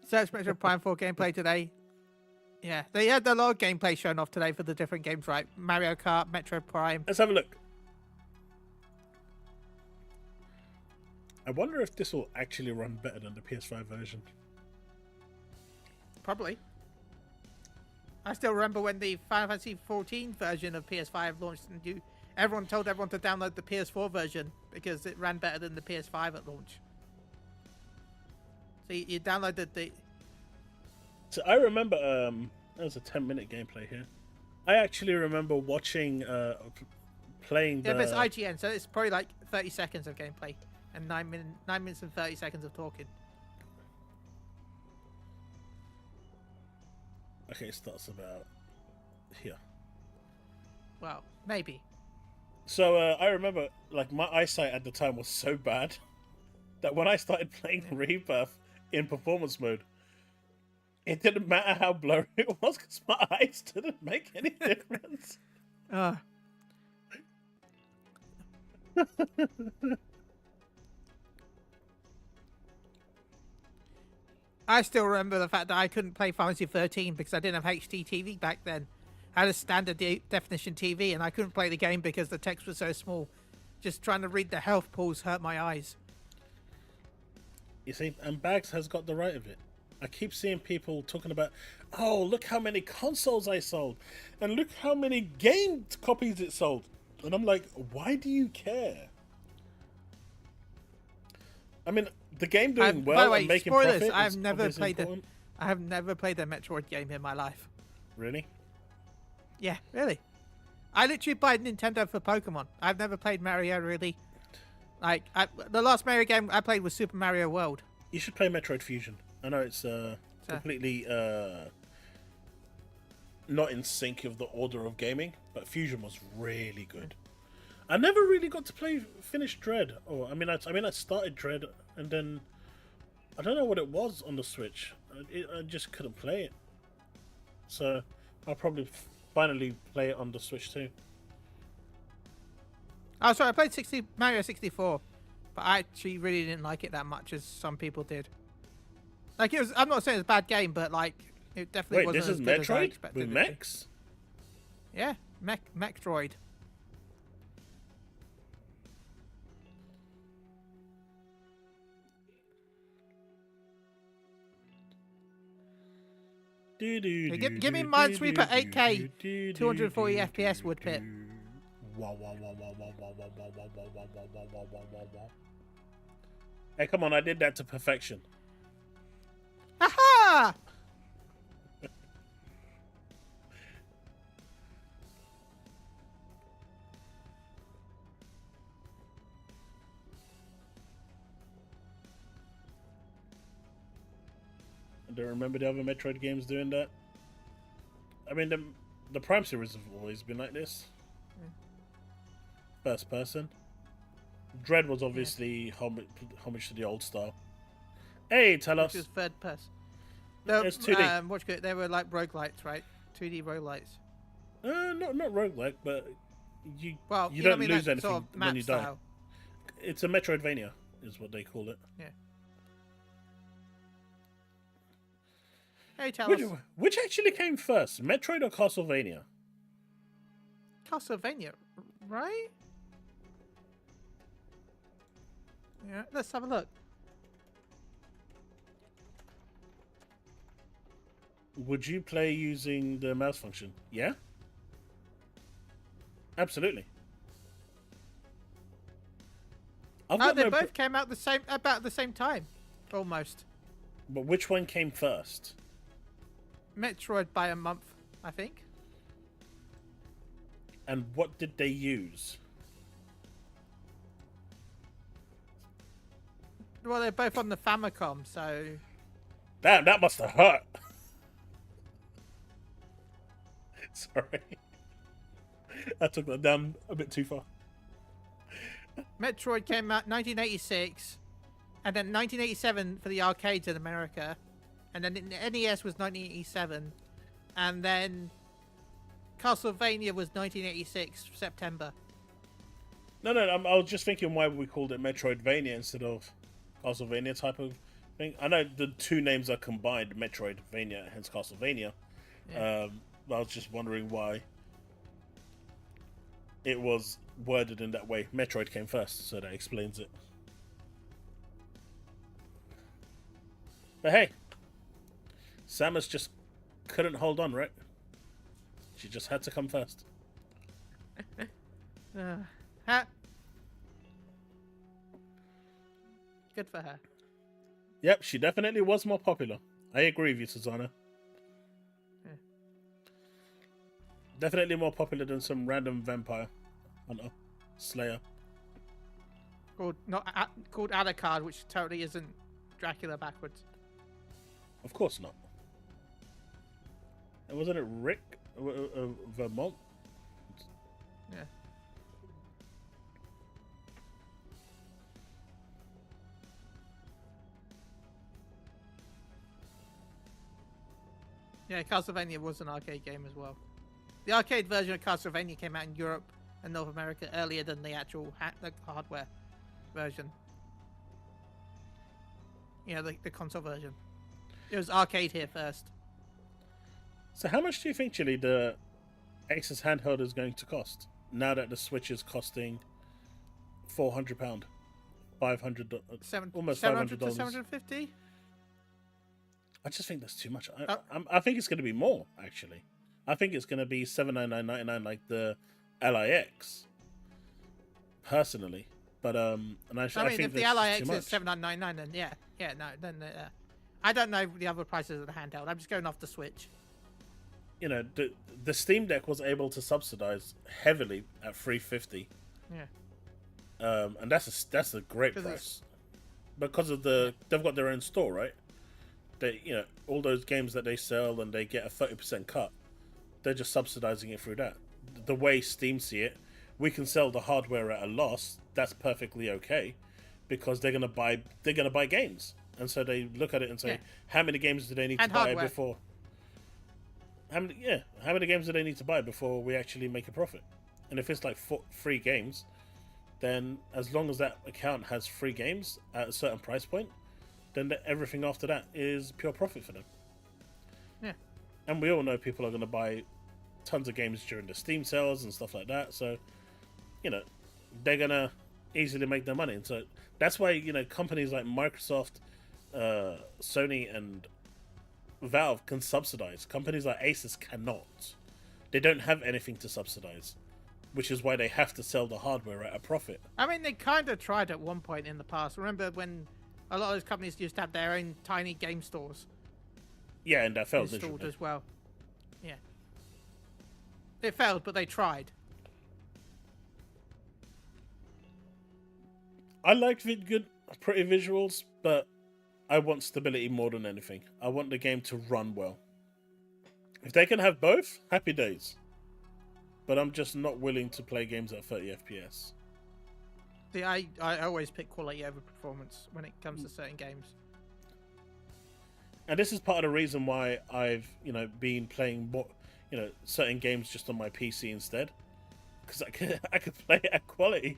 Search Metro Prime 4 gameplay today. Yeah, they had a lot of gameplay shown off today for the different games, right? Mario Kart, Metro Prime. Let's have a look. I wonder if this will actually run better than the PS5 version. Probably. I still remember when the Final Fantasy 14 version of PS5 launched, and everyone told everyone to download the PS4 version because it ran better than the PS5 at launch. So you downloaded the... So I remember, that was a 10-minute gameplay here. I actually remember watching, playing the... Yeah, but it's IGN, so it's probably like 30 seconds of gameplay and 9 minutes and 30 seconds of talking. Okay, it starts about here. Well, maybe. So I remember, like, my eyesight at the time was so bad that when I started playing Rebirth in performance mode, it didn't matter how blurry it was because my eyes didn't make any difference. I still remember the fact that I couldn't play Final Fantasy 13 because I didn't have HD TV back then. I had a standard definition TV and I couldn't play the game because the text was so small. Just trying to read the health pools hurt my eyes. You see, and Bags has got the right of it. I keep seeing people talking about, oh, look how many consoles I sold, and look how many game copies it sold. And I'm like, why do you care? I mean, the game doing well by the way, and making spoilers, profit I is have never obviously played important. I have never played a Metroid game in my life. Really? Yeah, really. I literally played Nintendo for Pokemon. I've never played Mario, really. Like, the last Mario game I played was Super Mario World. You should play Metroid Fusion. I know it's completely not in sync of the order of gaming, but Fusion was really good. I never really got to finish Dread. Oh, I mean, I started Dread, and then I don't know what it was on the Switch. I just couldn't play it. So I'll probably finally play it on the Switch too. Oh, sorry, I played Mario 64, but I actually really didn't like it that much as some people did. Like, it was, I'm not saying it's a bad game, but like, it definitely Wait, wasn't this is as good as I Metroid expected with it to. mechs? Yeah, mech droid. Give me Minesweeper 8K, 240 FPS wood pip. Hey, come on! I did that to perfection. Aha! I don't remember the other Metroid games doing that. I mean, the Prime series have always been like this. First person. Dread was obviously homage to the old style. Hey, tell us. Which is third person. It's 2D. They were like roguelites, right? 2D roguelites. Not roguelike, but you don't mean, lose like, anything sort of when you die. style. It's a Metroidvania, is what they call it. Yeah. Hey, tell us. Which actually came first, Metroid or Castlevania? Castlevania, right? Yeah, let's have a look. Would you play using the mouse function? Yeah? Absolutely. They both came out about the same time, almost. But which one came first? Metroid by a month, I think. And what did they use? Well, they're both on the Famicom, so... Damn, that must have hurt. Sorry. I took that down a bit too far. Metroid came out 1986, and then 1987 for the arcades in America, and then the NES was 1987, and then Castlevania was 1986 September. No, I was just thinking why we called it Metroidvania instead of Castlevania type of thing. I know the two names are combined, Metroidvania, hence Castlevania. Yeah. I was just wondering why it was worded in that way. Metroid came first, so that explains it. But hey, Samus just couldn't hold on, right? She just had to come first. Good for her. Yep, she definitely was more popular. I agree with you, Susanna. Yeah. Definitely more popular than some random vampire hunter, slayer. Called Alucard, which totally isn't Dracula backwards. Of course not. And wasn't it Rick Vermont? Yeah. Yeah, Castlevania was an arcade game as well. The arcade version of Castlevania came out in Europe and North America earlier than the actual hardware version. You know, the console version. It was arcade here first. So how much do you think, Chili, the Asus handheld is going to cost now that the Switch is costing £400, $500, almost $500 to $750? I just think that's too much. I think it's going to be more, actually. I think it's going to be $799.99 like the LIX, personally. But I mean, think if the LIX is $799, then then I don't know the other prices of the handheld. I'm just going off the Switch. You know, the Steam Deck was able to subsidize heavily at $350. Yeah. And that's a great price because of they've got their own store, right? They, you know, all those games that they sell and they get a 30% cut, they're just subsidizing it through that. The way Steam see it, we can sell the hardware at a loss. That's perfectly okay, because they're gonna buy games, and so they look at it and say, how many games do they need to buy before? How many games do they need to buy before we actually make a profit? And if it's like 3 games, then as long as that account has 3 games at a certain price point, then everything after that is pure profit for them. Yeah. And we all know people are going to buy tons of games during the Steam sales and stuff like that. So, you know, they're gonna easily make their money. And so that's why, you know, companies like Microsoft, Sony, and Valve can subsidize. Companies like Asus cannot. They don't have anything to subsidize, which is why they have to sell the hardware at a profit. I mean, they kind of tried at one point in the past. Remember when a lot of those companies used to have their own tiny game stores? Yeah, and that failed installed miserably as well. Yeah. It failed, but they tried. I like good, pretty visuals, but I want stability more than anything. I want the game to run well. If they can have both, happy days. But I'm just not willing to play games at 30 FPS. See, I always pick quality over performance when it comes to certain games. And this is part of the reason why I've, you know, been playing more, you know, certain games just on my PC instead. Because I could play at quality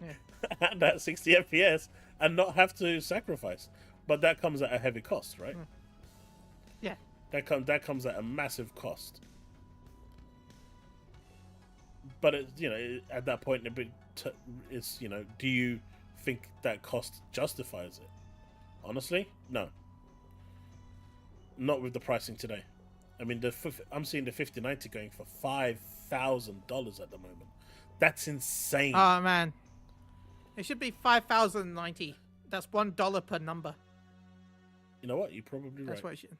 at that 60 FPS and not have to sacrifice. But that comes at a heavy cost, right? Yeah. That comes at a massive cost. But it, you know, at that point, it's, you know, do you think that cost justifies it? Honestly, no. Not with the pricing today. I mean, I'm seeing the 5090 going for $5,000 at the moment. That's insane. Oh man, it should be 5,090. That's $1 per number. You know what? You're probably right. That's what it should.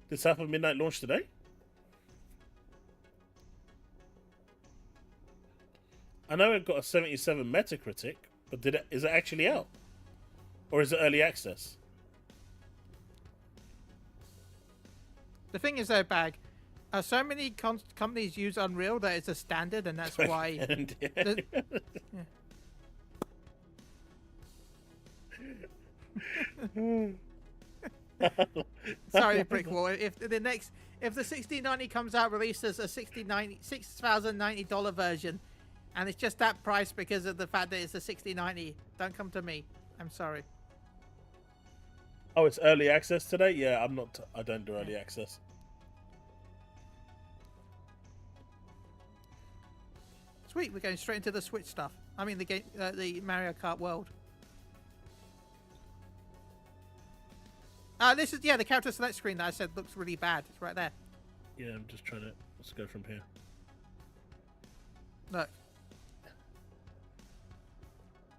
This happened midnight launch today? I know it got a 77 Metacritic, but is it actually out? Or is it early access? The thing is though, Bag, so many companies use Unreal that it's a standard, and that's why... Sorry, Brickwall. If the 1690 comes out released as a $6,090 version, and it's just that price because of the fact that it's a 6090, don't come to me. I'm sorry. Oh, it's early access today? Yeah, I don't do early access. Sweet, we're going straight into the Switch stuff. I mean, the Mario Kart World. This is, the character select screen that I said looks really bad. It's right there. Yeah, I'm just trying to... Let's go from here. Look.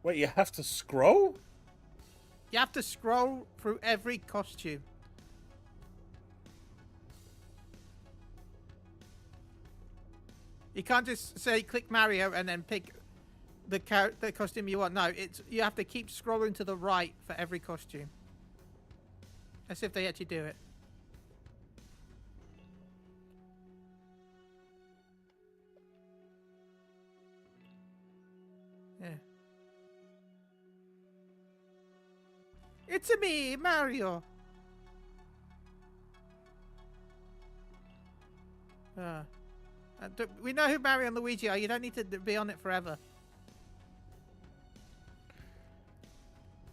Wait, you have to scroll? You have to scroll through every costume. You can't just say click Mario and then pick the costume you want. No, you have to keep scrolling to the right for every costume. As if they actually do it. Yeah. It's me, Mario. We know who Mario and Luigi are. You don't need to be on it forever.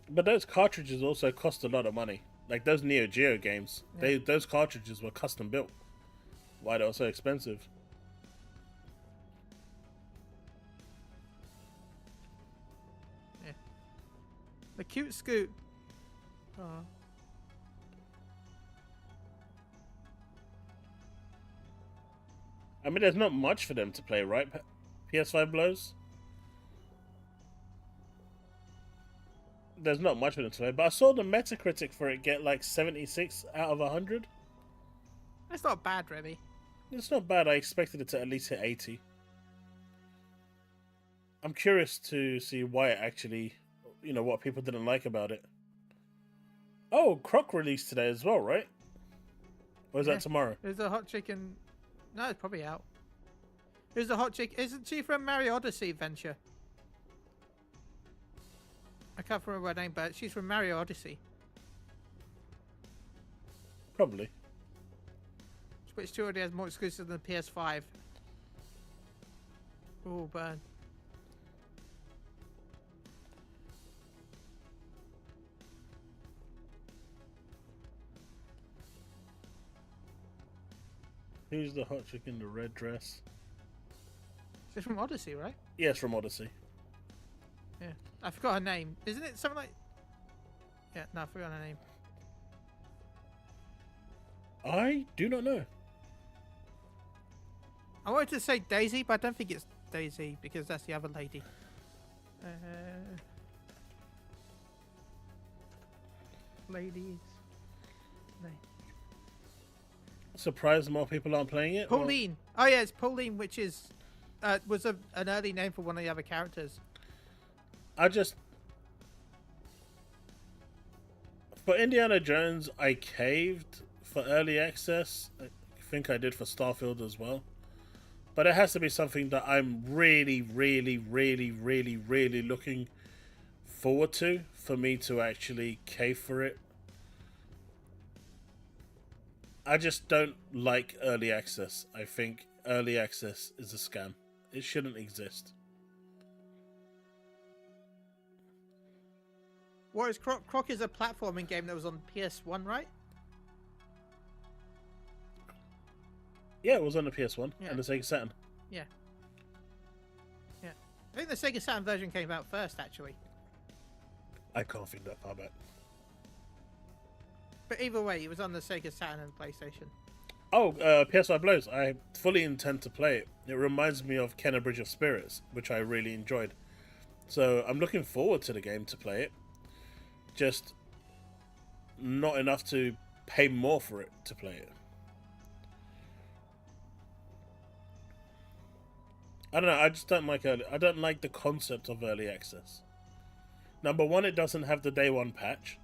But those cartridges also cost a lot of money. Like those Neo Geo games, those cartridges were custom built. Why they were so expensive? Yeah. The cute Scoot. Oh. I mean, there's not much for them to play, right? PS5 blows. There's not much for them to play, but I saw the Metacritic for it get like 76 out of 100. That's not bad, really. It's not bad. I expected it to at least hit 80. I'm curious to see why it actually, you know, what people didn't like about it. Oh, Croc released today as well, right? Or is that tomorrow? There's a hot chicken. No, it's probably out. Who's the hot chick? Isn't she from Mario Odyssey Venture? I can't remember her name, but she's from Mario Odyssey. Probably. Switch 2 already has more exclusives than the PS5. Oh, burn. Who's the hot chick in the red dress? She's from Odyssey, right? Yes, from Odyssey. Yeah. I forgot her name. Isn't it something like... Yeah, no, I forgot her name. I do not know. I wanted to say Daisy, but I don't think it's Daisy because that's the other lady. Ladies. No. Surprised more people aren't playing it? Pauline. Oh yeah, it's Pauline, which is was an early name for one of the other characters. For Indiana Jones, I caved for early access. I think I did for Starfield as well. But it has to be something that I'm really, really, really, really, really looking forward to for me to actually cave for it. I just don't like early access. I think early access is a scam. It shouldn't exist. Whereas Croc is a platforming game that was on PS1, right? Yeah, it was on the PS1 Yeah. and the Sega Saturn. Yeah. Yeah. I think the Sega Saturn version came out first, actually. I can't think that far back. But either way, it was on the Sega Saturn and PlayStation. Oh, PS5 Blows. I fully intend to play it. It reminds me of Kenna Bridge of Spirits, which I really enjoyed. So I'm looking forward to the game to play it. Just not enough to pay more for it to play it. I don't know, I just don't like I don't like the concept of early access. Number one, it doesn't have the day one patch.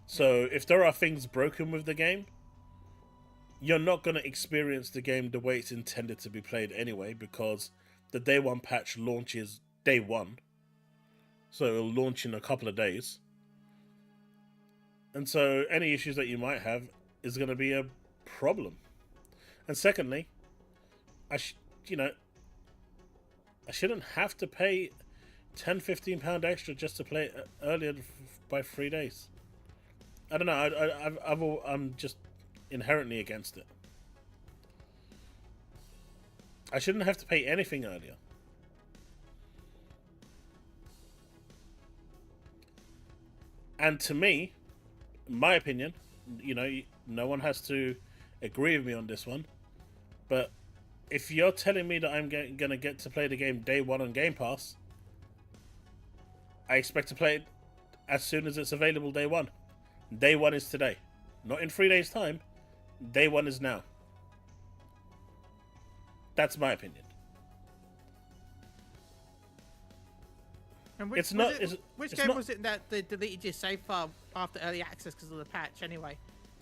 So if there are things broken with the game, you're not going to experience the game the way it's intended to be played anyway, because the day one patch launches day one. So it'll launch in a couple of days. And so any issues that you might have is going to be a problem. And secondly, I shouldn't have to pay £10-15 extra just to play it earlier by 3 days. I don't know. I'm just inherently against it. I shouldn't have to pay anything earlier. And to me, my opinion, no one has to agree with me on this one, but if you're telling me that I'm going to get to play the game day one on Game Pass, I expect to play it as soon as it's available day one. Day one is today. Not in 3 days' time. Day one is now. That's my opinion. And which game was it that they deleted your save file after early access because of the patch? Anyway,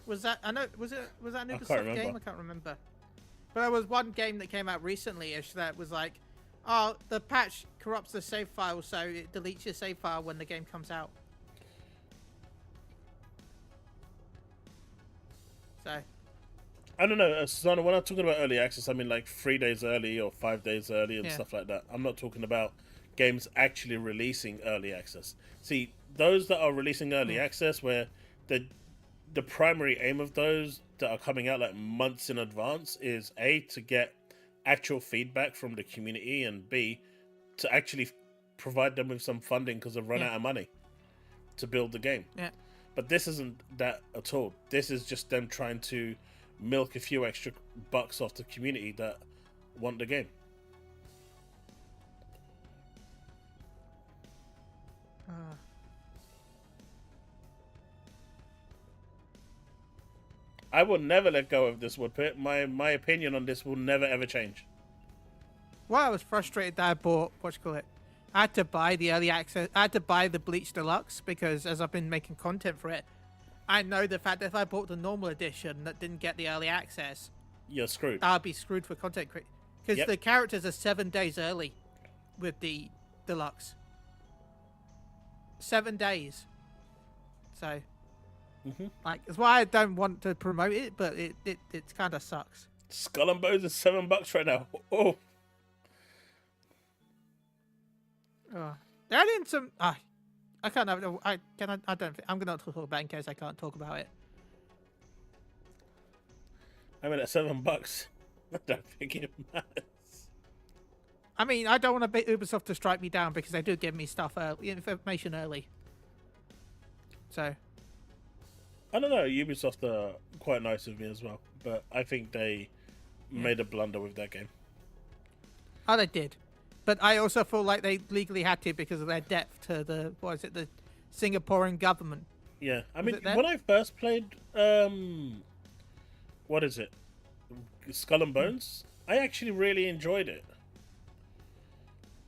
was that an Ubisoft game? I can't remember. But there was one game that came out recently-ish that was like, oh, the patch corrupts the save file, so it deletes your save file when the game comes out. So, I don't know, Susanna, when I'm talking about early access, I mean like 3 days early or 5 days early and stuff like that. I'm not talking about games actually releasing early access. See, those that are releasing early access, where the primary aim of those that are coming out like months in advance is A, to get actual feedback from the community, and B, to actually provide them with some funding because they've run out of money to build the game. Yeah. But this isn't that at all. This is just them trying to milk a few extra bucks off the community that want the game. I will never let go of this, Woodpit. My opinion on this will never ever change. Well, I was frustrated that I bought, I had to buy the early access, I had to buy the Bleach Deluxe because as I've been making content for it, I know the fact that if I bought the normal edition that didn't get the early access, you're screwed. I'll be screwed for content creation. Because the characters are 7 days early with the Deluxe. 7 days. So, it's why I don't want to promote it, but it kind of sucks. Skull and Bones is $7 right now. Oh. They're adding some. I can't. I don't. I'm gonna talk about it in case I can't talk about it. I mean, at $7, I don't think it matters. I mean, I don't want Ubisoft to strike me down because they do give me stuff information early. So. I don't know. Ubisoft are quite nice with me as well, but I think they made a blunder with that game. Oh, they did. But I also feel like they legally had to because of their debt to the Singaporean government. Yeah, I mean, when I first played, what is it, Skull and Bones, I actually really enjoyed it.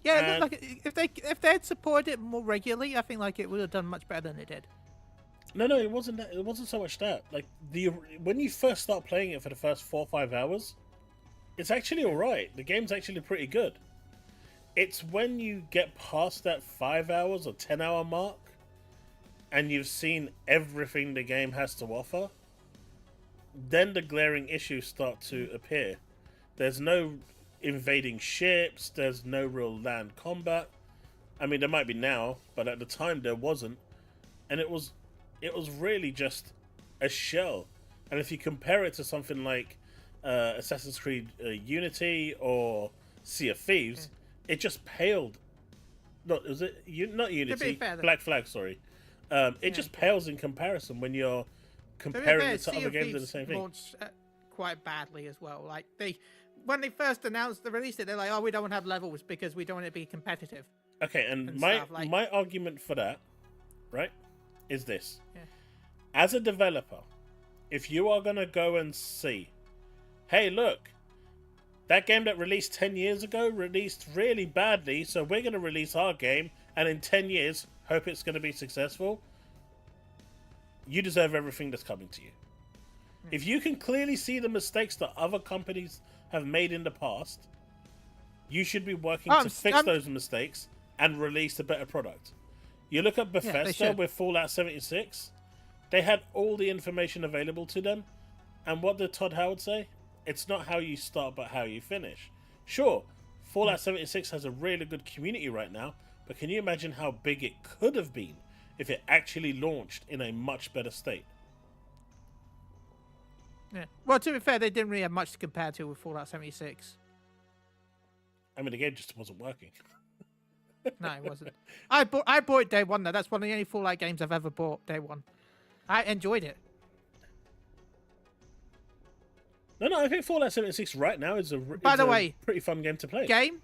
Yeah, like if they had supported it more regularly, I think like it would have done much better than it did. No, it wasn't that. It wasn't so much that. Like when you first start playing it for the first 4 or 5 hours, it's actually all right. The game's actually pretty good. It's when you get past that 5 hours or 10-hour mark, and you've seen everything the game has to offer, then the glaring issues start to appear. There's no invading ships. There's no real land combat. I mean, there might be now, but at the time there wasn't, and it was really just a shell. And if you compare it to something like Assassin's Creed Unity or Sea of Thieves, it just paled. Not Unity, Black Flag. Sorry, it just pales in comparison when you're comparing it to other games that are the same thing. Launched quite badly as well. Like when they first announced the release, they're like, "Oh, we don't want to have levels because we don't want it to be competitive." Okay, and my argument for that, right, is this: as a developer, if you are gonna go and see, hey, look, that game that released 10 years ago released really badly, so we're gonna release our game, and in 10 years, hope it's gonna be successful. You deserve everything that's coming to you. If you can clearly see the mistakes that other companies have made in the past, you should be working to fix those mistakes and release a better product. You look at Bethesda with Fallout 76, they had all the information available to them, and what did Todd Howard say? It's not how you start, but how you finish. Sure, Fallout 76 has a really good community right now, but can you imagine how big it could have been if it actually launched in a much better state? Yeah. Well, to be fair, they didn't really have much to compare to with Fallout 76. I mean, the game just wasn't working. No, it wasn't. I bought it day one, though. That's one of the only Fallout games I've ever bought day one. I enjoyed it. No, I think Fallout 76 right now is a pretty fun game to play. Game,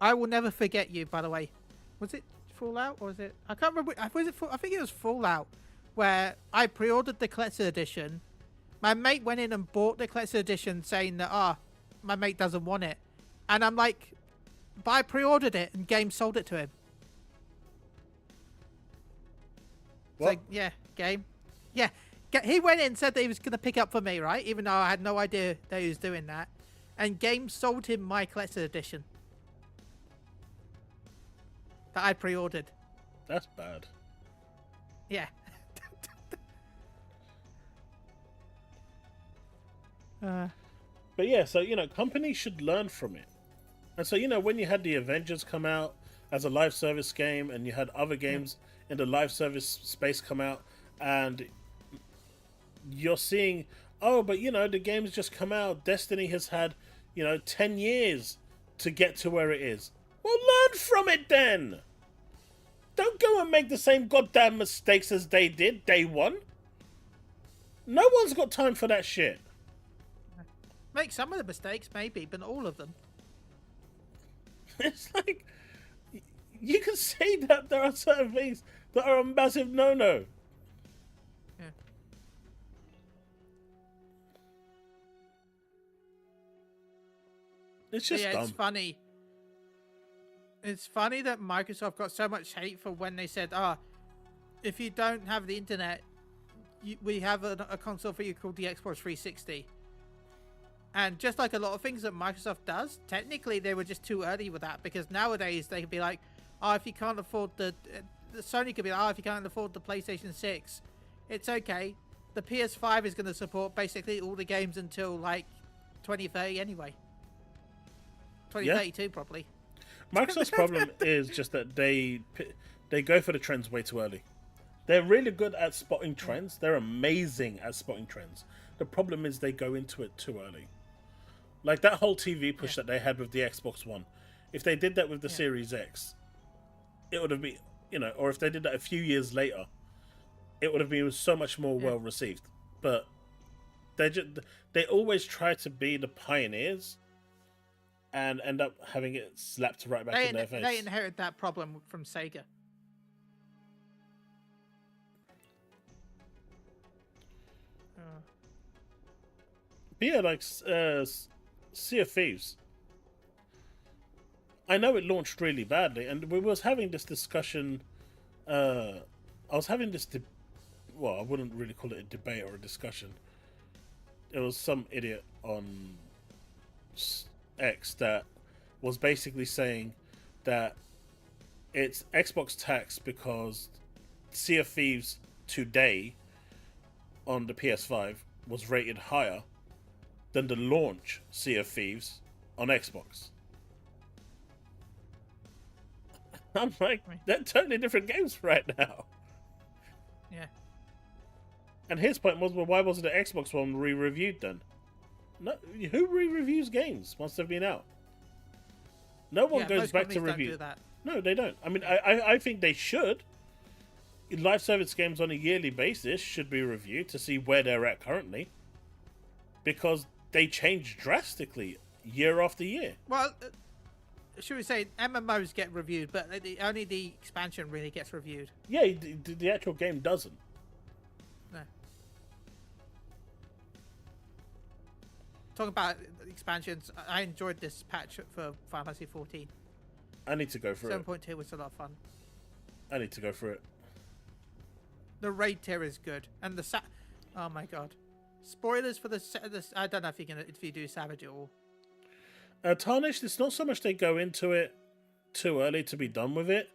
I will never forget you, by the way. Was it Fallout or was it? I can't remember. I think it was Fallout, where I pre-ordered the collector's edition. My mate went in and bought the collector's edition, saying that my mate doesn't want it, and I'm like, but I pre-ordered it and Game sold it to him. What? So yeah, Game, yeah. He went in and said that he was going to pick up for me, right? Even though I had no idea that he was doing that. And Game sold him my collector's edition that I pre-ordered. That's bad. Yeah. But yeah, so, companies should learn from it. And so, when you had the Avengers come out as a live service game, and you had other games in the live service space come out, and you're seeing, but the game's just come out. Destiny has had, 10 years to get to where it is. Well, learn from it then. Don't go and make the same goddamn mistakes as they did day one. No one's got time for that shit. Make some of the mistakes, maybe, but not all of them. It's like, you can say that there are certain things that are a massive no-no. Yeah. It's just dumb. It's funny. It's funny that Microsoft got so much hate for when they said, if you don't have the internet, we have a console for you called the Xbox 360. And just like a lot of things that Microsoft does, technically they were just too early with that, because nowadays they could be like, if you can't afford Sony could be like, if you can't afford the PlayStation 6, it's okay. The PS5 is going to support basically all the games until like 2030 anyway. 2032 probably. Microsoft's problem is just that they go for the trends way too early. They're really good at spotting trends. They're amazing at spotting trends. The problem is they go into it too early. Like that whole TV push that they had with the Xbox One. If they did that with the Series X, it would have been, or if they did that a few years later, it would have been so much more well received. But they always try to be the pioneers and end up having it slapped right back in their face. They inherited that problem from Sega. But yeah, like Sea of Thieves. I know it launched really badly, and we was having this discussion. I was having this, I wouldn't really call it a debate or a discussion. It was some idiot on X that was basically saying that it's Xbox tax because Sea of Thieves today on the PS5 was rated higher than the launch Sea of Thieves on Xbox. I'm like, they're totally different games right now. Yeah. And his point was, well, why wasn't the Xbox one re-reviewed then? No, who re-reviews games once they've been out? No one goes back to review. Don't do that. No, they don't. I mean, I think they should. Live service games on a yearly basis should be reviewed to see where they're at currently. Because they change drastically year after year. Well, should we say MMOs get reviewed, but only the expansion really gets reviewed. Yeah, the actual game doesn't. No. Talking about expansions, I enjoyed this patch for Final Fantasy 14. I need to go through it. 7.2 was a lot of fun. I need to go through it. The raid tier is good, and the oh my god, spoilers for the I don't know if you do Savage at all. Tarnished, it's not so much they go into it too early to be done with it.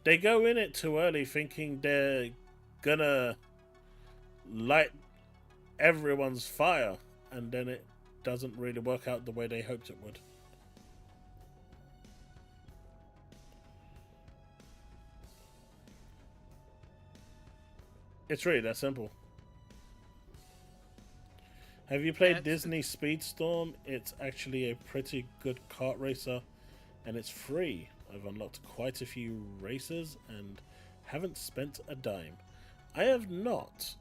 They go in it too early thinking they're gonna light everyone's fire, and then it doesn't really work out the way they hoped it would. It's really that simple. Have you played Disney Speedstorm? It's actually a pretty good kart racer, and it's free. I've unlocked quite a few races and haven't spent a dime. I have not.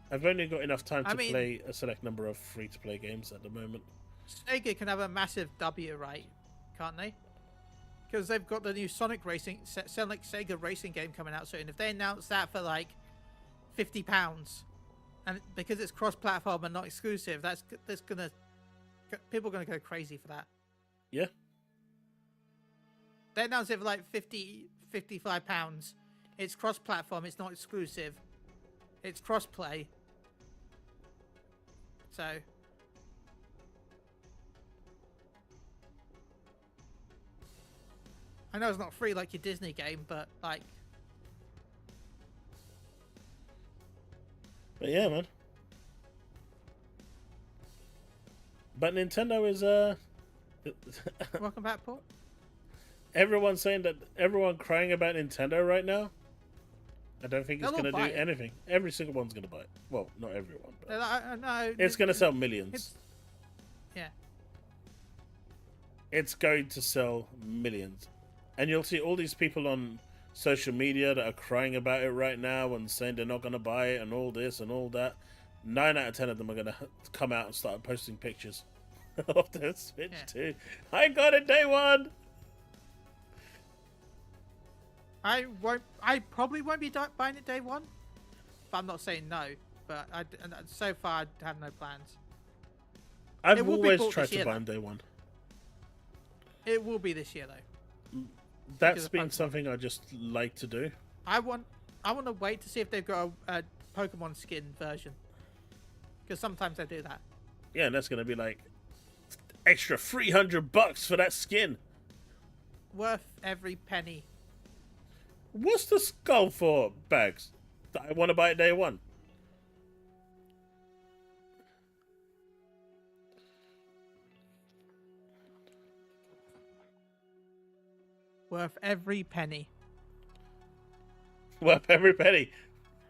I've only got enough time to play a select number of free-to-play games at the moment. Sega can have a massive W, right? Can't they? Because they've got the new Sonic Sega Racing game coming out soon. If they announce that for like £50, and because it's cross-platform and not exclusive, people are gonna go crazy for that. Yeah. They announced it for like £55. It's cross-platform. It's not exclusive. It's cross-play. So I know it's not free like your Disney game, but like. But yeah, man. But Nintendo is Welcome back, Paul. Everyone's saying that everyone crying about Nintendo right now. I don't think it's going to do anything. Every single one's going to buy it. Well, not everyone, but no, it's going to sell millions. Yeah. It's going to sell millions. And you'll see all these people on social media that are crying about it right now and saying they're not going to buy it and all this and all that. 9 out of 10 of them are going to come out and start posting pictures of their Switch too. I got it day one! I probably won't be buying it day one, but I'm not saying no. But so far, I have no plans. I've always tried to buy them day one. It will be this year though. That's been something I just like to do. I want to wait to see if they've got a Pokemon skin version, because sometimes they do that. Yeah, and that's going to be like extra $300 for that skin. Worth every penny. What's the skull for, Bags? That I want to buy it day one. Worth every penny. Worth every penny.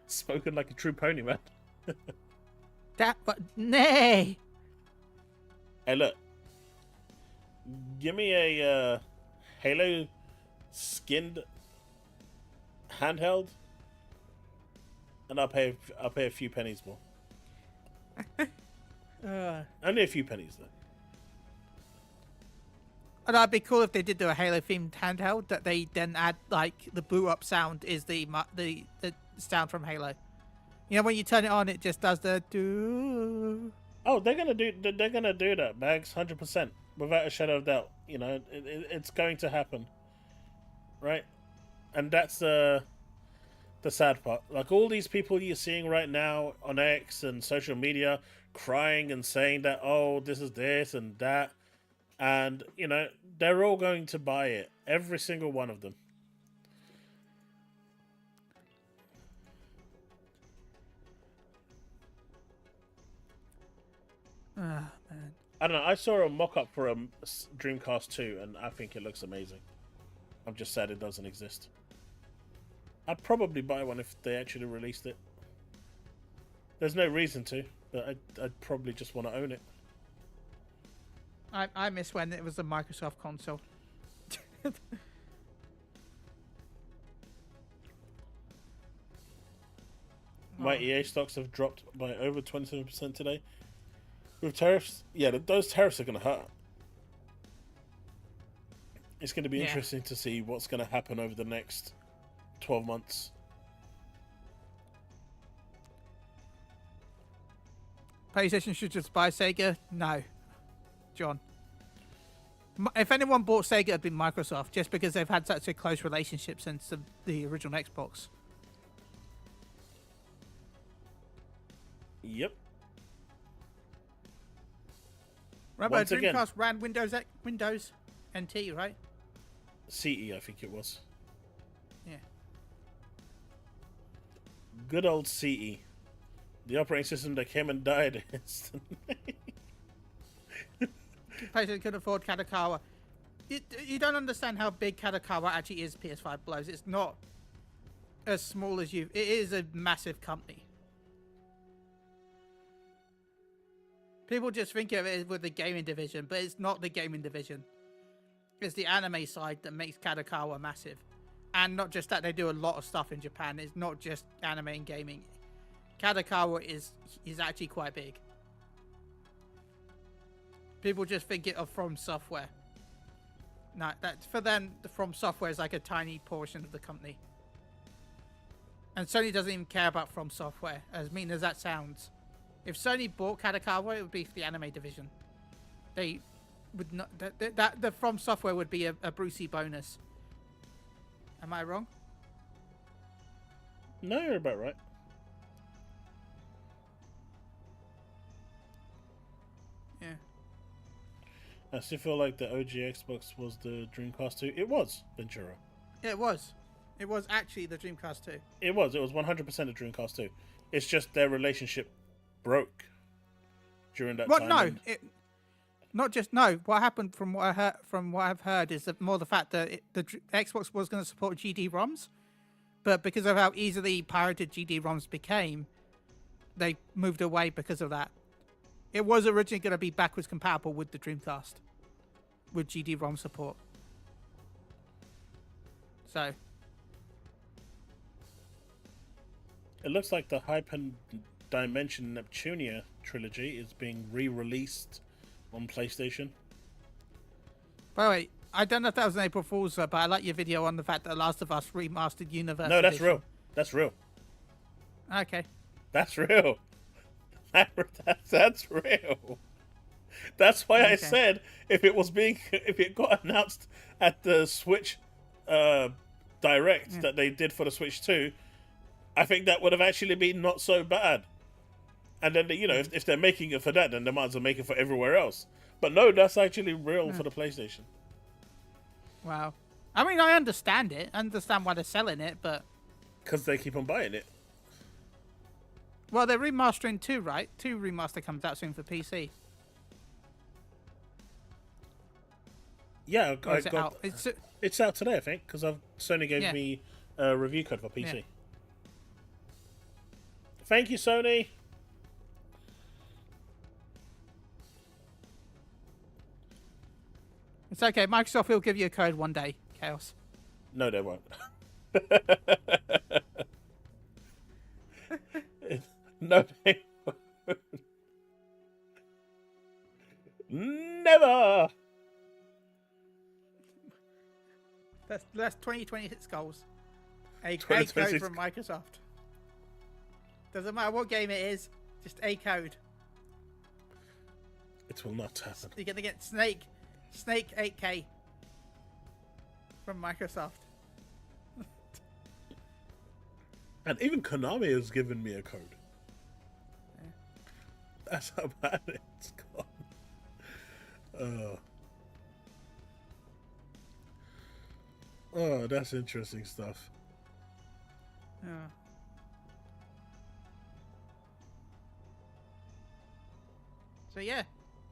Spoken like a true pony, man. But nay. Hey, look. Give me a Halo skinned handheld, and I'll pay a few pennies more. Only a few pennies, though. And that'd be cool if they did do a Halo themed handheld that they then add like the boot up sound is the sound from Halo. You know when you turn it on, it just does the do. Oh, they're gonna do that, Bags, 100%, without a shadow of doubt. You know, it's going to happen, right? And that's the sad part. Like all these people you're seeing right now on X and social media crying and saying that, oh, this is this and that, and you know they're all going to buy it, every single one of them. Man. I don't know. I saw a mock-up for a Dreamcast 2, and I think it looks amazing. I'm just sad it doesn't exist. I'd probably buy one if they actually released it. There's no reason to, but I'd probably just want to own it. I miss when it was a Microsoft console. My EA stocks have dropped by over 27% today. With tariffs, yeah, those tariffs are going to hurt. It's going to be interesting to see what's going to happen over the next 12 months. PlayStation should just buy Sega? No. John. If anyone bought Sega, it'd be Microsoft, just because they've had such a close relationship since the original Xbox. Yep. Remember, Dreamcast ran Windows NT, right? CE, I think it was. Yeah. Good old CE. The operating system that came and died instantly. PlayStation could afford Kadokawa. You don't understand how big Kadokawa actually is. PS5 blows. It's not as small as you. It is a massive company. People just think of it with the gaming division, but it's not the gaming division. It's the anime side that makes Kadokawa massive. And not just that, they do a lot of stuff in Japan. It's not just anime and gaming. Kadokawa is actually quite big. People just think it of From Software. No, that's for them. The From Software is like a tiny portion of the company. And Sony doesn't even care about From Software, as mean as that sounds. If Sony bought Kadokawa, it would be for the anime division. They would not. The From Software would be a Brucey bonus. Am I wrong? No, you're about right. Yeah. I still feel like the OG Xbox was the Dreamcast 2. It was, Ventura. Yeah, it was. It was actually the Dreamcast 2. It was 100% the Dreamcast 2. It's just their relationship broke during that time. No, not just no. What happened from what I've heard is that more the fact that the Xbox was going to support GD-ROMs, but because of how easily pirated GD-ROMs became, they moved away because of that. It was originally going to be backwards compatible with the Dreamcast, with GD-ROM support. So it looks like the Dimension Neptunia trilogy is being re-released on PlayStation. By the way, I don't know if that was an April Fool's, but I like your video on the fact that Last of Us Remastered Universe. No, that's Edition. real. That's real. Okay. That's real. That's real. That's why I said if it got announced at the Switch Direct that they did for the Switch 2, I think that would have actually been not so bad. And then, if they're making it for that, then they might as well make it for everywhere else. But no, that's actually real for the PlayStation. Wow. I mean, I understand it. I understand why they're selling it, but... Because they keep on buying it. Well, they're remastering 2, right? 2 remaster comes out soon for PC. Yeah, it's out today, I think, because Sony gave me a review code for PC. Thank you, Sony. It's okay. Microsoft will give you a code one day, Chaos. No, they won't. No, they won't. Never. That's 2026 goals. A code 2026. from Microsoft. Doesn't matter what game it is, just a code. It will not happen. You're gonna get Snake 8K from Microsoft. And even Konami has given me a code. Yeah. That's how bad it's gone. Oh, that's interesting stuff. Yeah. So yeah,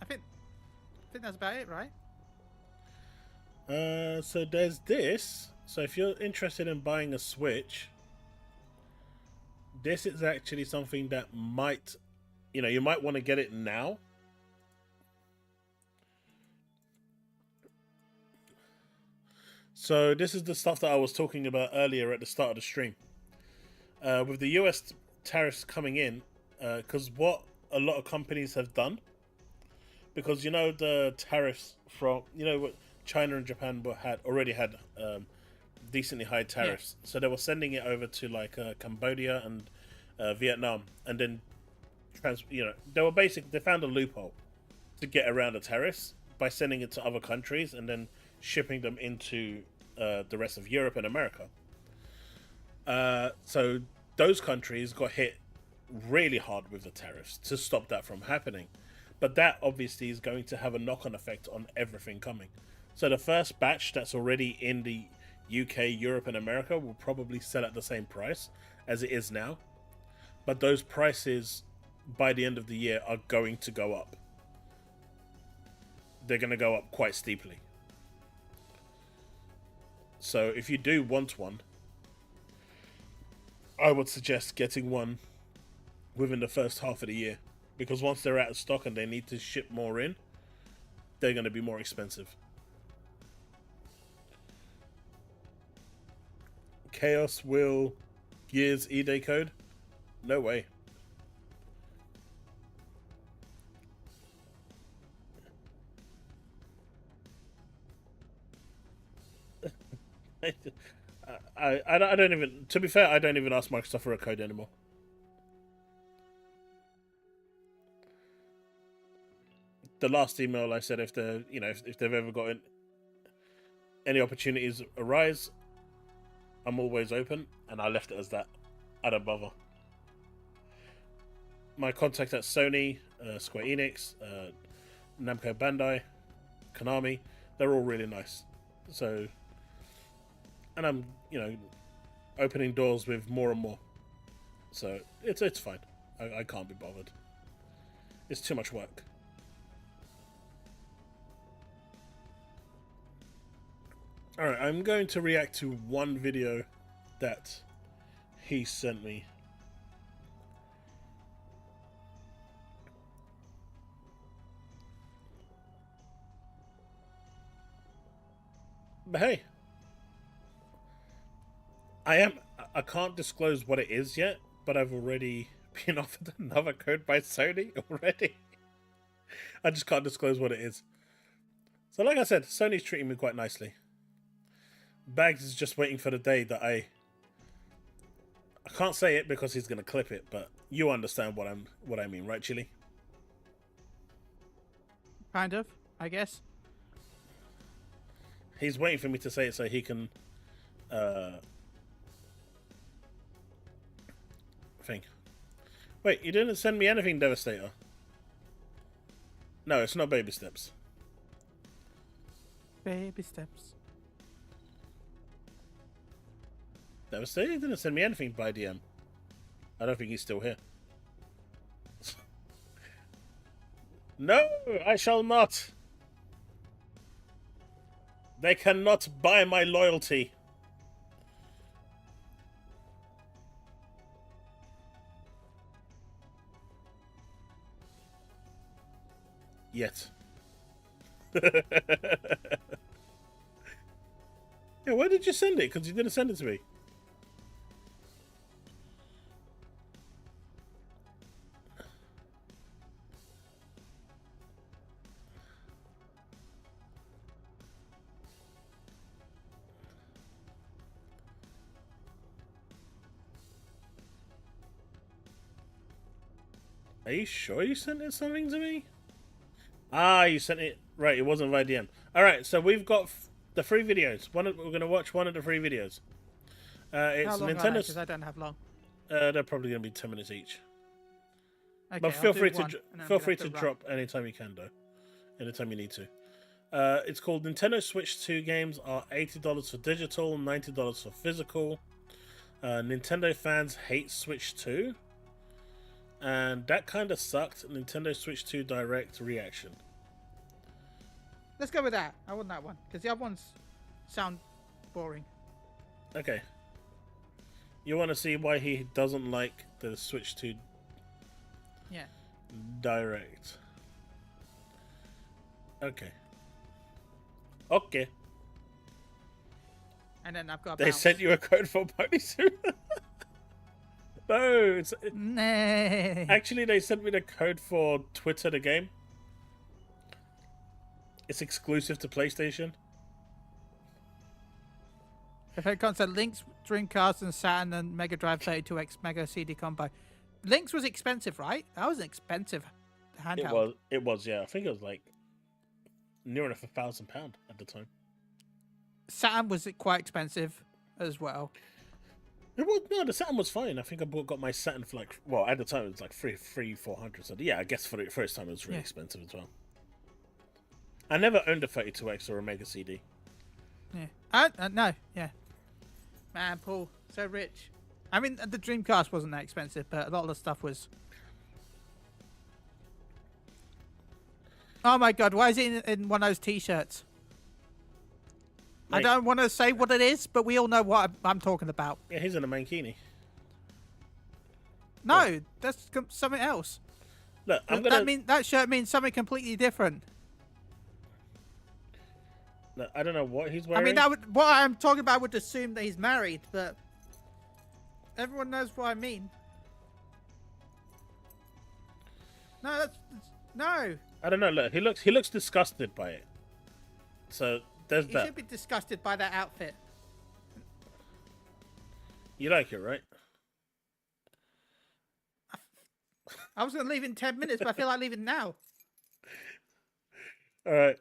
I think that's about it, right? So there's this. So if you're interested in buying a Switch, this is actually something that might, you might want to get it now. So this is the stuff that I was talking about earlier at the start of the stream. With the US tariffs coming in, because what a lot of companies have done, because the tariffs from what China and Japan already had decently high tariffs, so they were sending it over to like Cambodia and Vietnam, and then they found a loophole to get around the tariffs by sending it to other countries and then shipping them into the rest of Europe and America. So those countries got hit really hard with the tariffs to stop that from happening. But that obviously is going to have a knock-on effect on everything coming. So the first batch that's already in the UK, Europe, and America will probably sell at the same price as it is now. But those prices, by the end of the year, are going to go up. They're going to go up quite steeply. So if you do want one, I would suggest getting one within the first half of the year. Because once they're out of stock and they need to ship more in, they're going to be more expensive. Chaos will Gears E-Day code? No way. I don't even, to be fair, I don't even ask Microsoft for a code anymore. The last email I said if they've ever got any opportunities arise, I'm always open, and I left it as that. I don't bother. My contact at Sony, Square Enix, Namco Bandai, Konami, they're all really nice. So, and I'm opening doors with more and more. So it's fine. I can't be bothered. It's too much work. Alright, I'm going to react to one video that he sent me. But hey, I can't disclose what it is yet, but I've already been offered another code by Sony already. I just can't disclose what it is. So like I said, Sony's treating me quite nicely. Bags is just waiting for the day that I can't say it because he's gonna clip it, but you understand what I mean, right, Chili? Kind of, I guess. He's waiting for me to say it so he can think. Wait, you didn't send me anything, Devastator. No, it's not baby steps. Baby steps. Devastator didn't send me anything by DM. I don't think he's still here. No, I shall not. They cannot buy my loyalty. Yet. Yeah, why did you send it? Because you didn't send it to me. Are you sure you sent it something to me? Ah, you sent it. Right, it wasn't via DM. Alright, so we've got the 3 videos. We're going to watch one of the 3 videos. It's How long Nintendo. Because I don't have long. They're probably going to be 10 minutes each. Okay, But feel free to drop anytime you can, though. Anytime you need to. It's called Nintendo Switch 2 games are $80 for digital, $90 for physical. Nintendo fans hate Switch 2. And that kind of sucked. Nintendo Switch 2 Direct reaction. Let's go with that. I want that one because the other ones sound boring. Okay. You want to see why he doesn't like the Switch 2 Direct. Okay. Okay. And then I've got. They sent you a code for Ponysuit? No, it's Nay. actually they sent me the code for Twitter the game. It's exclusive to PlayStation. Perfect console Link's Dreamcast and Saturn and Mega Drive 32X Mega CD combo. Link's was expensive, right? That was an expensive handheld. It was, yeah. I think it was like near enough £1,000 at the time. Saturn was quite expensive as well. It was, no, the Saturn was fine. I think I got my Saturn for like, well, at the time it was like 400. So yeah, I guess for the first time it was really expensive as well. I never owned a 32X or a Mega CD. Yeah. No, yeah. Man, Paul, so rich. I mean, the Dreamcast wasn't that expensive, but a lot of the stuff was. Oh my god, why is it in one of those t-shirts? I don't want to say what it is, but we all know what I'm talking about. Yeah, he's in a mankini. No, that's something else. Look, that shirt means something completely different. Look, I don't know what he's wearing. I mean, what I'm talking about would assume that he's married, but everyone knows what I mean. No, no. I don't know. Look, he looks disgusted by it. So there's that. You should be disgusted by that outfit. You like it, right? I was going to leave in 10 minutes, but I feel like leaving now. All right.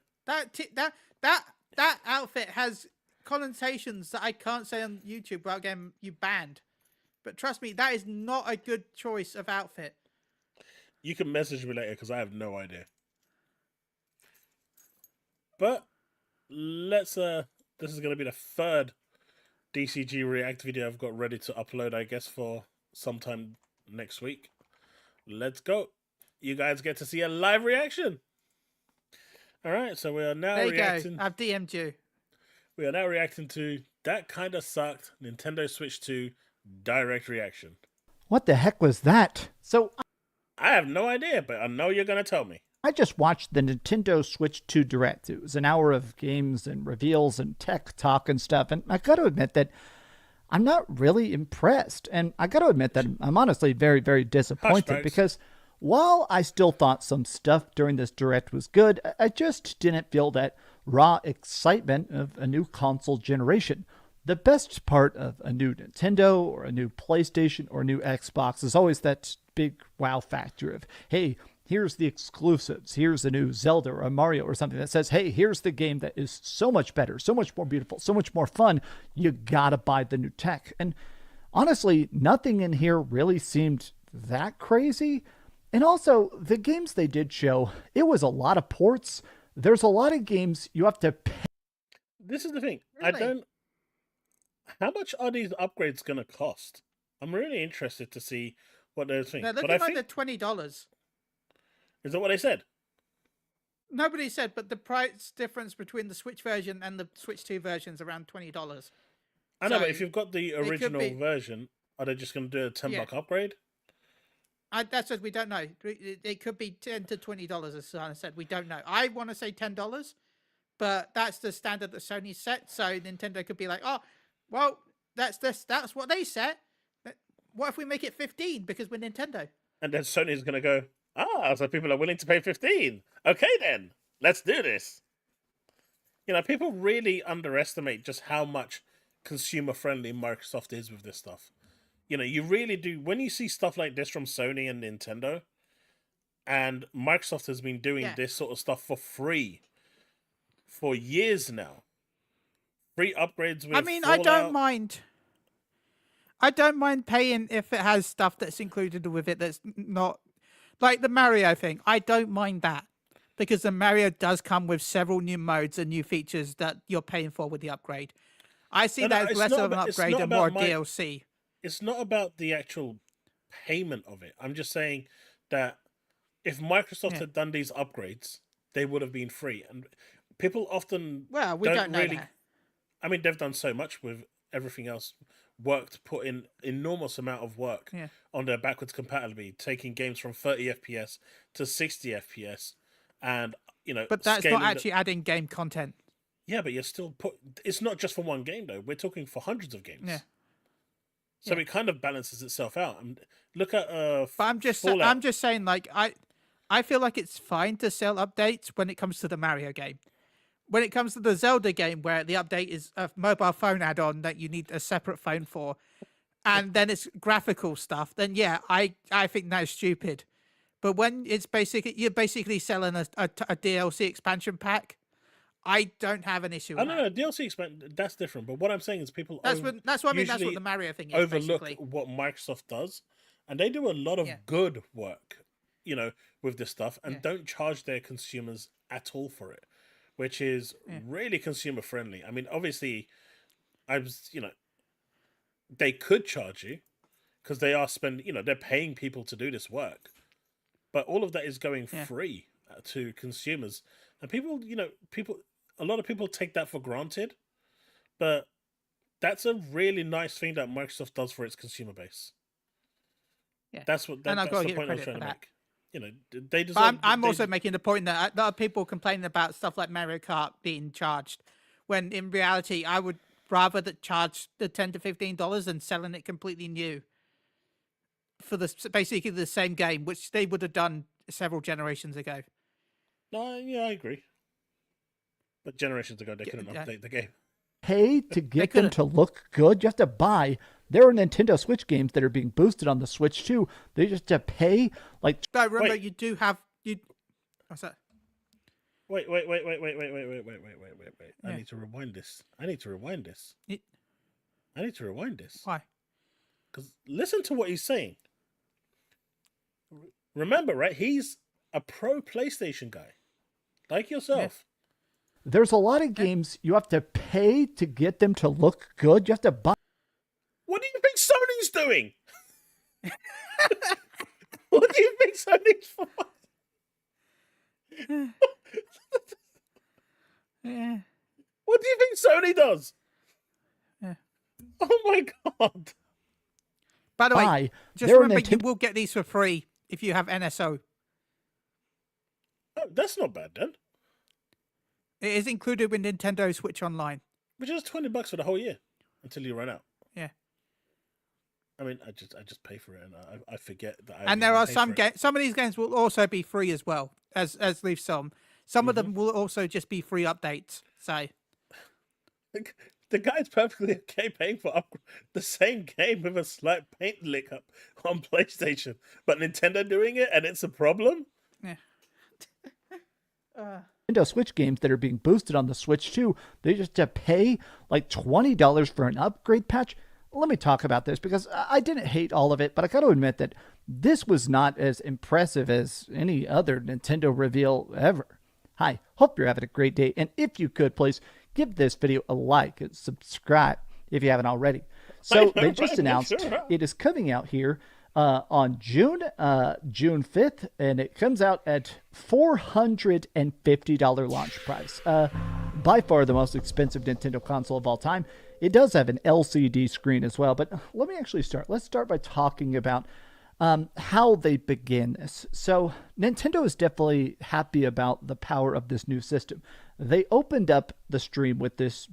That outfit has connotations that I can't say on YouTube without getting you banned. But trust me, that is not a good choice of outfit. You can message me later because I have no idea. But let's this is going to be the 3rd DCG React video I've got ready to upload, I guess, for sometime next week. Let's go. You guys get to see a live reaction. All right, so we are now reacting. Go. I've DM'd you. We are now reacting to That Kinda Sucked Nintendo Switch 2 Direct Reaction. What the heck was that? So I have no idea, but I know you're going to tell me. I just watched the Nintendo Switch 2 Direct. It was an hour of games and reveals and tech talk and stuff. And I got to admit that I'm not really impressed. And I got to admit that I'm honestly very, very disappointed because while I still thought some stuff during this Direct was good, I just didn't feel that raw excitement of a new console generation. The best part of a new Nintendo or a new PlayStation or a new Xbox is always that big wow factor of, hey, here's the exclusives. Here's a new Zelda or a Mario or something that says, hey, here's the game that is so much better, so much more beautiful, so much more fun. You gotta buy the new tech. And honestly, nothing in here really seemed that crazy. And also, the games they did show, it was a lot of ports. There's a lot of games you have to pay. This is the thing. Really? How much are these upgrades going to cost? I'm really interested to see what they're thinking. They're looking like they're $20. Is that what they said? Nobody said, but the price difference between the Switch version and the Switch 2 version is around $20. I know, but if you've got the original version, are they just going to do a $10 upgrade? That's what we don't know. It could be $10 to $20, as Sana said. We don't know. I want to say $10, but that's the standard that Sony set. So Nintendo could be like, oh, well, that's what they set. What if we make it 15 because we're Nintendo? And then Sony's going to go, so people are willing to pay 15. Okay, then let's do this. You know, people really underestimate just how much consumer-friendly Microsoft is with this stuff. You know, you really do. When you see stuff like this from Sony and Nintendo, and Microsoft has been doing this sort of stuff for free for years now. Free upgrades with Fallout. I don't mind paying if it has stuff that's included with it that's not... Like the Mario thing, I don't mind that. Because the Mario does come with several new modes and new features that you're paying for with the upgrade. I see that as less of an upgrade and more DLC. It's not about the actual payment of it. I'm just saying that if Microsoft had done these upgrades, they would have been free. And people often we don't know really... that. I mean, they've done so much with everything else. Put in enormous amount of work on their backwards compatibility, taking games from 30 FPS to 60 FPS. And, you know... But that's not actually adding game content. Yeah, but you're still... It's not just for one game, though. We're talking for hundreds of games. Yeah. So it kind of balances itself out. And look at but I'm just saying, like, I feel like it's fine to sell updates when it comes to the Mario game. When it comes to the Zelda game, where the update is a mobile phone add-on that you need a separate phone for, and then it's graphical stuff, then I think that's stupid. But when it's you're basically selling a DLC expansion pack, I don't have an issue with that. No, DLC expansion, that's different. But what I'm saying is people that's what I mean. That's what the Mario thing is. Overlook basically. What Microsoft does, and they do a lot of good work, you know, with this stuff, and don't charge their consumers at all for it, which is really consumer friendly. I mean, obviously, they could charge you because they are they're paying people to do this work, but all of that is going free to consumers, and people, a lot of people take that for granted, but that's a really nice thing that Microsoft does for its consumer base. Yeah, that's the point I was trying to make. You know, they deserve. I'm also making the point that there are people complaining about stuff like Mario Kart being charged, when in reality, I would rather that charge the $10 to $15 than selling it completely new for basically the same game, which they would have done several generations ago. No, I agree. But generations ago, they couldn't update the game. Pay to get them to look good. You have to buy. There are Nintendo Switch games that are being boosted on the Switch too. They just have to pay like. But remember, you do have you. What's that? Wait. I need to rewind this. I need to rewind this. Why? Because listen to what he's saying. Remember, right? He's a pro PlayStation guy, like yourself. There's a lot of games you have to pay to get them to look good. You have to buy. What do you think Sony's doing? What do you think Sony's for? What do you think Sony does? Oh my god. By the way, just remember you will get these for free if you have NSO. Oh, that's not bad then. It is included with Nintendo Switch Online. Which is $20 for the whole year until you run out. Yeah. I mean, I just pay for it, and I forget that. And there are some games. Some of these games will also be free as well as Leaf Some. Some of them will also just be free updates. So the guy's perfectly okay paying for the same game with a slight paint lick up on PlayStation, but Nintendo doing it, and it's a problem. Yeah. Nintendo Switch games that are being boosted on the Switch too. They just have to pay like $20 for an upgrade patch. Let me talk about this because I didn't hate all of it, but I got to admit that this was not as impressive as any other Nintendo reveal ever. Hi, hope you're having a great day, and if you could, please give this video a like and subscribe if you haven't already. So they just announced it is coming out here on June 5th, and it comes out at $450 launch price. By far the most expensive Nintendo console of all time. It does have an LCD screen as well, but let me actually start. Let's start by talking about how they began this. So Nintendo is definitely happy about the power of this new system. They opened up the stream with this.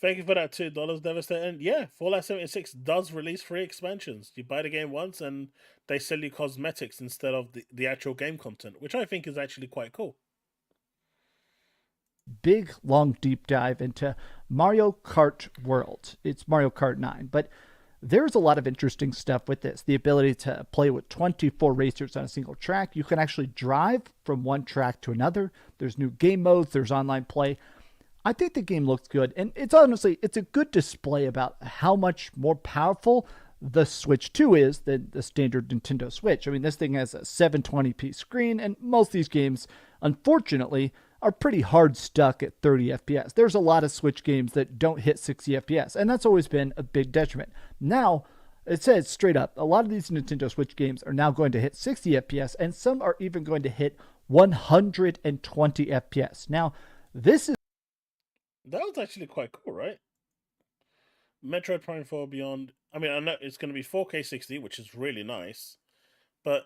Thank you for that $2, Devastator. And yeah, Fallout 76 does release free expansions. You buy the game once and they sell you cosmetics instead of the actual game content, which I think is actually quite cool. Big, long, deep dive into Mario Kart World. It's Mario Kart 9, but there's a lot of interesting stuff with this. The ability to play with 24 racers on a single track. You can actually drive from one track to another. There's new game modes. There's online play. I think the game looks good, and it's a good display about how much more powerful the Switch 2 is than the standard Nintendo Switch. I mean, this thing has a 720p screen, and most of these games, unfortunately, are pretty hard stuck at 30 FPS. There's a lot of Switch games that don't hit 60 FPS, and that's always been a big detriment. Now, it says straight up, a lot of these Nintendo Switch games are now going to hit 60 FPS, and some are even going to hit 120 FPS. Now, this is That was actually quite cool, right? Metroid Prime 4 Beyond. I mean, I know it's going to be 4K 60, which is really nice, but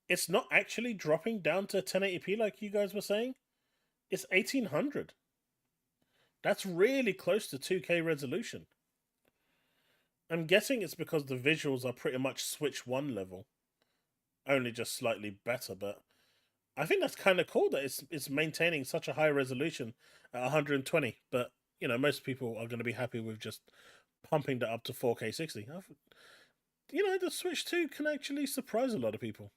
it's not actually dropping down to 1080p like you guys were saying. It's 1800. That's really close to 2K resolution. I'm guessing it's because the visuals are pretty much Switch 1 level, only just slightly better, but I think that's kind of cool that it's maintaining such a high resolution at 120. But you know, most people are going to be happy with just pumping that up to 4K 60. You know, the Switch 2 can actually surprise a lot of people.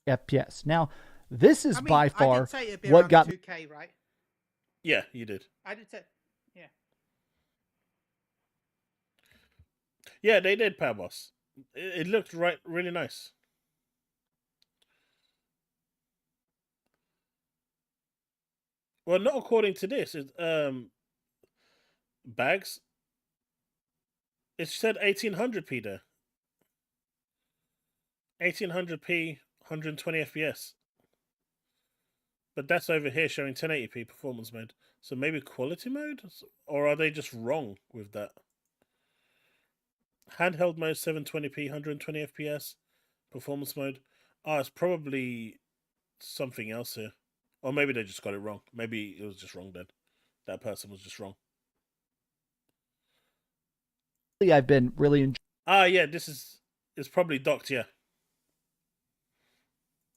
FPS. Now, this is by I far did say it'd be what around got 2K, right? Yeah, you did. I did say, yeah. Yeah, they did, Pabos. It looked really nice. Well, not according to this. Bags. It said 1800p there. 1800p, 120 FPS. But that's over here showing 1080p performance mode. So maybe quality mode? Or are they just wrong with that? Handheld mode 720p, 120 FPS. Performance mode. Oh, it's probably something else here. Or maybe they just got it wrong. Maybe it was just wrong then. That person was just wrong. I've been really yeah, it's probably docked, yeah.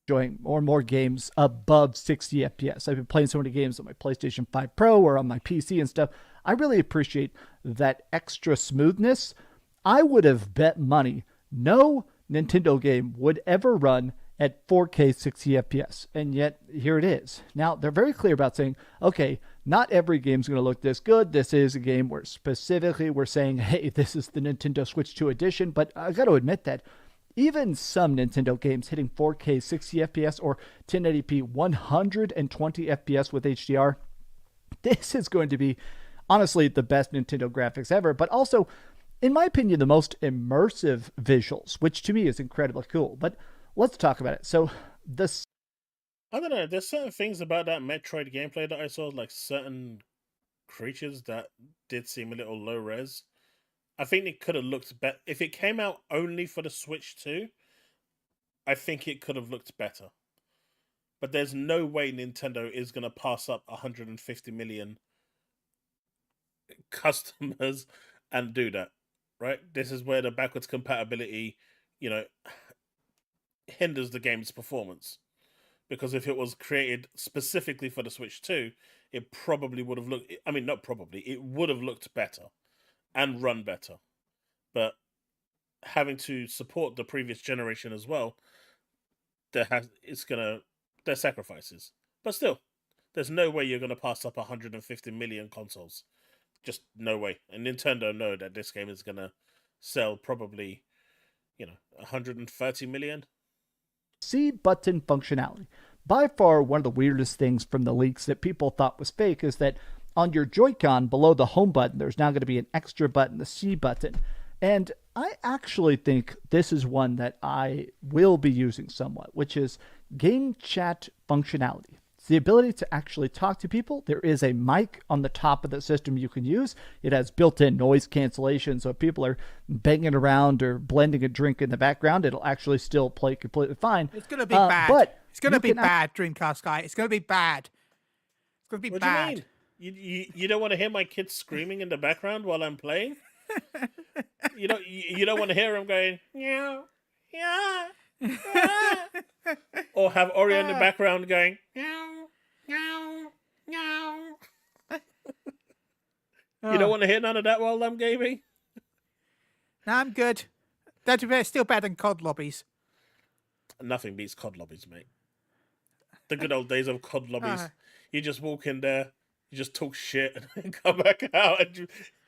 enjoying more and more games above 60 FPS. I've been playing so many games on my PlayStation 5 Pro or on my PC and stuff. I really appreciate that extra smoothness. I would have bet money no Nintendo game would ever run at 4K 60 FPS, and yet here it is. Now, they're very clear about saying, okay, not every game's going to look this good. This is a game where specifically we're saying, hey, this is the Nintendo Switch 2 edition, but I got to admit that even some Nintendo games hitting 4K 60 FPS or 1080p 120 FPS with HDR, this is going to be, honestly, the best Nintendo graphics ever, but also, in my opinion, the most immersive visuals, which to me is incredibly cool. But let's talk about it. So, I don't know. There's certain things about that Metroid gameplay that I saw, like certain creatures that did seem a little low res. I think it could have looked better. If it came out only for the Switch 2, I think it could have looked better. But there's no way Nintendo is going to pass up 150 million customers and do that, right? This is where the backwards compatibility, you know, hinders the game's performance. Because if it was created specifically for the Switch 2, it probably would have looked... I mean, not probably. It would have looked better and run better. But having to support the previous generation as well, there's sacrifices. But still, there's no way you're going to pass up 150 million consoles. Just no way. And Nintendo know that this game is going to sell probably, 130 million. C button functionality. By far, one of the weirdest things from the leaks that people thought was fake is that on your Joy-Con below the home button, there's now going to be an extra button, the C button. And I actually think this is one that I will be using somewhat, which is game chat functionality. It's the ability to actually talk to people. There is a mic on the top of the system you can use. It has built-in noise cancellation, so if people are banging around or blending a drink in the background, it'll actually still play completely fine. It's going to be bad. But it's going to be bad, Dreamcast guy. It's going to be bad. It's going to be what bad. do you mean? You don't want to hear my kids screaming in the background while I'm playing? you don't want to hear them going, meow, yeah. Or have Oreo in the background going, meow, meow, meow. You don't want to hear none of that while I'm gaming? No, I'm good. That's still better than COD lobbies. Nothing beats COD lobbies, mate. The good old days of COD lobbies. You just walk in there, you just talk shit, and then come back out. And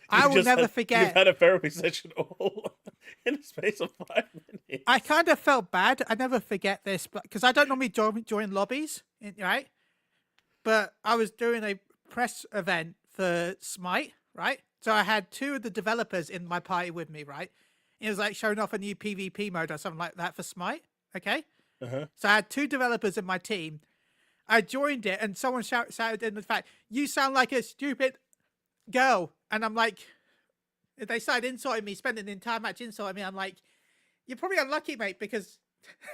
I will never forget. You've had a therapy session all in the space of 5 minutes. I kind of felt bad. I never forget this, but because I don't normally join lobbies, right? But I was doing a press event for Smite, right? So I had 2 of the developers in my party with me, right? It was like showing off a new PvP mode or something like that for Smite, okay? So I had 2 developers in my team. I joined it, and someone shouted in the fact, "You sound like a stupid girl." And I'm like, they started insulting me, spending the entire match insulting me. I'm like, you're probably unlucky, mate, because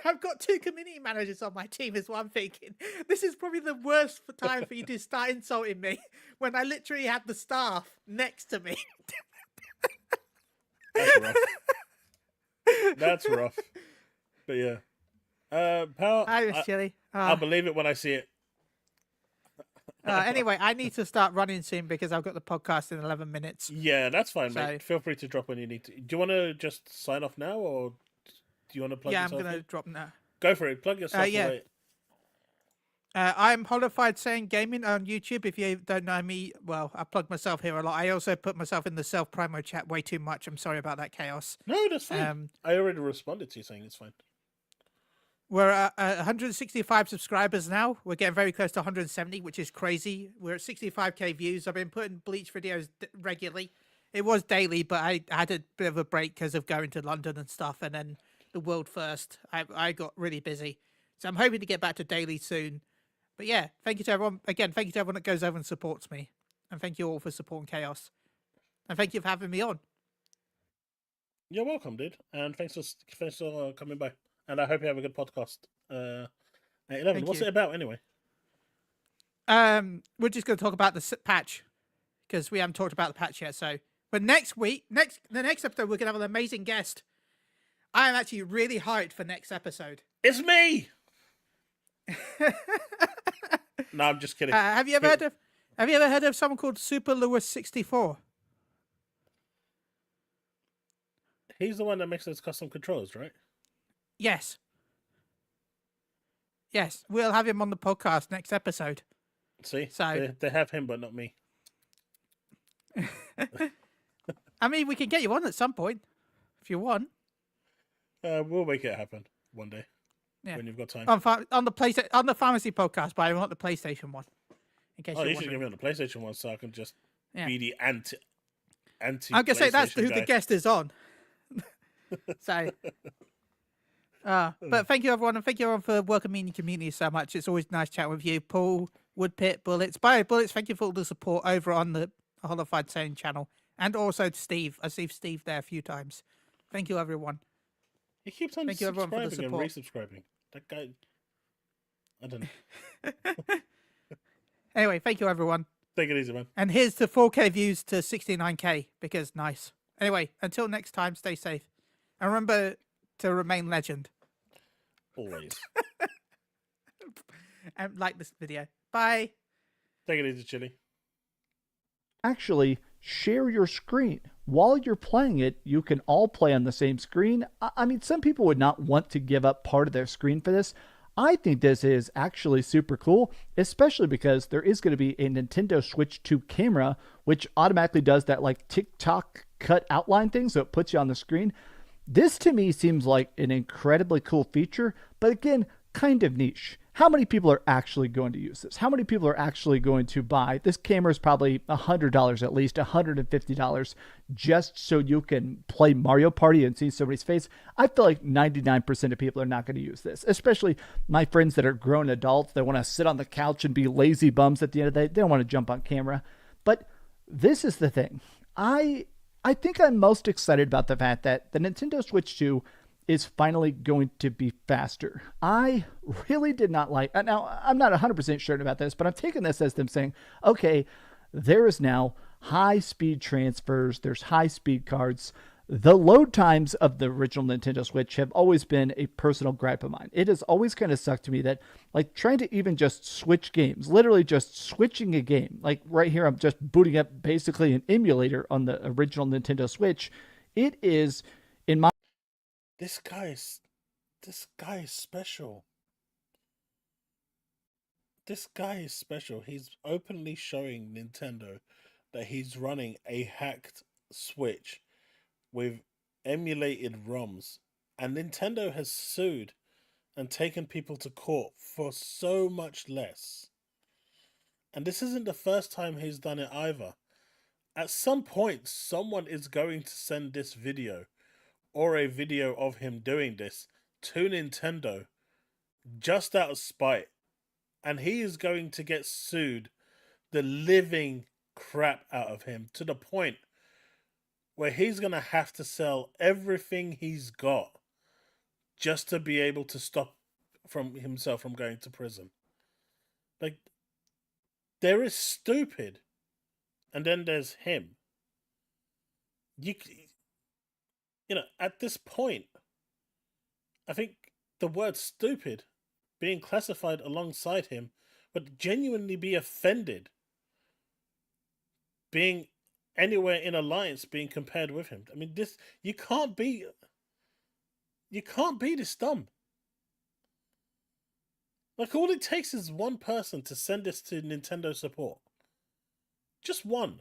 I've got 2 community managers on my team is what I'm thinking. This is probably the worst time for you to start insulting me when I literally had the staff next to me. That's rough. That's rough. But yeah. Pal, I was chilly. I'll believe it when I see it. Anyway, I need to start running soon because I've got the podcast in 11 minutes. Yeah, that's fine, mate. Feel free to drop when you need to. Do you want to just sign off now, or do you want to plug yourself? Yeah, I'm going to drop now. Go for it. Plug yourself away. I'm Holified Saying Gaming on YouTube. If you don't know me, well, I plug myself here a lot. I also put myself in the self-promo chat way too much. I'm sorry about that, Chaos. No, that's fine. I already responded to you saying it's fine. We're at 165 subscribers now. We're getting very close to 170, which is crazy. We're at 65k views. I've been putting Bleach videos regularly. It was daily, but I had a bit of a break because of going to London and stuff, and then the World First. I got really busy. So I'm hoping to get back to daily soon. But yeah, thank you to everyone. Again, thank you to everyone that goes over and supports me. And thank you all for supporting Chaos. And thank you for having me on. You're welcome, dude. And thanks for coming by. And I hope you have a good podcast. At 11. What's it about anyway? We're just going to talk about the patch because we haven't talked about the patch yet. So, but next week, the next episode, we're going to have an amazing guest. I am actually really hyped for next episode. It's me. No, I'm just kidding. Have you ever heard of someone called Super Lewis 64? He's the one that makes those custom controls, right? Yes. Yes, we'll have him on the podcast next episode. See, so they have him, but not me. I mean, we can get you on at some point if you want. We'll make it happen one day. Yeah. When you've got time. On the pharmacy podcast, but I want the PlayStation one. In case you should give me on the PlayStation one so I can just be the anti. I'm gonna say that's who the guest is on. So. But thank you everyone, and thank you everyone for welcoming me in your community so much. It's always nice chatting with you, Paul, Woodpit, Bullets. By Bullets, thank you for all the support over on the Holified Saying channel, and also to Steve. I see Steve there a few times. Thank you everyone. He keeps on subscribing and resubscribing. That guy, I don't know. Anyway, thank you everyone. Take it easy, man. And here's to 4K views to 69k because nice. Anyway, until next time, stay safe, and remember to remain legend. Always. And like this video. Bye. Take it easy, Chili. Actually, share your screen. While you're playing it, you can all play on the same screen. I mean, some people would not want to give up part of their screen for this. I think this is actually super cool, especially because there is going to be a Nintendo Switch 2 camera, which automatically does that like TikTok cut outline thing, so it puts you on the screen. This to me seems like an incredibly cool feature, but again, kind of niche. how many people are actually going to use this? How many people are actually going to buy this? Camera is probably $100 at least, $150, just so you can play Mario Party and see somebody's face. I feel like 99% of people are not going to use this, especially my friends that are grown adults. They want to sit on the couch and be lazy bums at the end of the day. They don't want to jump on camera. But this is the thing. I think I'm most excited about the fact that the Nintendo Switch 2 is finally going to be faster. I really did not like, now I'm not 100% sure about this, but I'm taking this as them saying, okay, there is now high speed transfers, there's high speed cards. The load times of the original Nintendo Switch have always been a personal gripe of mine. It has always kind of sucked to me that, like, trying to even just switch games, literally just switching a game, like right here, I'm just booting up basically an emulator on the original Nintendo Switch. It is, in my This guy is special. This guy is special. He's openly showing Nintendo that he's running a hacked Switch with emulated ROMs, and Nintendo has sued and taken people to court for so much less. And this isn't the first time he's done it either. At some point, someone is going to send this video or a video of him doing this to Nintendo just out of spite, and he is going to get sued the living crap out of him to the point where he's going to have to sell everything he's got just to be able to stop himself from going to prison. Like, there is stupid, and then there's him. You know, at this point, I think the word stupid being classified alongside him would genuinely be offended being anywhere in alliance being compared with him. I mean, this, you can't be this dumb. Like, all it takes is one person to send this to Nintendo support. Just one.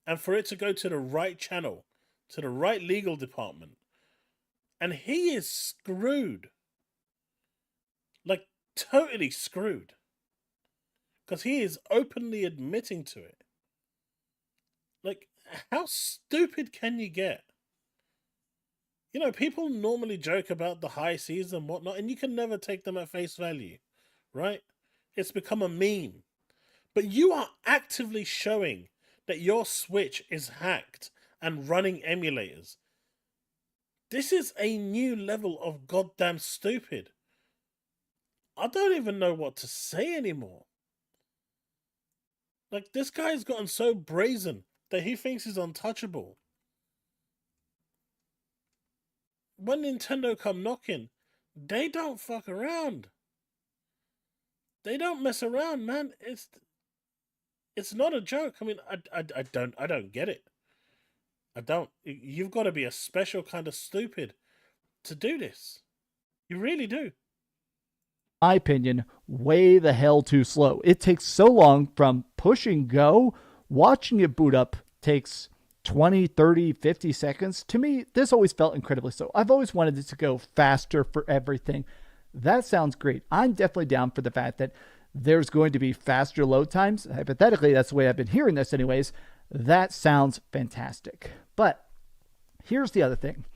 And for it to go to the right channel, to the right legal department. And he is screwed. Like, totally screwed. Because he is openly admitting to it. Like, how stupid can you get? You know, people normally joke about the high seas and whatnot, and you can never take them at face value, right? It's become a meme. But you are actively showing that your Switch is hacked and running emulators. This is a new level of goddamn stupid. I don't even know what to say anymore. Like, this guy's gotten so brazen that he thinks he's untouchable. When Nintendo come knocking, they don't fuck around. They don't mess around, man. It's not a joke. I mean, I don't get it. I don't. You've got to be a special kind of stupid to do this. You really do. My opinion, way the hell too slow. It takes so long from push and go. Watching it boot up takes 20, 30, 50 seconds. To me, this always felt incredibly slow. I've always wanted it to go faster for everything. That sounds great. I'm definitely down for the fact that there's going to be faster load times. Hypothetically, that's the way I've been hearing this anyways. That sounds fantastic. But here's the other thing.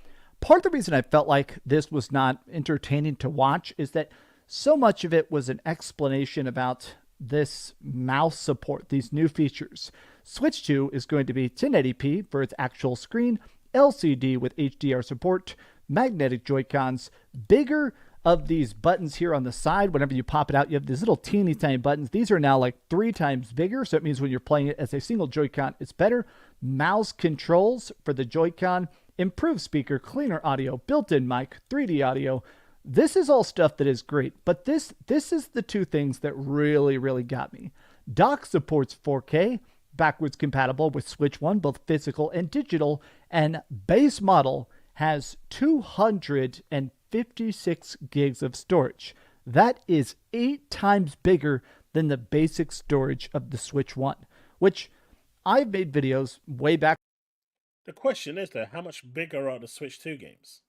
Part of the reason I felt like this was not entertaining to watch is that so much of it was an explanation about this mouse support, these new features. Switch 2 is going to be 1080p for its actual screen, LCD with HDR support, magnetic Joy-Cons, bigger of these buttons here on the side. Whenever you pop it out, you have these little teeny tiny buttons. These are now like 3 times bigger, so it means when you're playing it as a single Joy-Con, it's better. Mouse controls for the Joy-Con, improved speaker, cleaner audio, built-in mic, 3D audio. This is all stuff that is great, but this is the two things that really, really got me. Dock supports 4K, backwards compatible with Switch 1, both physical and digital, and base model has 256 gigs of storage. That is 8 times bigger than the basic storage of the Switch 1, which I've made videos way back. The question is, though, how much bigger are the Switch 2 games?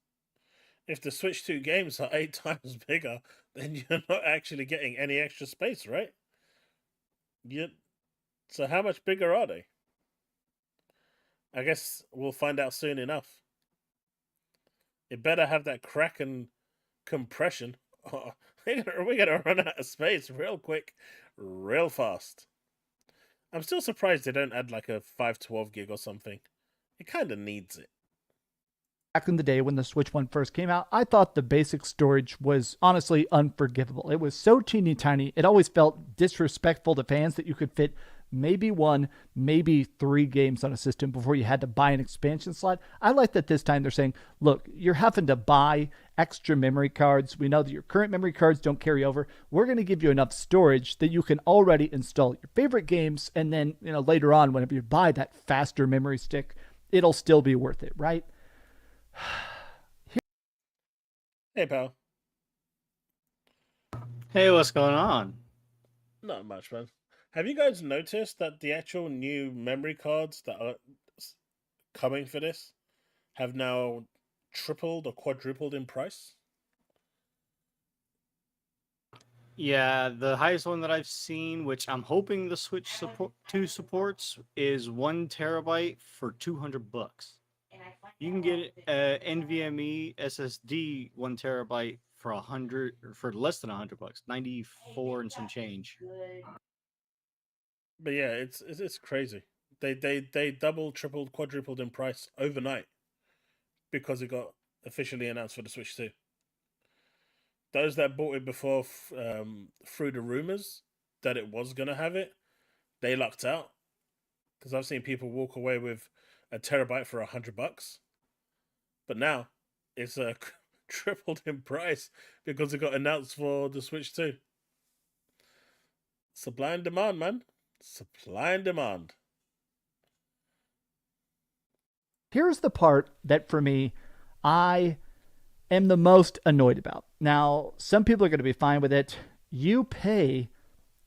If the Switch 2 games are 8 times bigger, then you're not actually getting any extra space, right? You, so how much bigger are they? I guess we'll find out soon enough. It better have that Kraken compression. Oh, we're gonna run out of space real quick, real fast. I'm still surprised they don't add like a 512 gig or something. It kind of needs it. Back in the day when the Switch 1 first came out, I thought the basic storage was honestly unforgivable. It was so teeny tiny, it always felt disrespectful to fans that you could fit maybe one, maybe 3 games on a system before you had to buy an expansion slot. I like that this time they're saying, look, you're having to buy extra memory cards. We know that your current memory cards don't carry over. We're going to give you enough storage that you can already install your favorite games, and then, later on, whenever you buy that faster memory stick, it'll still be worth it, right? Hey, pal. Hey, what's going on? Not much, man. Have you guys noticed that the actual new memory cards that are coming for this have now tripled or quadrupled in price? Yeah, the highest one that I've seen, which I'm hoping the Switch 2 supports, is 1 terabyte for $200. You can get a NVMe SSD 1 terabyte for less than $100, 94 and some change. But yeah, it's crazy. They doubled, tripled, quadrupled in price overnight because it got officially announced for the Switch 2. Those that bought it before, through the rumors that it was gonna have it, they lucked out. Because I've seen people walk away with a terabyte for $100, but now it's tripled in price because it got announced for the Switch 2. Supply and demand, man. Supply and demand. Here's the part that for me, I am the most annoyed about. Now, some people are going to be fine with it. You pay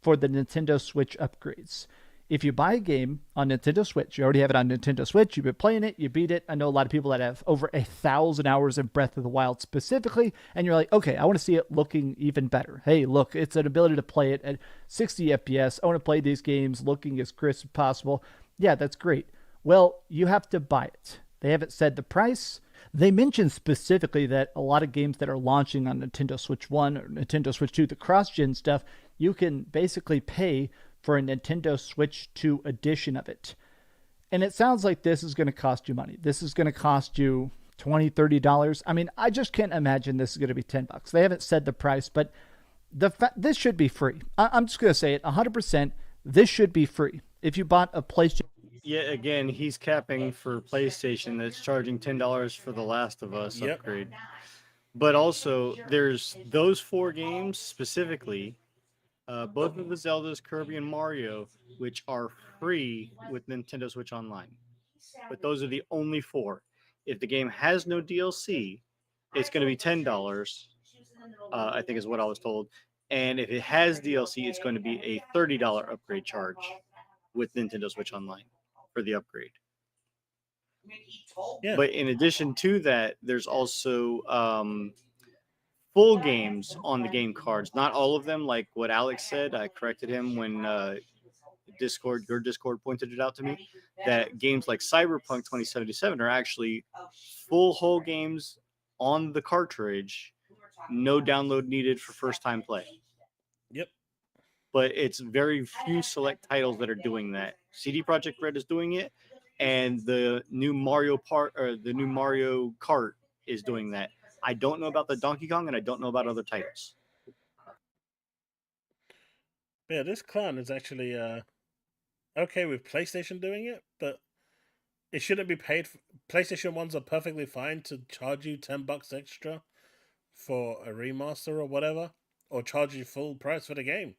for the Nintendo Switch upgrades. If you buy a game on Nintendo Switch, you already have it on Nintendo Switch, you've been playing it, you beat it. I know a lot of people that have over 1,000 hours in Breath of the Wild specifically, and you're like, okay, I want to see it looking even better. Hey, look, it's an ability to play it at 60 FPS. I want to play these games looking as crisp as possible. Yeah, that's great. Well, you have to buy it. They haven't said the price. They mentioned specifically that a lot of games that are launching on Nintendo Switch 1 or Nintendo Switch 2, the cross-gen stuff, you can basically pay for a Nintendo Switch 2 edition of it. And it sounds like this is going to cost you money. This is going to cost you $20, $30. I mean, I just can't imagine this is going to be $10. They haven't said the price, but this should be free. I'm just going to say it 100%. This should be free. If you bought a PlayStation. Yeah, again, he's capping for PlayStation that's charging $10 for The Last of Us upgrade. But also, there's those 4 games specifically, both of the Zeldas, Kirby, and Mario, which are free with Nintendo Switch Online. But those are the only 4. If the game has no DLC, it's going to be $10, I think is what I was told. And if it has DLC, it's going to be a $30 upgrade charge with Nintendo Switch Online for the upgrade. Yeah. But in addition to that, there's also full games on the game cards. Not all of them, like what Alex said. I corrected him when your Discord pointed it out to me, that games like Cyberpunk 2077 are actually full whole games on the cartridge, no download needed for first time play. Yep. But it's very few select titles that are doing that. CD Projekt Red is doing it, and the new Mario Kart is doing that. I don't know about the Donkey Kong, and I don't know about other titles. Yeah, this clown is actually okay with PlayStation doing it, but it shouldn't be paid for. PlayStation ones are perfectly fine to charge you $10 extra for a remaster or whatever, or charge you full price for the game.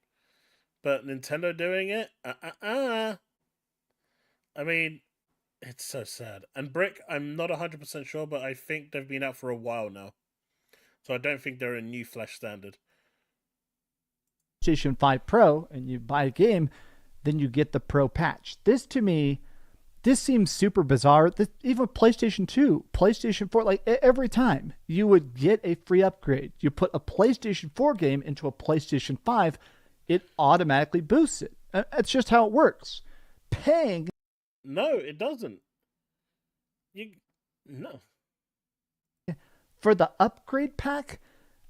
But Nintendo doing it, I mean, it's so sad. And Brick, I'm not 100% sure, but I think they've been out for a while now. So I don't think they're a new Flash standard. PlayStation 5 Pro and you buy a game, then you get the Pro patch. This to me this seems super bizarre. Even PlayStation 2, PlayStation 4, like every time you would get a free upgrade, you put a PlayStation 4 game into a PlayStation 5, it automatically boosts it. That's just how it works. Paying. No, it doesn't. No. For the upgrade pack,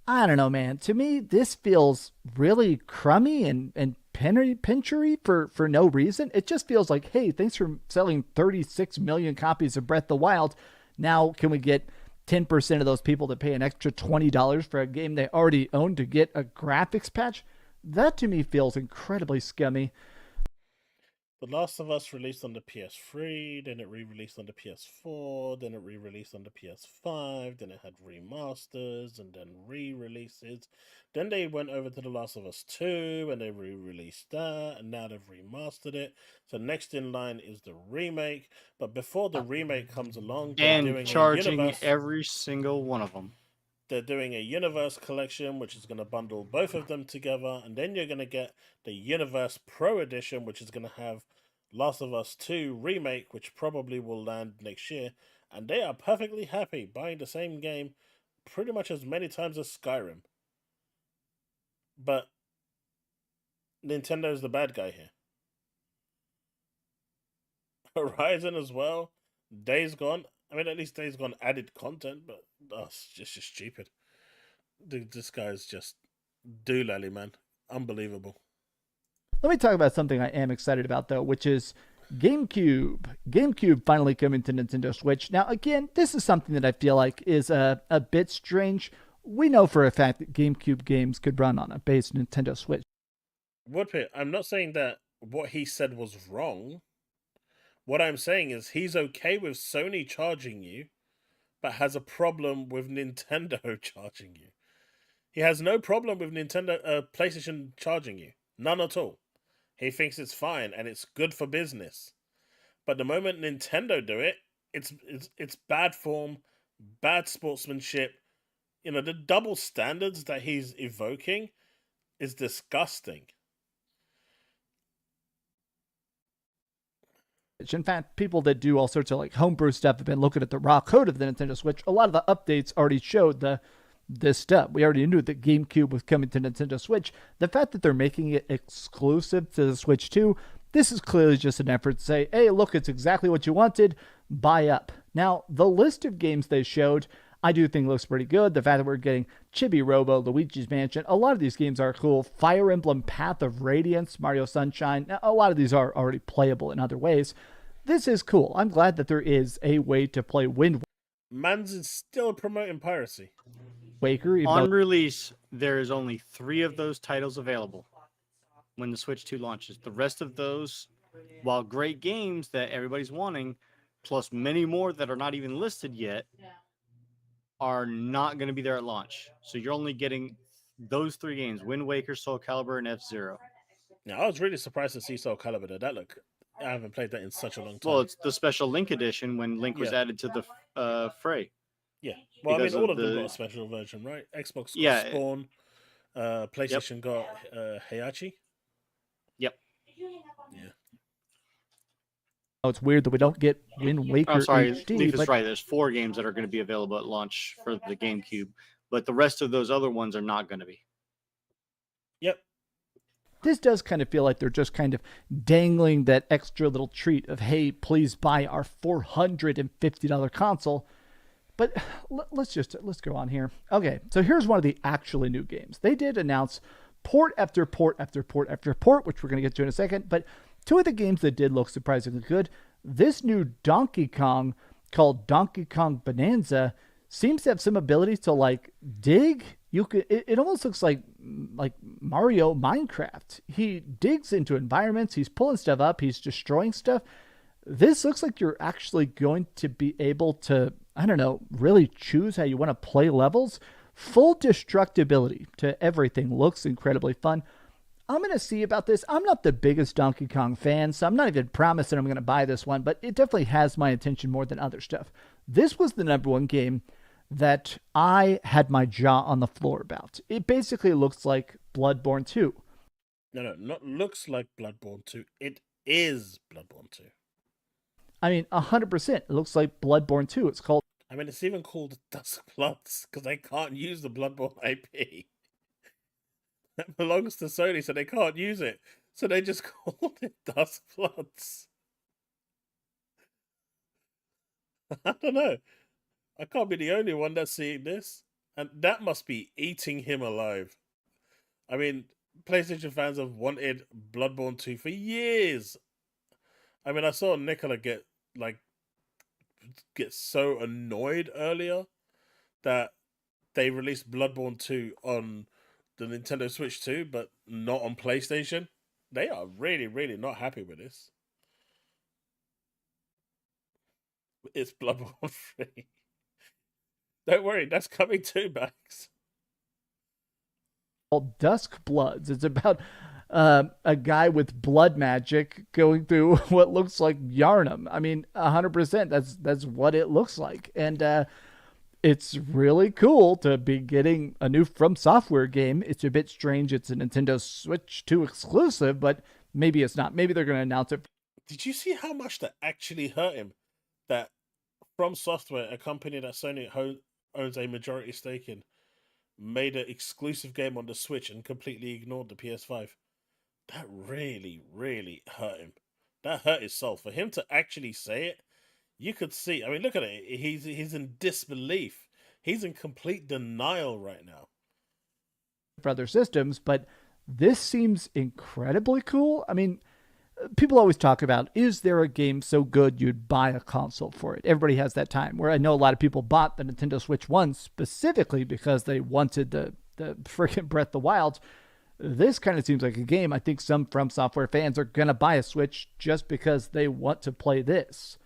I don't know, man. To me, this feels really crummy and pinchery for no reason. It just feels like, hey, thanks for selling 36 million copies of Breath of the Wild. Now can we get 10% of those people to pay an extra $20 for a game they already own to get a graphics patch? That to me feels incredibly scummy. The Last of Us released on the PS3, then it re-released on the PS4, then it re-released on the PS5, then it had remasters and then re-releases. Then they went over to The Last of Us 2 and they re-released that, and now they've remastered it. So next in line is the remake, but before the remake comes along, they're doing charging every single one of them. They're doing a Universe collection, which is going to bundle both of them together, and then you're going to get the Universe Pro Edition, which is going to have Last of Us 2 Remake, which probably will land next year, and they are perfectly happy buying the same game pretty much as many times as Skyrim. But Nintendo's the bad guy here. Horizon as well, Days Gone. I mean, at least Days Gone added content, but it's just stupid. This guy's just doolally, man. Unbelievable. Let me talk about something I am excited about, though, which is GameCube. GameCube finally coming to Nintendo Switch. Now, again, this is something that I feel like is a bit strange. We know for a fact that GameCube games could run on a base Nintendo Switch. Woodpit, I'm not saying that what he said was wrong. What I'm saying is he's okay with Sony charging you, but has a problem with Nintendo charging you. He has no problem with PlayStation charging you. None at all. He thinks it's fine and it's good for business. But the moment Nintendo do it, it's bad form, bad sportsmanship. You know, the double standards that he's evoking is disgusting. In fact, people that do all sorts of like homebrew stuff have been looking at the raw code of the Nintendo Switch. A lot of the updates already showed this stuff. We already knew that GameCube was coming to Nintendo Switch. The fact that they're making it exclusive to the Switch 2, this is clearly just an effort to say, hey, look, it's exactly what you wanted. Buy up. Now, the list of games they showed, I do think looks pretty good. The fact that we're getting Chibi Robo, Luigi's Mansion, a lot of these games are cool. Fire Emblem Path of Radiance, Mario Sunshine, now, a lot of these are already playable in other ways. This is cool. I'm glad that there is a way to play Wind Mans is still promoting piracy. Waker. On release, there is only 3 of those titles available when the Switch 2 launches. The rest of those, while great games that everybody's wanting, plus many more that are not even listed yet, are not going to be there at launch. So you're only getting those 3 games: Wind Waker, Soul Calibur, and F-Zero. Now, I was really surprised to see Soul Calibur. That look, I haven't played that in such a long time. Well, it's the special Link edition when Link was added to the fray. Yeah. Well, I mean, all of them got a special version, right? Xbox got Spawn. PlayStation got Heihachi. Yep. Yeah. Oh, it's weird that we don't get Wind Waker I'm sorry, HD. Leaf is right. There's 4 games that are going to be available at launch for the GameCube, but the rest of those other ones are not going to be. Yep. This does kind of feel like they're just kind of dangling that extra little treat of, hey, please buy our $450 console. But let's go on here. Okay, so here's one of the actually new games. They did announce port after port after port after port, which we're going to get to in a second. But 2 of the games that did look surprisingly good. This new Donkey Kong called Donkey Kong Bonanza seems to have some ability to like dig. It almost looks like Mario Minecraft. He digs into environments. He's pulling stuff up. He's destroying stuff. This looks like you're actually going to be able to, I don't know, really choose how you want to play levels. Full destructibility to everything looks incredibly fun. I'm going to see about this. I'm not the biggest Donkey Kong fan, so I'm not even promising I'm going to buy this one, but it definitely has my attention more than other stuff. This was the #1 game that I had my jaw on the floor about. It basically looks like Bloodborne 2. No, not looks like Bloodborne 2. It is Bloodborne 2. I mean, 100%. It looks like Bloodborne 2. It's called. I mean, it's even called Dusk Bloods because they can't use the Bloodborne IP. That belongs to Sony, so they can't use it. So they just called it Dusk Bloods. I don't know. I can't be the only one that's seeing this. And that must be eating him alive. I mean, PlayStation fans have wanted Bloodborne 2 for years. I mean, I saw Nicola get so annoyed earlier that they released Bloodborne 2 on the Nintendo Switch 2, but not on PlayStation. They are really, really not happy with this. It's Bloodborne 3. Don't worry, that's coming too, Max. Called Dusk Bloods. It's about a guy with blood magic going through what looks like Yarnum. I mean, 100%. That's what it looks like, and it's really cool to be getting a new From Software game. It's a bit strange. It's a Nintendo Switch 2 exclusive, but maybe it's not. Maybe they're going to announce it. Did you see how much that actually hurt him? That From Software, a company that Sony owns a majority stake in, made an exclusive game on the Switch and completely ignored the PS5. That really, really hurt him. That hurt his soul. For him to actually say it, you could see. I mean, look at it. He's in disbelief. He's in complete denial right now. For other systems, but this seems incredibly cool. I mean, people always talk about, is there a game so good you'd buy a console for it? Everybody has that time where I know a lot of people bought the Nintendo Switch 1 specifically because they wanted the freaking Breath of the Wild. This kind of seems like a game. I think some From Software fans are going to buy a Switch just because they want to play this.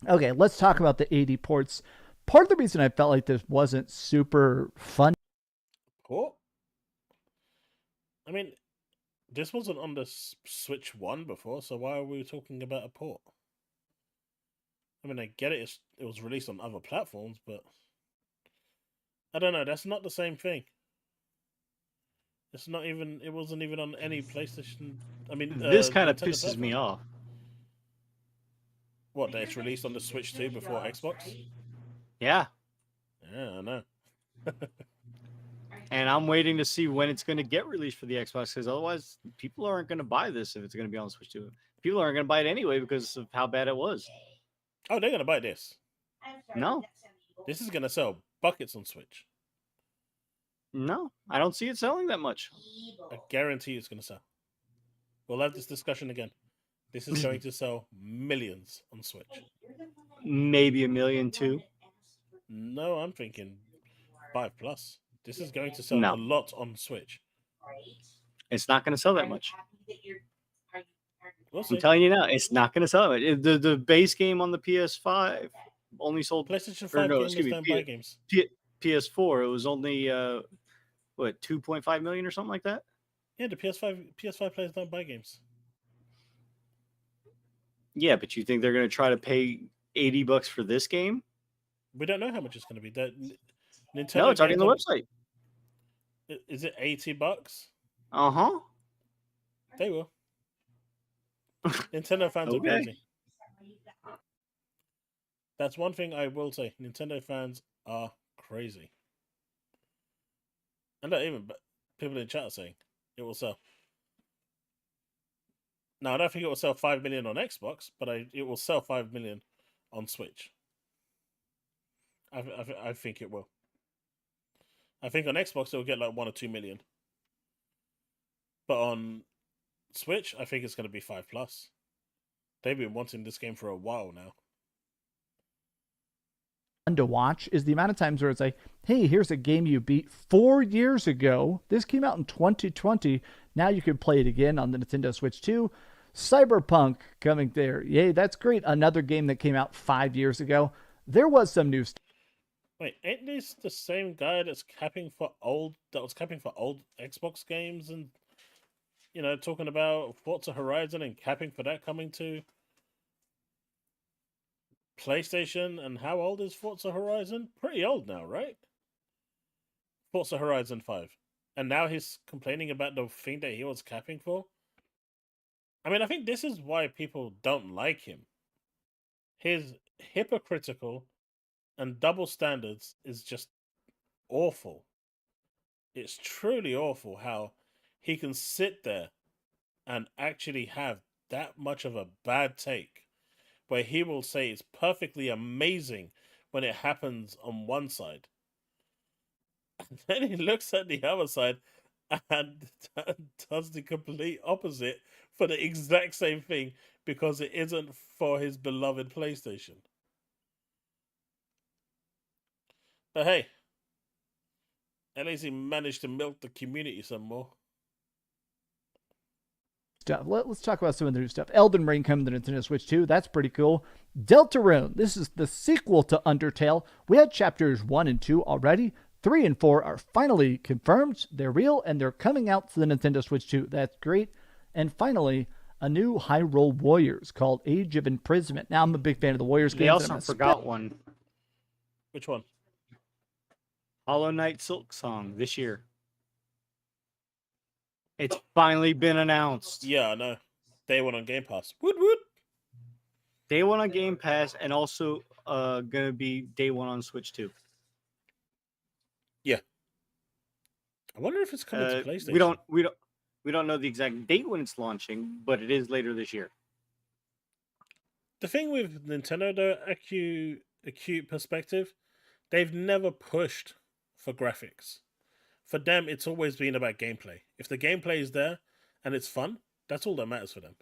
Okay, let's talk about the 80 ports. Part of the reason I felt like this wasn't super fun. Port? I mean, this wasn't on the Switch 1 before, so why are we talking about a port? I mean, I get it. It was released on other platforms, but I don't know. That's not the same thing. It's not even. It wasn't even on any PlayStation. I mean, this kind of Nintendo pisses platform. me off. What? That it's released on the Switch 2 before Xbox? Yeah. Yeah, I know. And I'm waiting to see when it's going to get released for the Xbox, because otherwise people aren't going to buy this if it's going to be on Switch 2. People aren't going to buy it anyway because of how bad it was. Oh, they're going to buy this. No. This is going to sell buckets on Switch. No, I don't see it selling that much. I guarantee it's going to sell. We'll have this discussion again. This is going to sell millions on Switch. Maybe 1 million too. No, I'm thinking 5+. This is going to sell a lot on Switch. It's not going to sell that much. We'll see. I'm telling you now, it's not going to sell it. The base game on the PS5 only sold. PlayStation 5 gamers don't buy games. PS4, it was only 2.5 million or something like that. Yeah, the PS5 players don't buy games. Yeah, but you think they're going to try to pay $80 for this game? We don't know how much it's going to be. Nintendo. No, it's already on the website. Is it $80? Uh-huh. They will. Nintendo fans are crazy. That's one thing I will say. Nintendo fans are crazy. And not even, but people in chat are saying it will sell. Now, I don't think it will sell 5 million on Xbox, but it will sell 5 million on Switch. I think it will. I think on Xbox it'll get like 1 or 2 million. But on Switch, I think it's going to be 5+. They've been wanting this game for a while now. Fun to watch is the amount of times where it's like, hey, here's a game you beat 4 years ago. This came out in 2020. Now you can play it again on the Nintendo Switch 2. Cyberpunk coming there. Yay, that's great. Another game that came out 5 years ago. There was some new stuff. Wait, ain't this the same guy that was capping for old Xbox games and talking about Forza Horizon and capping for that coming to PlayStation? And how old is Forza Horizon? Pretty old now, right? Forza Horizon 5. And now he's complaining about the thing that he was capping for? I mean, I think this is why people don't like him. his hypocritical and double standards is just awful. It's truly awful how he can sit there and actually have that much of a bad take where he will say it's perfectly amazing when it happens on one side. And then he looks at the other side and does the complete opposite for the exact same thing because it isn't for his beloved PlayStation. But hey, at least he managed to milk the community some more. Stuff. Let's talk about some of the new stuff. Elden Ring coming to Nintendo Switch 2. That's pretty cool. Deltarune. This is the sequel to Undertale. We had chapters 1 and 2 already. 3 and 4 are finally confirmed. They're real, and they're coming out to the Nintendo Switch 2. That's great. And finally, a new Hyrule Warriors called Age of Imprisonment. Now, I'm a big fan of the Warriors games. They also forgot one. Which one? Hollow Knight Silk Song this year. It's finally been announced. Yeah, I know. Day one on Game Pass. Woot woot. Day one on Game Pass, and also gonna be day one on Switch 2. Yeah. I wonder if it's coming to PlayStation. We don't know the exact date when it's launching, but it is later this year. The thing with Nintendo, though, acute perspective, they've never pushed for graphics. For them, it's always been about gameplay. If the gameplay is there and it's fun, that's all that matters for them.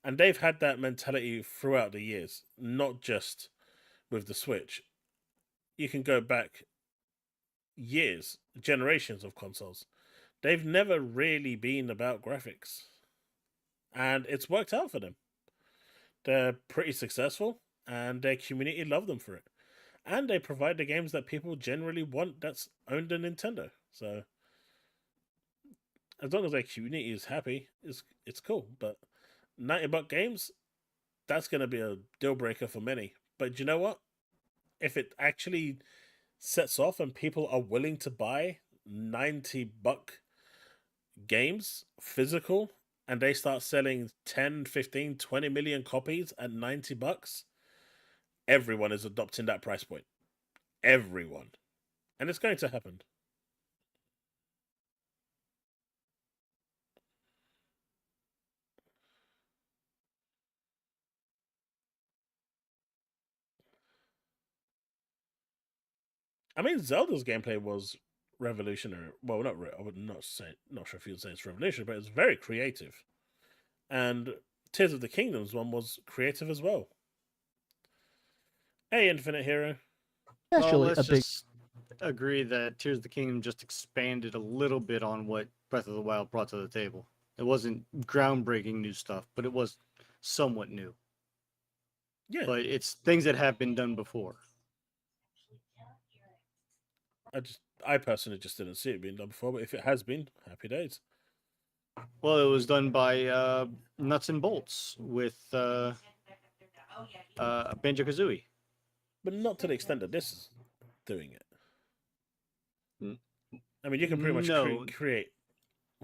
And they've had that mentality throughout the years, not just with the Switch. You can go back years, generations of consoles. They've never really been about graphics. And it's worked out for them. They're pretty successful, and their community love them for it. And they provide the games that people generally want that's owned a Nintendo. So, as long as their community is happy, it's cool. But $90 games, that's going to be a deal breaker for many. But you know what? If it actually sets off and people are willing to buy $90 games, physical, and they start selling 10, 15, 20 million copies at $90, everyone is adopting that price point. Everyone. And it's going to happen. I mean, Zelda's gameplay was revolutionary. Well, I would not sure if you'd say it's revolutionary, but it's very creative. And Tears of the Kingdom's one was creative as well. Hey, Infinite Hero. Actually, let's just agree that Tears of the Kingdom just expanded a little bit on what Breath of the Wild brought to the table. It wasn't groundbreaking new stuff, but it was somewhat new. Yeah. But it's things that have been done before. I personally just didn't see it being done before, but if it has been, happy days. Well, it was done by Nuts and Bolts with Banjo-Kazooie. But not to the extent that this is doing it. I mean, you can pretty much create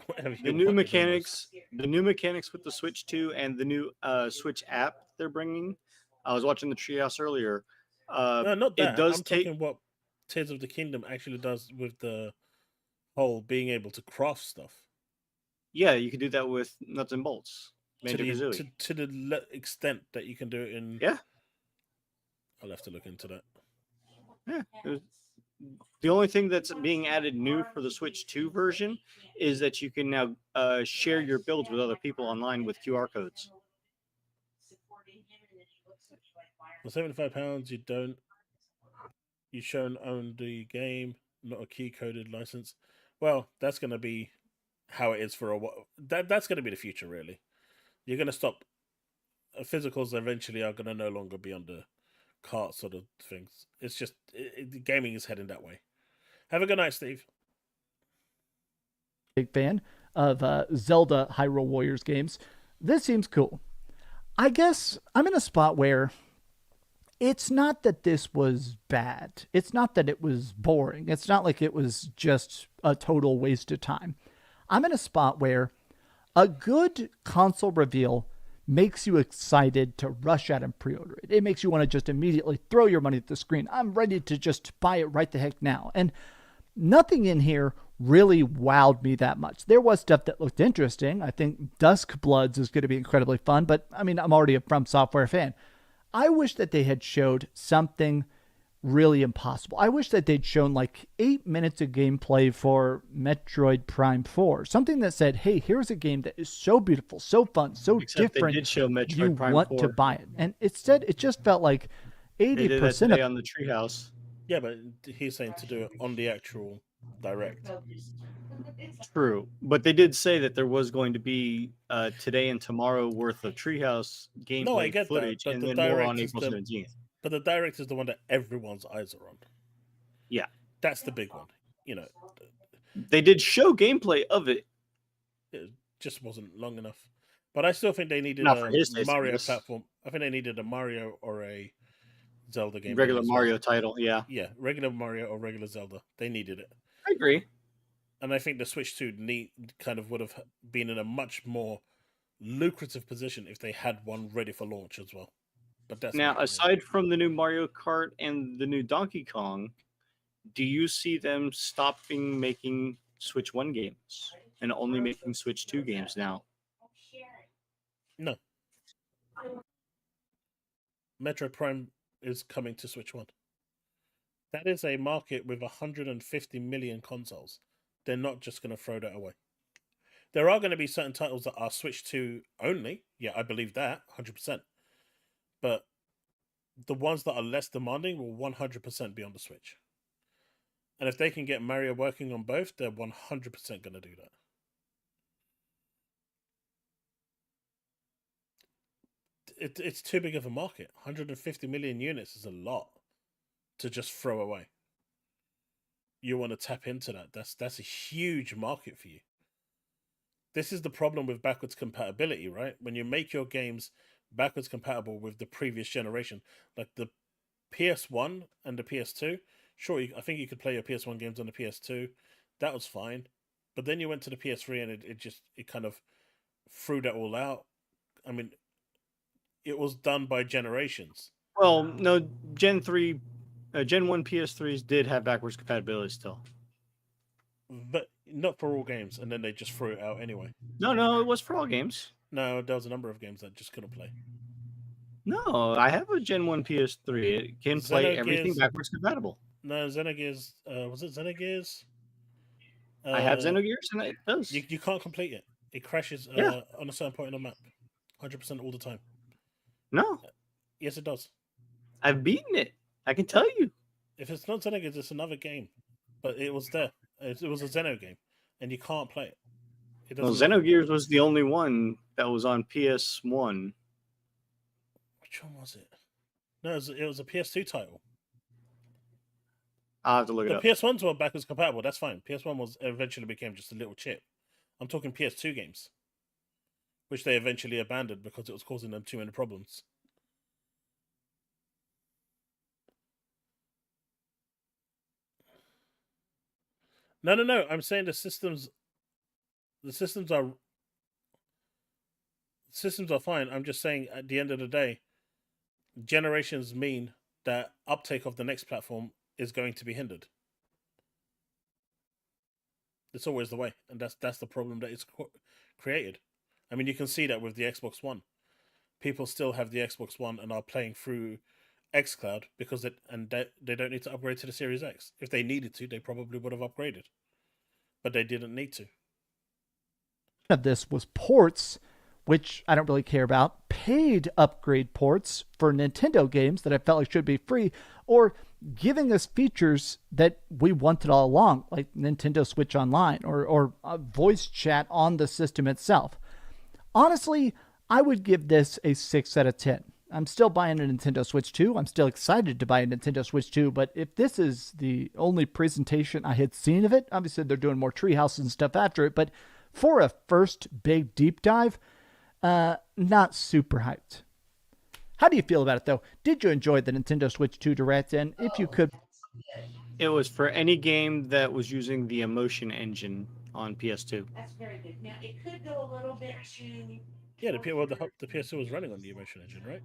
whatever you want. The new mechanics with the Switch 2 and the new Switch app they're bringing. I was watching the Treehouse earlier. No, not that. It does talking what Tears of the Kingdom actually does with the whole being able to craft stuff. Yeah, you can do that with Nuts and Bolts. To the extent that you can do it in... Yeah. I'll have to look into that. Yeah. The only thing that's being added new for the Switch 2 version is that you can now share your builds with other people online with QR codes. For £75, you show and own the game, not a key-coded license. Well, that's going to be how it is for a while. That's going to be the future, really. You're going to stop. Physicals eventually are going to no longer be on the cart sort of things. It's just gaming is heading that way. Have a good night, Steve. Big fan of Zelda Hyrule Warriors games. This seems cool. I guess I'm in a spot where it's not that this was bad. It's not that it was boring. It's not like it was just a total waste of time. I'm in a spot where a good console reveal makes you excited to rush out and pre-order it. It makes you want to just immediately throw your money at the screen. I'm ready to just buy it right the heck now. And nothing in here really wowed me that much. There was stuff that looked interesting. I think Dusk Bloods is going to be incredibly fun, but I mean, I'm already a From Software fan. I wish that they had showed something really impossible. I wish that they'd shown like 8 minutes of gameplay for Metroid Prime 4. Something that said, hey, here's a game that is so beautiful, so fun, so different. They did show Metroid you Prime want 4. to buy it. And instead, it just felt like 80% they did that today on the Treehouse. Yeah, but he's saying to do it on the actual Direct. True, but they did say that there was going to be today and tomorrow worth of Treehouse gameplay footage, and then more on April 17th. But the Direct is the one that everyone's eyes are on. Yeah, that's the big one. You know, they did show gameplay of it. It just wasn't long enough. But I still think they needed a Mario platform. I think they needed a Mario or a Zelda game. Regular Mario title, yeah. Yeah, regular Mario or regular Zelda. They needed it. I agree. And I think the Switch 2 kind of would have been in a much more lucrative position if they had one ready for launch as well. But that's now, aside from the new Mario Kart and the new Donkey Kong, do you see them stopping making Switch 1 games and only making Switch 2 games now? No. Metroid Prime is coming to Switch 1. That is a market with 150 million consoles. They're not just going to throw that away. There are going to be certain titles that are Switch 2 only. Yeah, I believe that, 100%. But the ones that are less demanding will 100% be on the Switch. And if they can get Mario working on both, they're 100% going to do that. It's too big of a market. 150 million units is a lot to just throw away. You want to tap into that. That's a huge market for you. This is the problem with backwards compatibility, right? When you make your games backwards compatible with the previous generation, like the PS1 and the PS2, sure, I think you could play your PS1 games on the PS2. That was fine. But then you went to the PS3 and it kind of threw that all out. I mean, it was done by generations. Well, no, Gen 1 PS3s did have backwards compatibility still. But not for all games, and then they just threw it out anyway. No, it was for all games. No, there was a number of games that just couldn't play. No, I have a Gen 1 PS3. It can play everything backwards compatible. No, Xenogears, was it Xenogears? I have Xenogears, and it does. You can't complete it. It crashes on a certain point on the map. 100% all the time. No. Yes, it does. I've beaten it. I can tell you. If it's not Xenogears, it's another game. But it was there. It was a Xeno game. And you can't play it. Well, Xenogears was the only one that was on PS1. Which one was it? No, it was a PS2 title. I'll have to look it up. The PS1s were backwards compatible. That's fine. PS1 eventually became just a little chip. I'm talking PS2 games, which they eventually abandoned because it was causing them too many problems. No. I'm saying the systems are fine. I'm just saying at the end of the day, generations mean that uptake of the next platform is going to be hindered. It's always the way, and that's the problem that it's created. I mean, you can see that with the Xbox One. People still have the Xbox One and are playing through xCloud because they don't need to upgrade to the Series X. If they needed to, they probably would have upgraded, but they didn't need to. Of this was ports, which I don't really care about, paid upgrade ports for Nintendo games that I felt like should be free, or giving us features that we wanted all along, like Nintendo Switch Online or voice chat on the system itself. Honestly, I would give this a 6 out of 10. I'm still buying a Nintendo Switch 2. I'm still excited to buy a Nintendo Switch 2, but if this is the only presentation I had seen of it, obviously they're doing more treehouses and stuff after it, but for a first big deep dive, not super hyped. How do you feel about it, though? Did you enjoy the Nintendo Switch 2 Direct? And if you could... It was for any game that was using the Emotion engine on PS2. That's very good. Now, it could go a little bit too Yeah, the PS2 was running on the Emotion Engine, right?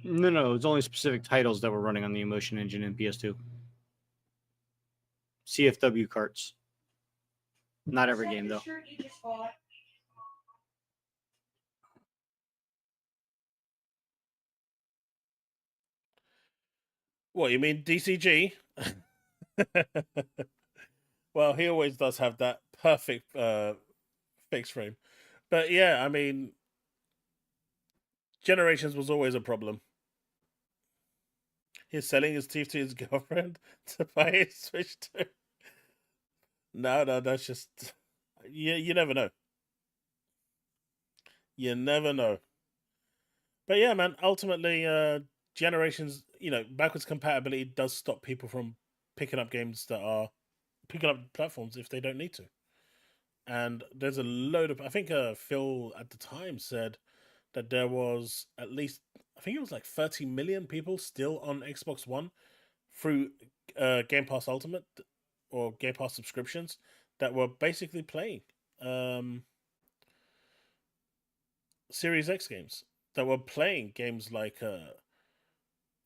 No, it's only specific titles that were running on the Emotion Engine in PS2. CFW carts. Not every game, though. What, you mean DCG? Well, he always does have that perfect fixed frame. But yeah, I mean, Generations was always a problem. He's selling his teeth to his girlfriend to buy his Switch 2. No, that's just you never know. You never know. But yeah, man, ultimately, Generations, backwards compatibility does stop people from picking up games that are picking up platforms if they don't need to. And there's a load of, I think Phil at the time said that there was at least, I think it was like 30 million people still on Xbox One through Game Pass Ultimate or Game Pass subscriptions that were basically playing Series X games, that were playing games like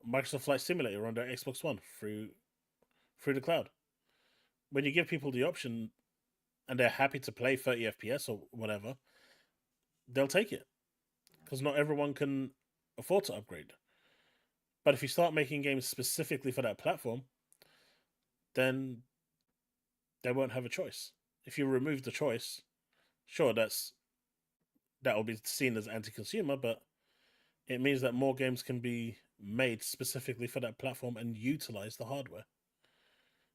Microsoft Flight Simulator on their Xbox One through the cloud. When you give people the option and they're happy to play 30 FPS or whatever, they'll take it because not everyone can afford to upgrade. But if you start making games specifically for that platform, then they won't have a choice. If you remove the choice, sure, that will be seen as anti-consumer, but it means that more games can be made specifically for that platform and utilize the hardware.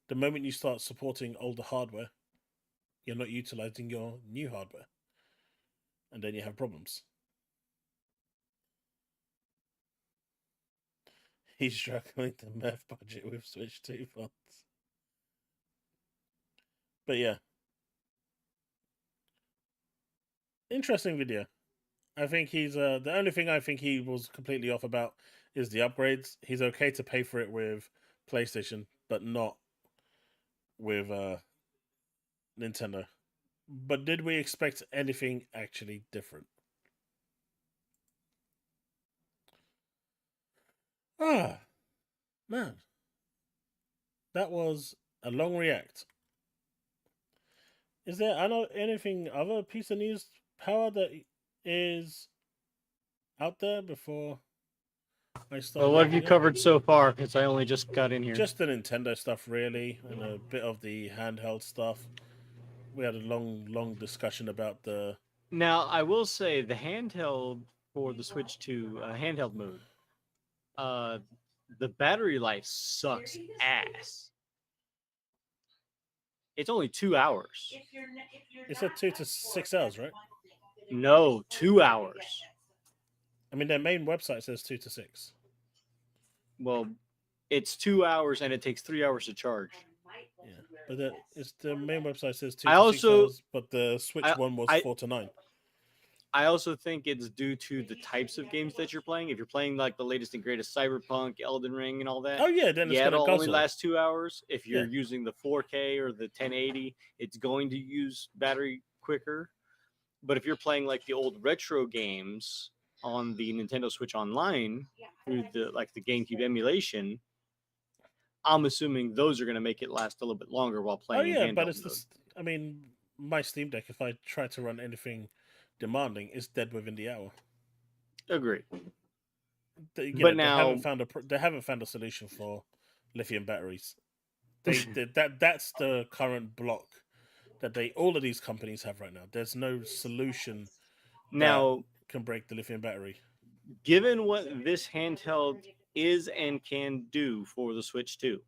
The moment you start supporting older hardware, you're not utilizing your new hardware, and then you have problems. He's struggling to math budget with Switch 2 funds. But yeah, interesting video. I think he's the only thing I think he was completely off about is the upgrades. He's okay to pay for it with PlayStation, but not with Nintendo. But did we expect anything actually different? Ah, man, that was a long react. Is there anything other piece of news power that is out there before I start? Well, what have you covered so far? Because I only just got in here. Just the Nintendo stuff, really, and a bit of the handheld stuff. We had a long discussion about the. Now, I will say the handheld for the Switch to handheld mode, uh, the battery life sucks ass. It's only 2 hours. It's a 2 to 6 hours, right? No, 2 hours. I mean, their main website says 2 to 6. Well, it's 2 hours and it takes 3 hours to charge. Yeah, but the main website says 2 I to also, 6 hours, but the Switch one was 4 to 9. I also think it's due to the types of games that you're playing. If you're playing like the latest and greatest Cyberpunk, Elden Ring, and all that, oh yeah, then it's gonna it'll only guzzle. last 2 hours. If you're using the 4K or the 1080, it's going to use battery quicker. But if you're playing like the old retro games on the Nintendo Switch Online through the GameCube emulation, I'm assuming those are going to make it last a little bit longer while playing. Oh yeah, in but handheld it's mode. I mean, my Steam Deck, if I try to run anything demanding, is dead within the hour. Agree. They haven't found a solution for lithium batteries. That's the current block that all of these companies have right now. There's no solution now that can break the lithium battery. Given what this handheld is and can do for the Switch 2,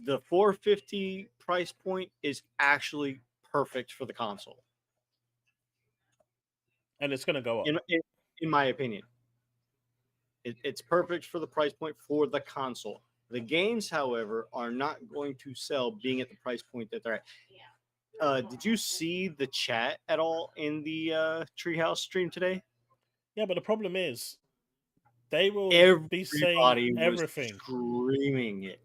the $450 price point is actually perfect for the console. And it's going to go up. In my opinion. It's perfect for the price point for the console. The games, however, are not going to sell being at the price point that they're at. Did you see the chat at all in the Treehouse stream today? Yeah, but the problem is they will be Everybody saying everything. Was screaming it.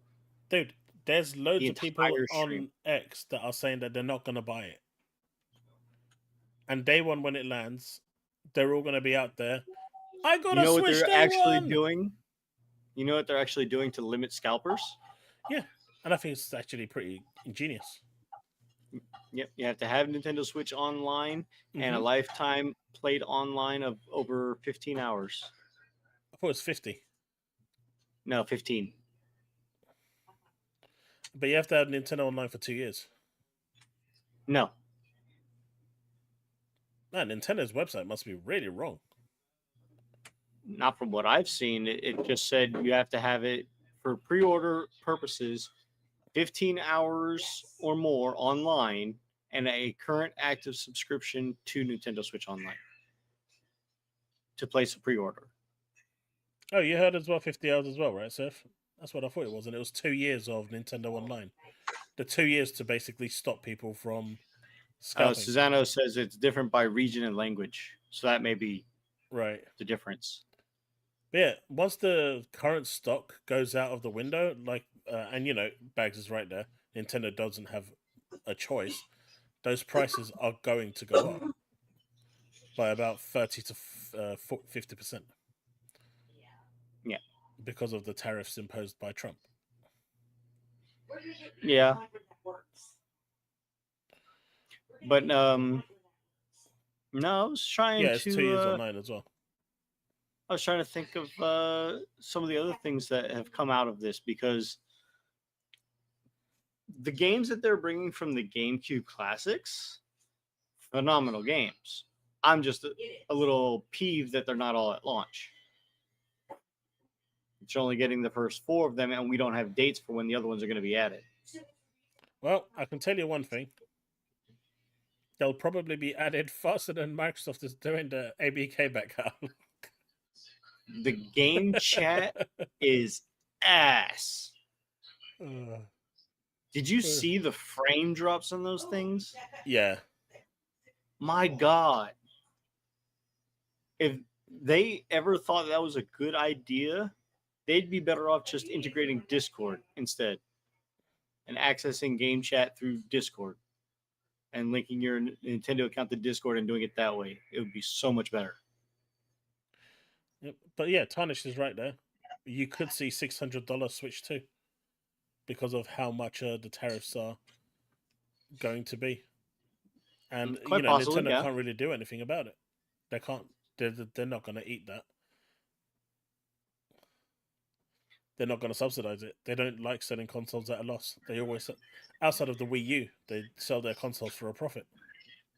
Dude, there's loads of people on X that are saying that they're not going to buy it. and day one when it lands, they're all going to be out there. I got You a know what Switch they're day actually one. doing? You know what they're actually doing to limit scalpers? Yeah, and I think it's actually pretty ingenious. Yep, you have to have Nintendo Switch online and a Mm-hmm. lifetime played online of over 15 hours. I thought it was 50, No, 15. but you have to have Nintendo Online for 2 years. No, Man, Nintendo's website must be really wrong. not from what I've seen. It just said you have to have it for pre-order purposes, 15 hours or more online, and a current active subscription to Nintendo Switch Online to place a pre-order. Oh, you heard as well 50 hours as well, right, Seth? That's what I thought it was, and it was 2 years of Nintendo Online. The 2 years to basically stop people from scalping. Susano says it's different by region and language, so that may be Right. the difference. But yeah, once the current stock goes out of the window, like, and you know, Bags is right there, Nintendo doesn't have a choice, those prices are going to go up by about 30 to 50%. Yeah. Because of the tariffs imposed by Trump. Yeah. But no, I was trying Yeah, it's to 2 years online as well. I was trying to think of some of the other things that have come out of this, because the games that they're bringing from the GameCube classics, phenomenal games. I'm just a little peeved that they're not all at launch. It's only getting the first 4 of them, and we don't have dates for when the other ones are going to be added. Well, I can tell you one thing. They'll probably be added faster than Microsoft is doing the ABK backup. The game chat is ass. Did you see the frame drops on those things? Yeah. My God. If they ever thought that was a good idea, they'd be better off just integrating Discord instead and accessing game chat through Discord and linking your Nintendo account to Discord and doing it that way. It would be so much better. But yeah, Tarnish is right there. You could see $600 Switch 2 because of how much the tariffs are going to be. And, Quite possibly, Nintendo yeah. can't really do anything about it. They can't. They're not going to eat that. They're not going to subsidize it. They don't like selling consoles at a loss. They always, outside of the Wii U, they sell their consoles for a profit.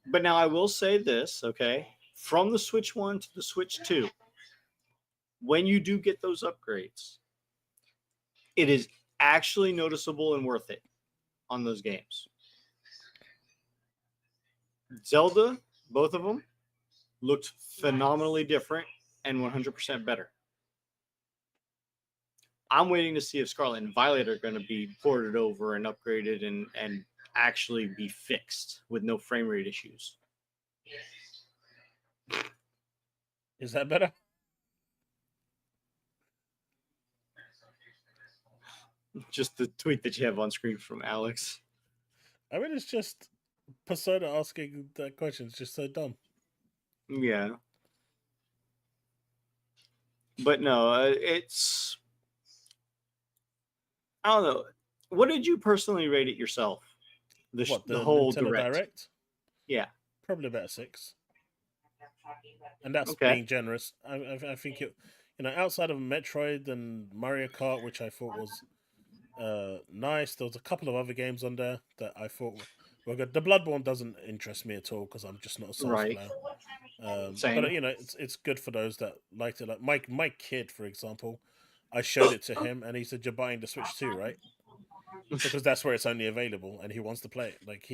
But now I will say this, okay? From the Switch 1 to the Switch 2, when you do get those upgrades, it is actually noticeable and worth it on those games. Zelda, both of them, looked phenomenally different and 100% better. I'm waiting to see if Scarlet and Violet are going to be ported over and upgraded and actually be fixed with no frame rate issues. Is that better? Just the tweet that you have on screen from Alex. I mean, it's just Persona asking that question. It's just so dumb. Yeah. But no, it's... I don't know. What did you personally rate it yourself? The whole Nintendo Direct? Yeah. Probably about a 6. And that's Okay. being generous. I think it, outside of Metroid and Mario Kart, which I thought was nice, there was a couple of other games on there that I thought were good. The Bloodborne doesn't interest me at all because I'm just not a Souls player. Same. But it's good for those that liked it. Like my kid, for example, I showed it to him and he said, "You're buying the Switch 2, right?" Because that's where it's only available, and he wants to play it. Like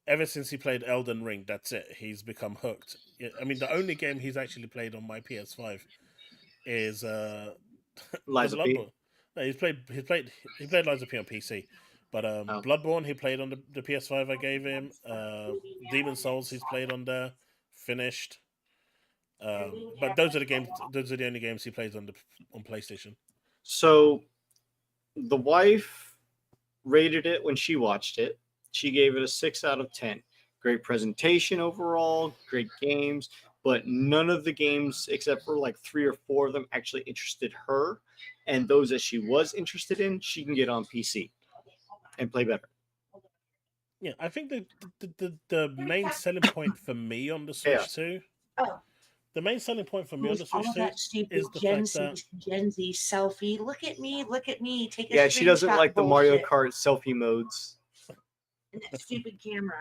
ever since he played Elden Ring, that's it. He's become hooked. I mean, the only game he's actually played on my PS5 is Liza P. Bloodborne. No, he played Liza P on PC, but Bloodborne he played on the PS5 I gave him. Demon Souls he's played on there, finished. But those are the games. Those are the only games he plays on PlayStation. So, the wife rated it when she watched it. She gave it a 6 out of 10. great presentation overall, great games, but none of the games, except for like 3 or 4 of them, actually interested her. And those that she was interested in, she can get on PC and play better. Yeah, I think the main selling point for me on the Switch 2, Oh, the main selling point for me on the Switch all 2 that stupid is the Gen fact Z, that Gen Z selfie. Look at me, take a Yeah, she doesn't screenshot like the Mario bullshit. Kart selfie modes And that stupid camera.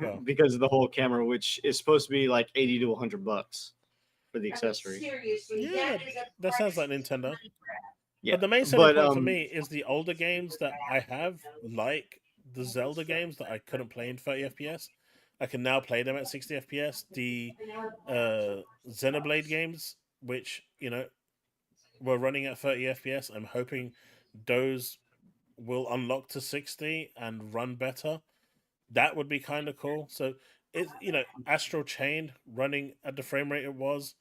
Well, because of the whole camera, which is supposed to be like $80 to $100 for the I mean, accessory. seriously, yeah, that is a that sounds like priceless Nintendo. money grab. Yeah, But the main selling but point for me is the older games that I have, like the Zelda games that I couldn't play in 30 FPS. I can now play them at 60 FPS. The Xenoblade games, which, were running at 30 FPS, I'm hoping those will unlock to 60 and run better. That would be kind of cool. So, Astral Chain running at the frame rate it was,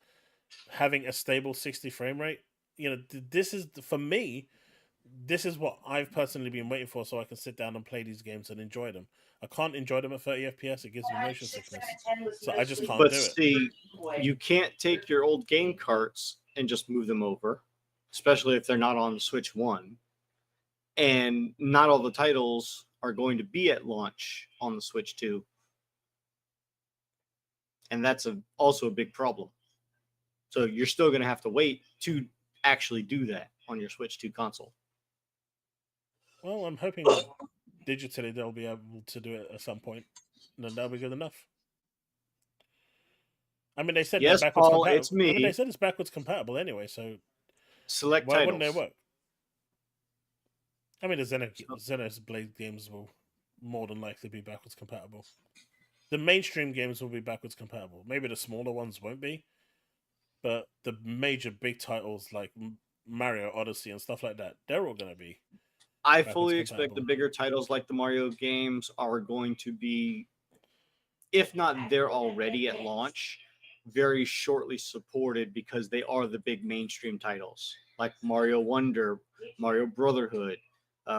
having a stable 60 frame rate, this is, for me, this is what I've personally been waiting for, so I can sit down and play these games and enjoy them. I can't enjoy them at 30 FPS; it gives me motion 6 sickness, out of 10 was so I just mostly can't but do it. see, you can't take your old game carts and just move them over, especially if they're not on the Switch 1. And not all the titles are going to be at launch on the Switch 2. And that's also a big problem. So you're still going to have to wait to actually do that on your Switch 2 console. Well, I'm hoping that digitally they'll be able to do it at some point, and then that'll be good enough. I mean, they said they're Yes, backwards Paul, compatible. it's me. I mean, they said it's backwards compatible anyway, so Select why wouldn't titles. they work? I mean, the Xenoblade games will more than likely be backwards compatible. The mainstream games will be backwards compatible. Maybe the smaller ones won't be, but the major big titles like Mario Odyssey and stuff like that, they're all going to be. I backwards fully expect compatible. the bigger titles like the Mario games are going to be, if not they're already at launch, very shortly supported because they are the big mainstream titles like Mario Wonder, Mario Brotherhood,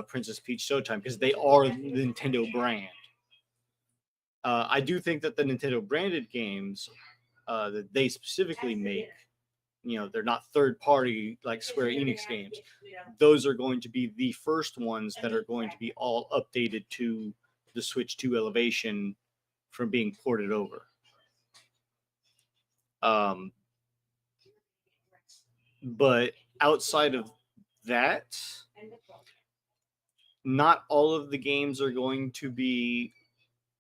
Princess Peach Showtime, because they are the Nintendo brand. I do think that the Nintendo branded games that they specifically make, they're not third party like Square Enix games. Those are going to be the first ones that are going to be all updated to the Switch 2 elevation from being ported over. But outside of that, not all of the games are going to be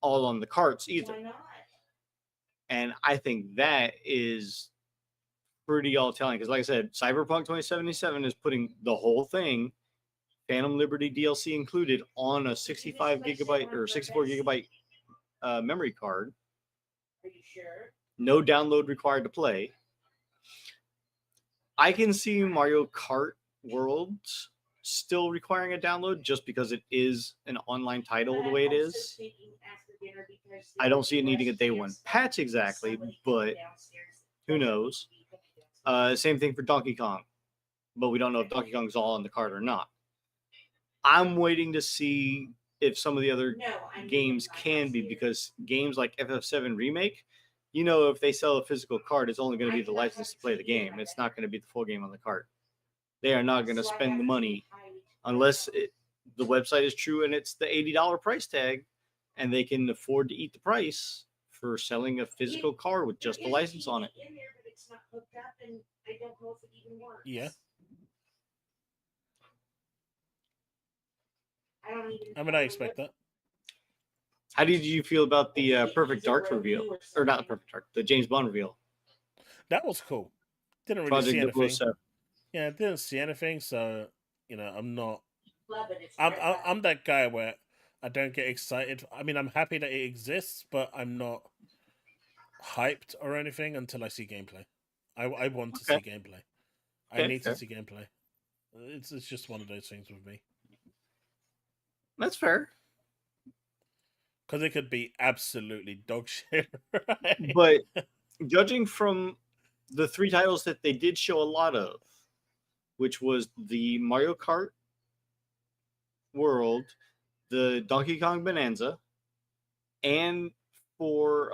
all on the carts either. And I think that is pretty all telling because, like I said, Cyberpunk 2077 is putting the whole thing, Phantom Liberty DLC included, on a 65 gigabyte or 64 gigabyte memory card. Are you sure? No download required to play. I can see Mario Kart World still requiring a download just because it is an online title the way it is. I don't see it needing a day one patch exactly, but who knows? Same thing for Donkey Kong, but we don't know if Donkey Kong's all on the card or not. I'm waiting to see if some of the other games can be, because games like FF7 Remake, if they sell a physical card, it's only going to be the license to play the game. It's not going to be the full game on the card. They are not going to spend the money unless the website is true and it's the $80 price tag, and they can afford to eat the price for selling a physical card with just the license on it. Yeah. I mean, I expect that. How did you feel about the Perfect Dark reveal? Or not the Perfect Dark, the James Bond reveal? That was cool. Didn't really Project see anything. 007. Yeah, I didn't see anything, so I'm not. I'm that guy where I don't get excited. I mean, I'm happy that it exists, but I'm not hyped or anything until I see gameplay. I want to see gameplay. I need to see gameplay. It's just one of those things with me. That's fair. Because it could be absolutely dog shit. Right? But judging from the 3 titles that they did show a lot of, which was the Mario Kart World, the Donkey Kong Bonanza, and for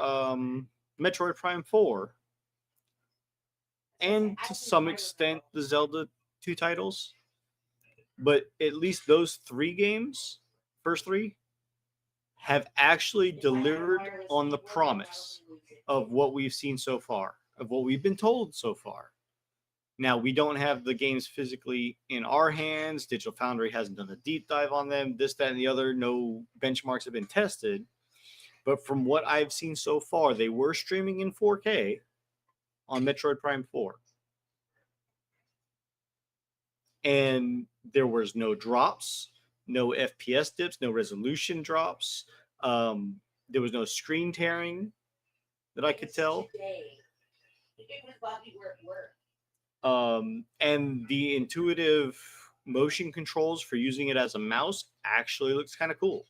Metroid Prime 4 and to some extent the Zelda 2 titles. But at least those 3 games, first 3, have actually delivered on the promise of what we've seen so far, of what we've been told so far. Now, we don't have the games physically in our hands. Digital Foundry hasn't done a deep dive on them. This, that, and the other. No benchmarks have been tested. But from what I've seen so far, they were streaming in 4K on Metroid Prime 4. And there was no drops, no FPS dips, no resolution drops. There was no screen tearing that I could tell. And the intuitive motion controls for using it as a mouse actually looks kind of cool.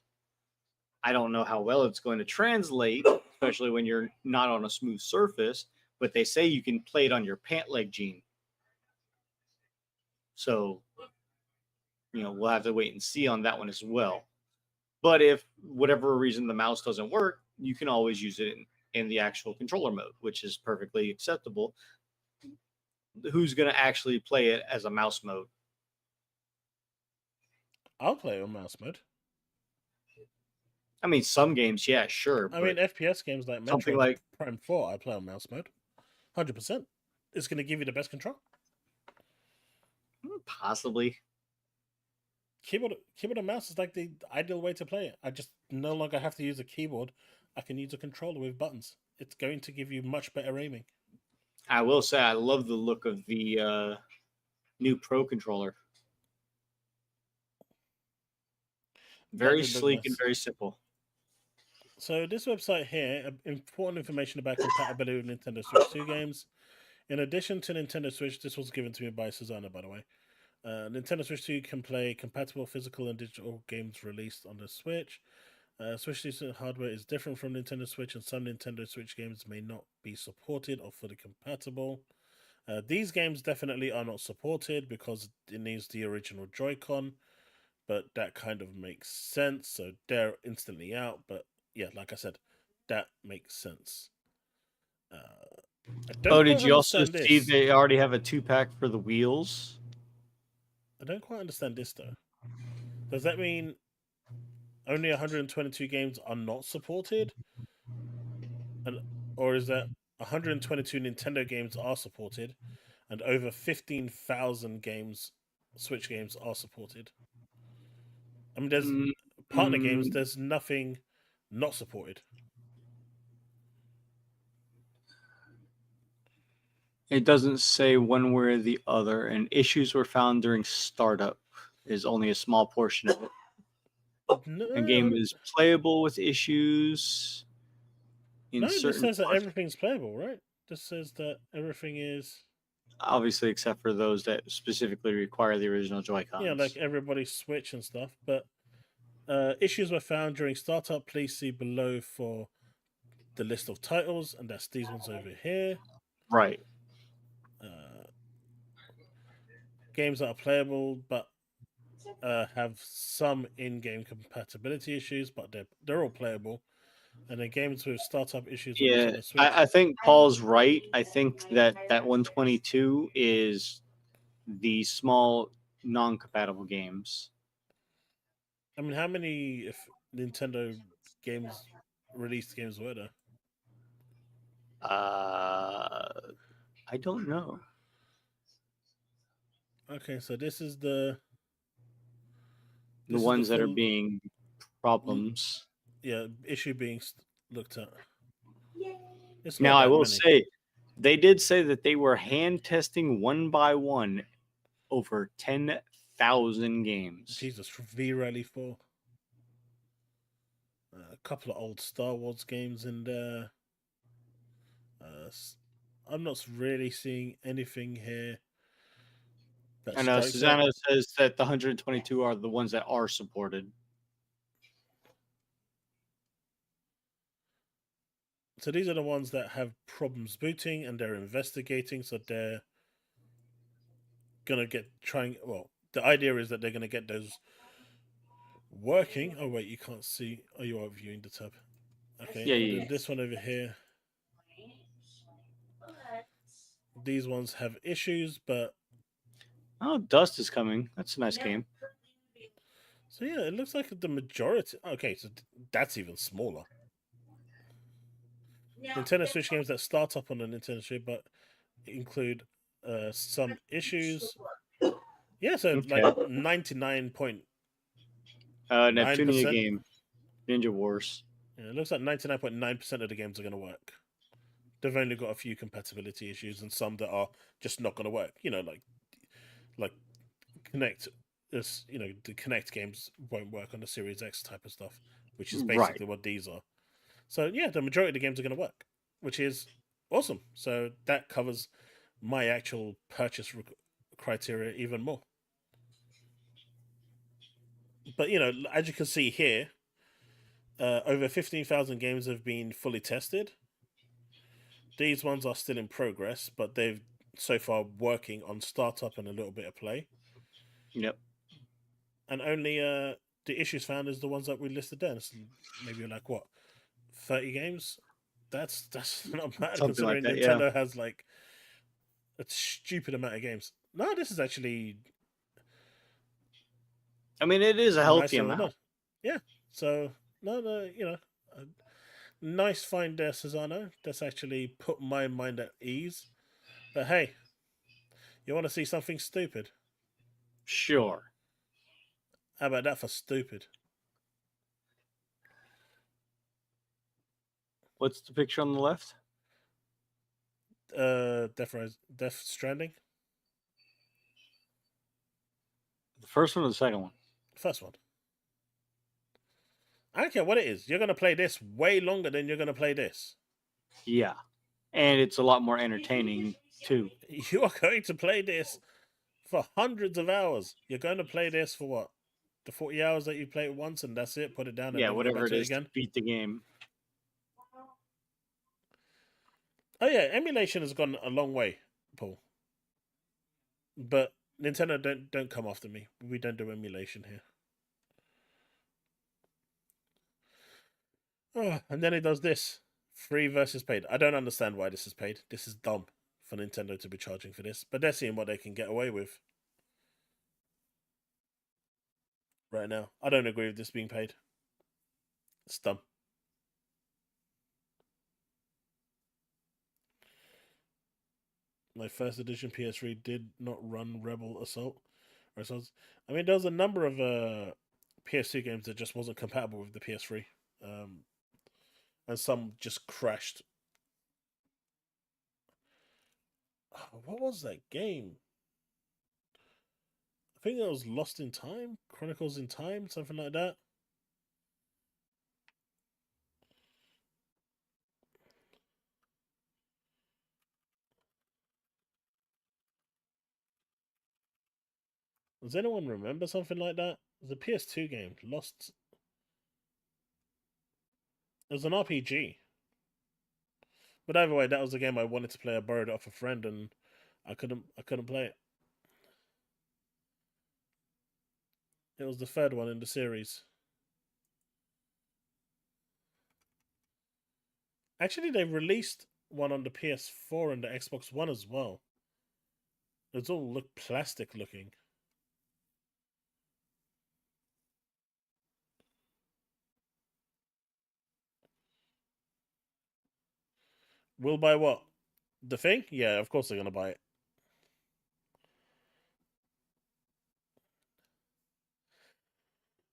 I don't know how well it's going to translate, especially when you're not on a smooth surface, but they say you can play it on your pant leg jean. So, we'll have to wait and see on that one as well. But if whatever reason the mouse doesn't work, you can always use it in the actual controller mode, which is perfectly acceptable. Who's going to actually play it as a mouse mode? I'll play it on mouse mode. I mean, some games, yeah, sure. I mean, FPS games like something Metroid like Prime 4, I play on mouse mode. 100%. It's going to give you the best control. Possibly. Keyboard and mouse is like the ideal way to play it. I just no longer have to use a keyboard. I can use a controller with buttons. It's going to give you much better aiming. I will say I love the look of the new Pro controller. Very sleek and very simple. So this website here, important information about compatibility with Nintendo Switch 2 games. In addition to Nintendo Switch, this was given to me by Susanna, by the way. Nintendo Switch 2 can play compatible physical and digital games released on the Switch. Switch 2 hardware is different from Nintendo Switch, and some Nintendo Switch games may not be supported or fully compatible. These games definitely are not supported because it needs the original Joy-Con, but that kind of makes sense. So they're instantly out, but yeah, like I said, that makes sense. Did you also see they already have a 2-pack for the wheels? I don't quite understand this though. Does that mean only 122 games are not supported? Or is that 122 Nintendo games are supported and over 15,000 games, Switch games, are supported? I mean, there's partner games, there's nothing not supported. It doesn't say one way or the other, and issues were found during startup is only a small portion of it. The game is playable with issues. No, it just says that everything's playable, right? Just says that everything is... Obviously, except for those that specifically require the original Joy-Cons. Yeah, like everybody's Switch and stuff, but issues were found during startup. Please see below for the list of titles, and that's these ones over here. Right. Games that are playable, but have some in-game compatibility issues, but they're all playable. And then games with startup issues. Yeah, I think Paul's right. I think that 122 is the small non-compatible games. I mean, how many Nintendo games released games were there? I don't know. Okay, so this is the ones that are being problems. Yeah, issue being looked at. Now, I will say, they did say that they were hand testing one by one over 10,000 games. Jesus, V-Rally 4. A couple of old Star Wars games in there. I'm not really seeing anything here. I know Susanna says that the 122 are the ones that are supported. So these are the ones that have problems booting, and they're investigating. So they're gonna the idea is that they're gonna get those working. Oh wait, you can't see. Oh, you are viewing the tab. Okay, Yeah, and yeah, then yeah. this one over here. These ones have issues, but Oh, Dust is coming. That's a nice game. so yeah, it looks like the majority. Okay, so that's even smaller. Nintendo Switch games that start up on the Nintendo Switch, but include some issues. Yeah, so Okay. like 99.9%. Neptunia game. Ninja Wars. Yeah, it looks like 99.9% of the games are going to work. They've only got a few compatibility issues and some that are just not going to work. You know, like Connect. This, you know, the Connect games won't work on the Series X type of stuff, which is Right. basically what these are. So yeah, the majority of the games are going to work, which is awesome. So that covers my actual purchase criteria even more. But you know, as you can see here, over 15,000 games have been fully tested. These ones are still in progress, but they've so far working on startup and a little bit of play. Yep. And only the issues found is the ones that we listed there. It's maybe like what, 30 games? That's not bad Something like considering that, yeah. Nintendo has like a stupid amount of games. No, this is actually I mean, it is a healthy nicer amount. Yeah. So no, you know, a nice find there, Cesano. That's actually put my mind at ease. But hey, you want to see something stupid? Sure. How about that for stupid? What's the picture on the left? Death Stranding. The first one or the second one? First one. I don't care what it is. You're gonna play this way longer than you're gonna play this. Yeah. And it's a lot more entertaining, too. You are going to play this for hundreds of hours. You're going to play this for what? The 40 hours that you play it once and that's it? Put it down and Yeah, never go whatever back it to it is to again? beat the game. Oh yeah, emulation has gone a long way, Paul. But Nintendo, don't come after me. We don't do emulation here. Oh, and then it does this. Free versus paid. I don't understand why this is paid. This is dumb for Nintendo to be charging for this. But they're seeing what they can get away with right now. I don't agree with this being paid. It's dumb. My first edition PS3 did not run Rebel Assault or Assaults. I mean, there was a number of PS2 games that just wasn't compatible with the PS3, and some just crashed. Oh, what was that game? I think that was Lost in Time, Chronicles in Time, something like that. Does anyone remember something like that? It was a PS2 game. Lost. It was an RPG. But either way, that was the game I wanted to play. I borrowed it off a friend, and I couldn't play it. It was the third one in the series. Actually, they released one on the PS4 and the Xbox One as well. It's all look plastic looking. Will buy what? The thing? Yeah, of course they're gonna buy it.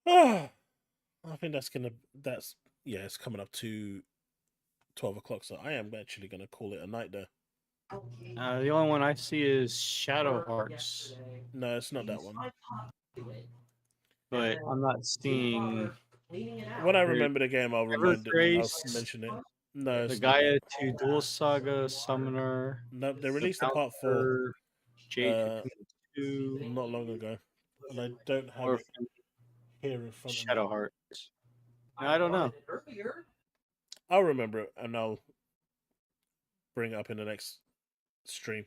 Oh, I think yeah, it's coming up to 12 o'clock, so I am actually gonna call it a night there. The only one I see is Shadow Hearts. No, it's not that one. But I'm not seeing. When I remember the game, I'll remind it. I'll mention it. No, The it's not Gaia that. 2 Dual Saga Summoner. No, they released the part 4 Jade 2. not long ago, and I don't have it here in front of me. Shadow Hearts. I don't know. I'll remember it and I'll bring it up in the next stream.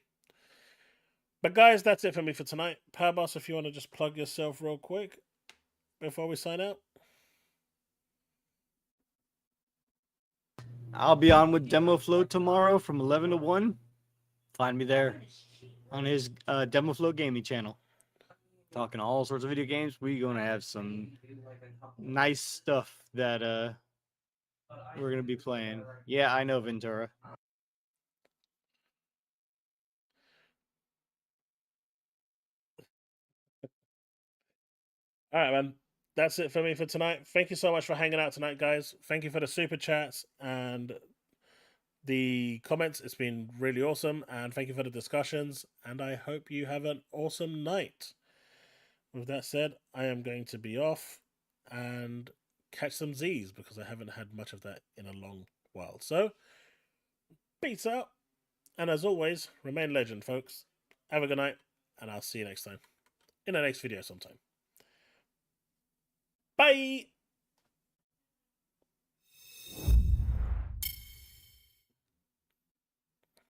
But guys, that's it for me for tonight. Power Boss, if you want to just plug yourself real quick before we sign out. I'll be on with Demo Flow tomorrow from 11 to 1. Find me there on his Demo Flow gaming channel. Talking all sorts of video games. We're going to have some nice stuff that we're going to be playing. Yeah, I know, Ventura. All right, man. That's it for me for tonight. Thank you so much for hanging out tonight, guys. Thank you for the super chats and the comments. It's been really awesome. And thank you for the discussions. And I hope you have an awesome night. With that said, I am going to be off and catch some Z's because I haven't had much of that in a long while. So, peace out. And as always, remain legend, folks. Have a good night. And I'll see you next time. In the next video sometime. Bye!